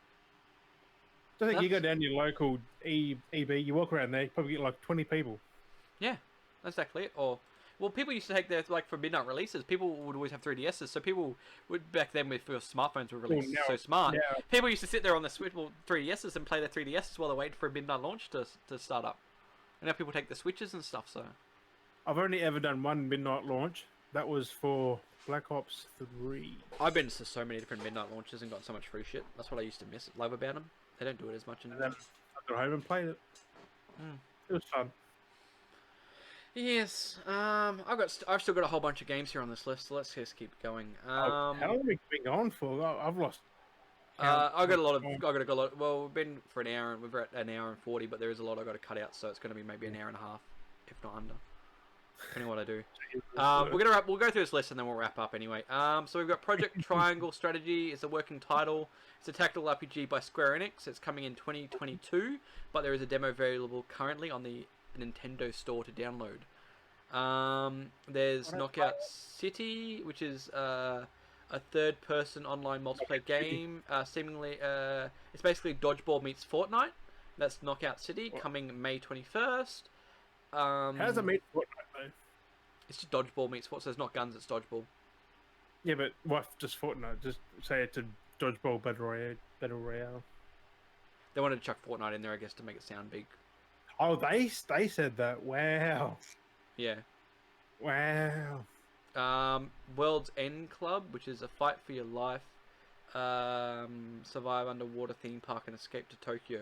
Speaker 1: I think you go down to your local EB, you walk around there, you probably get like 20 people.
Speaker 2: Yeah, that's exactly it. Or well, people used to take their like for midnight releases. People would always have 3DSs, so people would back then with smartphones were really so smart. Yeah. People used to sit there on the Switch 3DSs and play their 3DSs while they wait for a midnight launch to start up. And now people take the Switches and stuff. So
Speaker 1: I've only ever done one midnight launch. That was for Black Ops 3.
Speaker 2: I've been to so many different midnight launches and got so much free shit. That's what I used to love about them. They don't do it as much anymore.
Speaker 1: I got home and played it. It was fun.
Speaker 2: Yes, I've still got a whole bunch of games here on this list, so let's just keep going.
Speaker 1: How long have we been going for? I've lost.
Speaker 2: I got a lot. Well, we've been for an hour, and we're at an hour and 40, but there is a lot I got to cut out, so it's going to be maybe an hour and a half, if not under, depending on what I do. We'll go through this list and then we'll wrap up anyway. So we've got Project Triangle Strategy. It's a working title. It's a tactical RPG by Square Enix. It's coming in 2022, but there is a demo available currently on the Nintendo Store to download. There's Knockout City, which is a third-person online multiplayer game. Seemingly, it's basically Dodgeball meets Fortnite. That's Knockout City, coming May 21st.
Speaker 1: How does it meet Fortnite though?
Speaker 2: It's just Dodgeball meets Fortnite, so it's not guns, it's Dodgeball.
Speaker 1: Yeah, but what? Just Fortnite? Just say it's a Dodgeball Battle Royale. They
Speaker 2: wanted to chuck Fortnite in there, I guess, to make it sound big.
Speaker 1: Oh, they said that. Wow.
Speaker 2: Yeah.
Speaker 1: Wow.
Speaker 2: World's End Club, which is a fight for your life, survive underwater theme park and escape to Tokyo.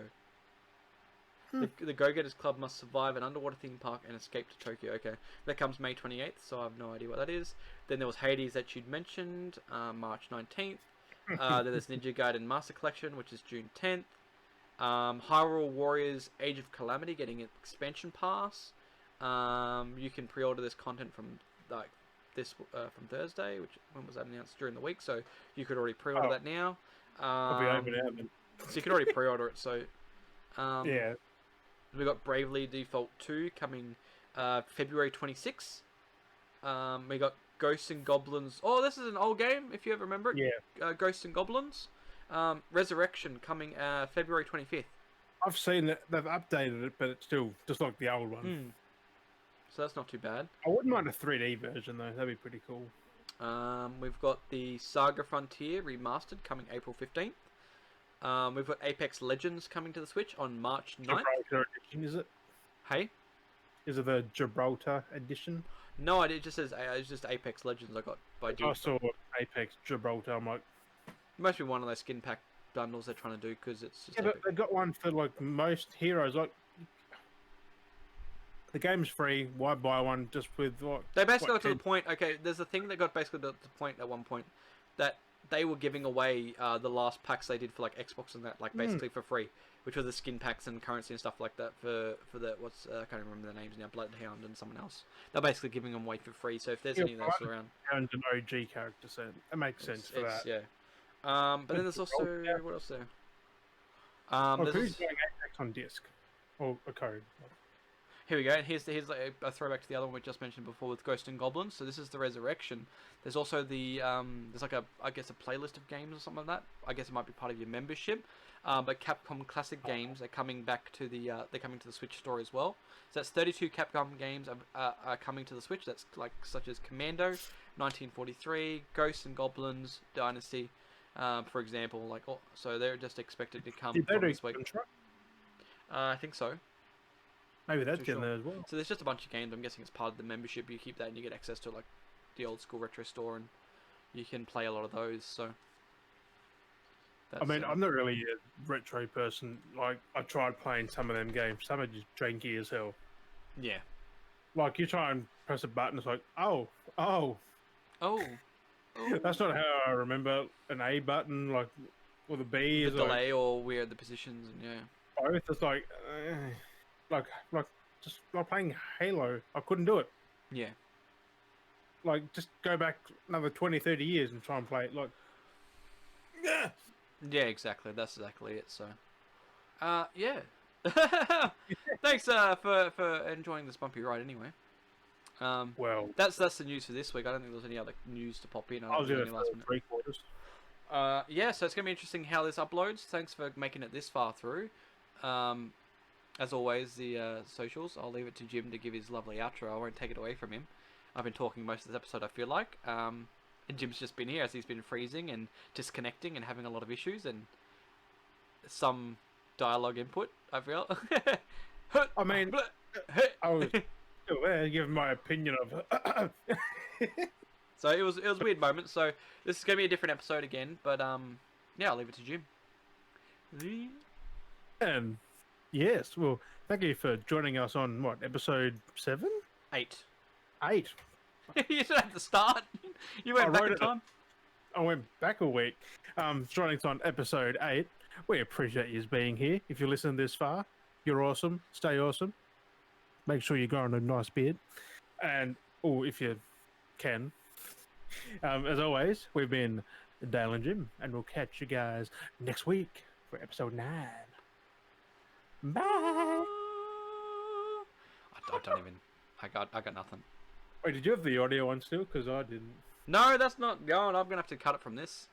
Speaker 2: The Go-Getters Club must survive an underwater theme park and escape to Tokyo. Okay, that comes May 28th, so I have no idea what that is. Then there was Hades that you'd mentioned, March 19th. Then there's Ninja Gaiden Master Collection, which is June 10th. Hyrule Warriors Age of Calamity getting an expansion pass. You can pre-order this content from like this from Thursday, which when was that announced during the week? So you could already pre-order that now.
Speaker 1: I'll be open now, then.
Speaker 2: So you can already pre-order it. So
Speaker 1: Yeah.
Speaker 2: we got Bravely Default 2 coming February 26th. We got Ghosts and Goblins. Oh, this is an old game if you ever remember it.
Speaker 1: Yeah.
Speaker 2: Ghosts and Goblins. Resurrection coming February 25th.
Speaker 1: I've seen that they've updated it, but it's still just like the old one.
Speaker 2: So that's not too bad.
Speaker 1: I wouldn't mind a 3D version though. That'd be pretty cool.
Speaker 2: We've got the Saga Frontier remastered coming April 15th. We've got Apex Legends coming to the Switch on March 9th.
Speaker 1: Gibraltar edition, is it?
Speaker 2: Hey?
Speaker 1: Is it the Gibraltar edition?
Speaker 2: No, it just says it's just Apex Legends I got by
Speaker 1: I saw Apex Gibraltar. I'm like,
Speaker 2: it must be one of those skin pack bundles they're trying to do because it's just.
Speaker 1: Yeah, but they got one for like most heroes. Like, the game's free. Why buy one just with what?
Speaker 2: They basically got to the point. Okay, there's a thing that got basically to the point at one point that they were giving away the last packs they did for like Xbox and that, like basically for free, which were the skin packs and currency and stuff like that for the what's I can't remember the names now, Bloodhound and someone else. They're basically giving them away for free. So if there's any of those around,
Speaker 1: and an OG character set, it makes sense for that.
Speaker 2: Yeah. But then there's also what else there?
Speaker 1: Who's doing Apex on disc or a code?
Speaker 2: Here we go. Here's like a throwback to the other one we just mentioned before with Ghost and Goblins. So this is the Resurrection. There's also the there's like I guess a playlist of games or something like that. I guess it might be part of your membership. But Capcom classic games are coming back to the they're coming to the Switch store as well. So that's 32 Capcom games are coming to the Switch. That's like such as Commando, 1943, Ghosts and Goblins, Dynasty, for example. Like so they're just expected to come from this week. I think so.
Speaker 1: Maybe that's in there as well.
Speaker 2: So there's just a bunch of games. I'm guessing it's part of the membership. You keep that and you get access to like the old school retro store, and you can play a lot of those. So
Speaker 1: I mean, I'm not really a retro person. Like, I tried playing some of them games. Some are just janky as hell.
Speaker 2: Yeah.
Speaker 1: Like, you try and press a button, it's like, oh. That's not how I remember an A button, like, or the B.
Speaker 2: The delay or where the positions, and yeah.
Speaker 1: Both, it's like just like playing Halo. I couldn't do it.
Speaker 2: Yeah.
Speaker 1: Like, just go back another 20, 30 years and try and play it. Like,
Speaker 2: yeah, exactly. That's exactly it. So, yeah. Thanks for enjoying this bumpy ride. Anyway.
Speaker 1: Well,
Speaker 2: that's the news for this week. I don't think there's any other news to pop in.
Speaker 1: I was in last minute. 3/4.
Speaker 2: Yeah, so it's gonna be interesting how this uploads. Thanks for making it this far through. As always, the socials. I'll leave it to Jim to give his lovely outro. I won't take it away from him. I've been talking most of this episode, I feel like. And Jim's just been here as he's been freezing and disconnecting and having a lot of issues and some dialogue input, I feel.
Speaker 1: I mean, I was still there giving my opinion of it.
Speaker 2: So it was a weird moment. So this is going to be a different episode again. But yeah, I'll leave it to Jim.
Speaker 1: Yes, well, thank you for joining us on, what, episode 7?
Speaker 2: 8.
Speaker 1: 8.
Speaker 2: You didn't have to start. You went back in time.
Speaker 1: I went back a week. Joining us on episode 8. We appreciate you being here. If you listen this far, you're awesome. Stay awesome. Make sure you're growing a nice beard. And, if you can. As always, we've been Dale and Jim, and we'll catch you guys next week for episode 9. Bye.
Speaker 2: I don't even. I got nothing.
Speaker 1: Wait, did you have the audio one still? Because I didn't.
Speaker 2: No, that's not going. I'm gonna have to cut it from this.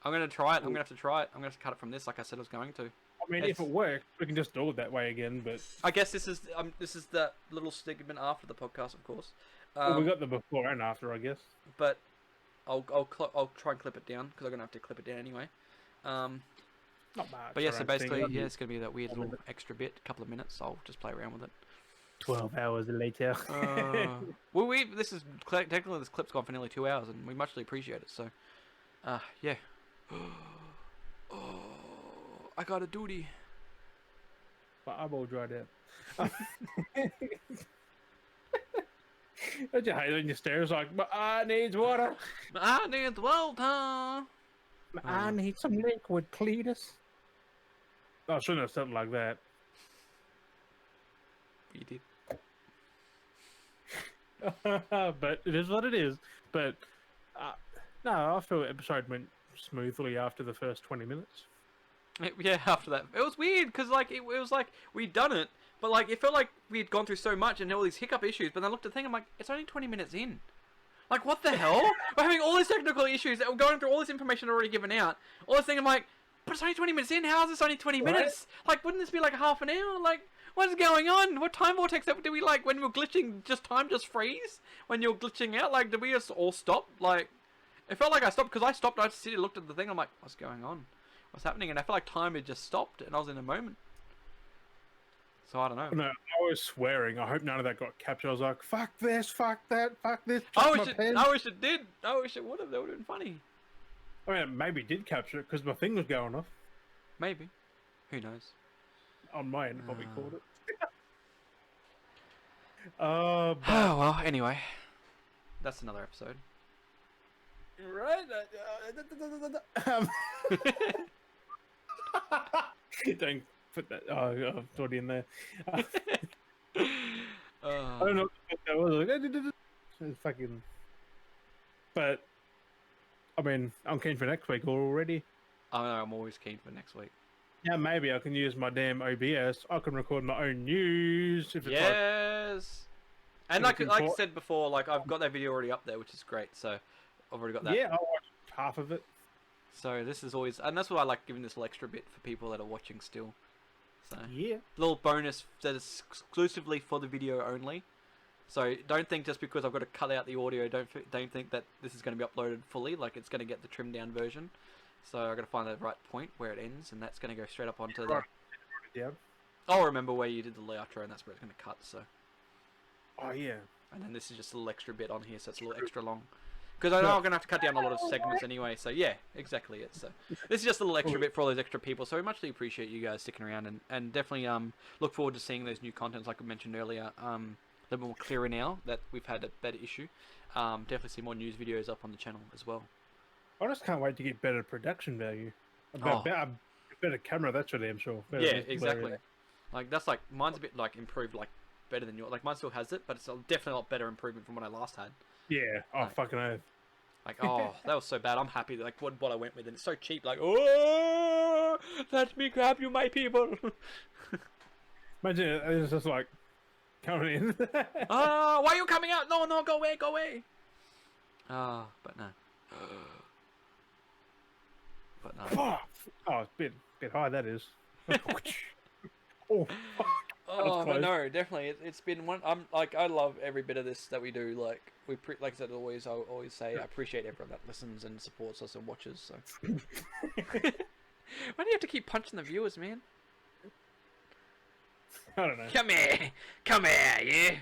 Speaker 2: I'm gonna try it. I'm gonna have to try it. I'm gonna have to cut it from this, like I said I was going to.
Speaker 1: I mean, if it works, we can just do it that way again. But
Speaker 2: I guess this is the little segment after the podcast, of course.
Speaker 1: Well, we got the before and after, I guess.
Speaker 2: But I'll try and clip it down because I'm gonna have to clip it down anyway.
Speaker 1: Not much.
Speaker 2: But yeah, so basically, yeah, it's gonna be that weird little extra bit, couple of minutes. I'll just play around with it.
Speaker 1: 12 hours later.
Speaker 2: Well, this is technically this clip's gone for nearly 2 hours, and we muchly appreciate it. So, yeah. Oh, I got a duty.
Speaker 1: My eyeball dried out. Don't you hate when your stairs like, my eye needs water.
Speaker 2: My eye needs water.
Speaker 1: My eye needs some liquid, Cletus. I shouldn't have something like that.
Speaker 2: You did.
Speaker 1: But it is what it is. But no, I feel the episode went smoothly after the first 20 minutes.
Speaker 2: Yeah, after that. It was weird, because, like, it was like, we'd done it, but, like, it felt like we'd gone through so much and all these hiccup issues, but then I looked at the thing, I'm like, it's only 20 minutes in. Like, what the hell? We're having all these technical issues, that we're going through all this information already given out. All this thing, I'm like, but it's only 20 minutes in, how is this only 20 minutes? Like, wouldn't this be, like, half an hour? Like, what is going on? What time vortex do we, like, when we were glitching, time just freeze? When you're glitching out? Like, did we just all stop? Like, it felt like I stopped, because I stopped, I just looked at the thing, I'm like, what's going on? What's happening? And I felt like time had just stopped, and I was in a moment. So I don't know.
Speaker 1: No, I was swearing. I hope none of that got captured. I was like, fuck this, fuck that, fuck this.
Speaker 2: I wish it did. I wish it would have. That would have been funny.
Speaker 1: I mean, it maybe did capture it because my thing was going off.
Speaker 2: Maybe. Who knows?
Speaker 1: On my end, probably called it.
Speaker 2: Oh, well, anyway. That's another episode.
Speaker 1: Right? Don't put that. Oh, I thought in there. I don't know what that was. It's fucking. But I mean, I'm keen for next week already.
Speaker 2: I'm always keen for next week.
Speaker 1: Yeah, maybe I can use my damn OBS. I can record my own news if it's
Speaker 2: yes. And like I said before, like I've got that video already up there, which is great. So I've already got that.
Speaker 1: Yeah, I'll watch half of it.
Speaker 2: So this is always, and that's why I like giving this little extra bit for people that are watching still. So
Speaker 1: yeah,
Speaker 2: little bonus that is exclusively for the video only. So don't think just because I've got to cut out the audio, don't think that this is going to be uploaded fully. Like it's going to get the trimmed down version. So I've got to find the right point where it ends, and that's going to go straight up onto the.
Speaker 1: Yeah.
Speaker 2: I'll remember where you did the outro, and that's where it's going to cut. So.
Speaker 1: Oh yeah.
Speaker 2: And then this is just a little extra bit on here, so it's a little extra long. Because I know I'm going to have to cut down a lot of segments anyway, so yeah, exactly it. So this is just a little extra bit for all those extra people, so we muchly appreciate you guys sticking around, and definitely look forward to seeing those new contents like I mentioned earlier. They're more clearer now that we've had a better issue. Definitely see more news videos up on the channel as well.
Speaker 1: I just can't wait to get better production value. Better camera, that's for damn sure.
Speaker 2: Yeah, exactly. Like that's like mine's a bit like improved, like better than yours. Like mine still has it, but it's definitely a lot better improvement from what I last had.
Speaker 1: Yeah. Oh
Speaker 2: like,
Speaker 1: fucking oath.
Speaker 2: Like oh, that was so bad. I'm happy that, like what I went with, and it's so cheap. Like oh, let me grab you, my people.
Speaker 1: Imagine it's just like coming in.
Speaker 2: Oh, why are you coming out? No, go away, go away. But no. But no.
Speaker 1: Oh, it's a bit high. That is. Oh.
Speaker 2: Oh, but no, definitely. It's been one. I'm like, I love every bit of this that we do. Like like I said, I always say, I appreciate everyone that listens and supports us and watches. So. Why do you have to keep punching the viewers, man?
Speaker 1: I don't know.
Speaker 2: Come here, yeah.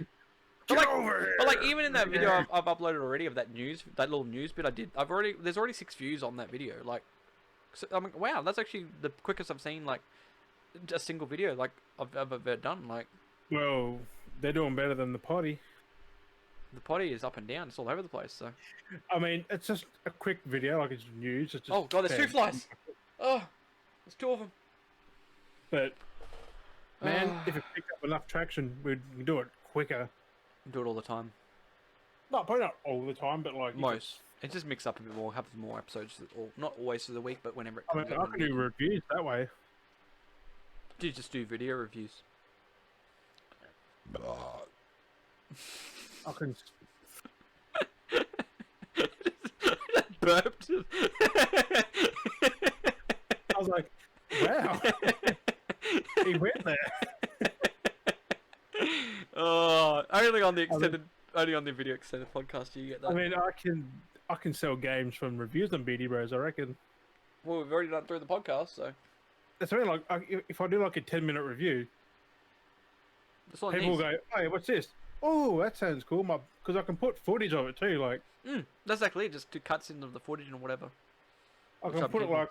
Speaker 1: Get over here.
Speaker 2: But like, even in that video I've uploaded already of that little news bit I did. There's already 6 views on that video. Like, so, I mean, wow, that's actually the quickest I've seen like a single video like I've ever done. Like,
Speaker 1: well, they're doing better than the potty.
Speaker 2: The potty is up and down. It's all over the place. So,
Speaker 1: I mean, it's just a quick video, like it's news. It's just
Speaker 2: oh god, there's 2 flies. Oh, there's 2 of them.
Speaker 1: But man, if it picked up enough traction, we'd do it quicker.
Speaker 2: Do it all the time.
Speaker 1: No, probably not all the time, but like
Speaker 2: most. It just mix up a bit more, have more episodes, or not always through the week, but whenever it comes
Speaker 1: I can do reviews that way.
Speaker 2: Do you just do video reviews?
Speaker 1: I can.
Speaker 2: Burped.
Speaker 1: I was like, wow. He went there.
Speaker 2: Oh, only on the video extended podcast do you get that.
Speaker 1: I mean, I can sell games from reviews on Beardy Bros, I reckon.
Speaker 2: Well, we've already done it through the podcast, so.
Speaker 1: It's really like if I do like a 10-minute review, people will go, "Hey, what's this? Oh, that sounds cool." Because I can put footage of it too. Like,
Speaker 2: that's exactly it. Just do cutscenes of the footage and whatever.
Speaker 1: I can put it like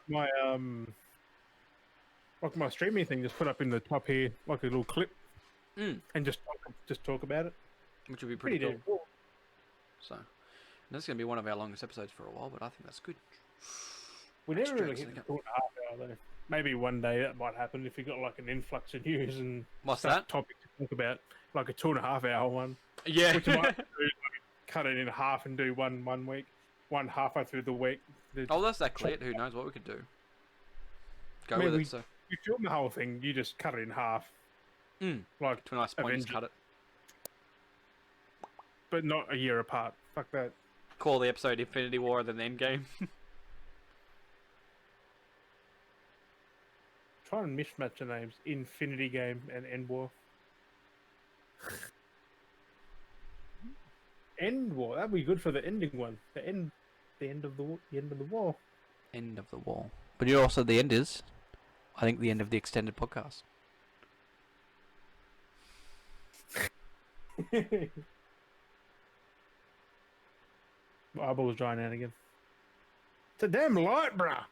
Speaker 1: my streaming thing. Just put up in the top here, like a little clip, and just talk about it.
Speaker 2: Which would be pretty cool.
Speaker 1: Damn cool.
Speaker 2: So, this is gonna be one of our longest episodes for a while, but I think that's good.
Speaker 1: We never really hit the 2.5 hour though. Maybe one day that might happen if you got like an influx of news and
Speaker 2: what's that
Speaker 1: topic to talk about, like a 2.5 hour one.
Speaker 2: Yeah,
Speaker 1: which might do cut it in half and do one week, one halfway through the week.
Speaker 2: Oh, that's that clit. Who knows what we could do? Go
Speaker 1: I mean,
Speaker 2: with it. So,
Speaker 1: you film the whole thing. You just cut it in half, like
Speaker 2: to a nice point, just
Speaker 1: Avengers.
Speaker 2: cut it.
Speaker 1: but not a year apart. Fuck that.
Speaker 2: Call the episode Infinity War and then Endgame.
Speaker 1: Try and mismatch the names. Infinity Game and End War. End War. That'd be good for the ending one. The end of the end of the war.
Speaker 2: End of the wall. But you're also the end is, I think, the end of the extended podcast.
Speaker 1: My eyeball's drying out again. It's a damn light, bruh.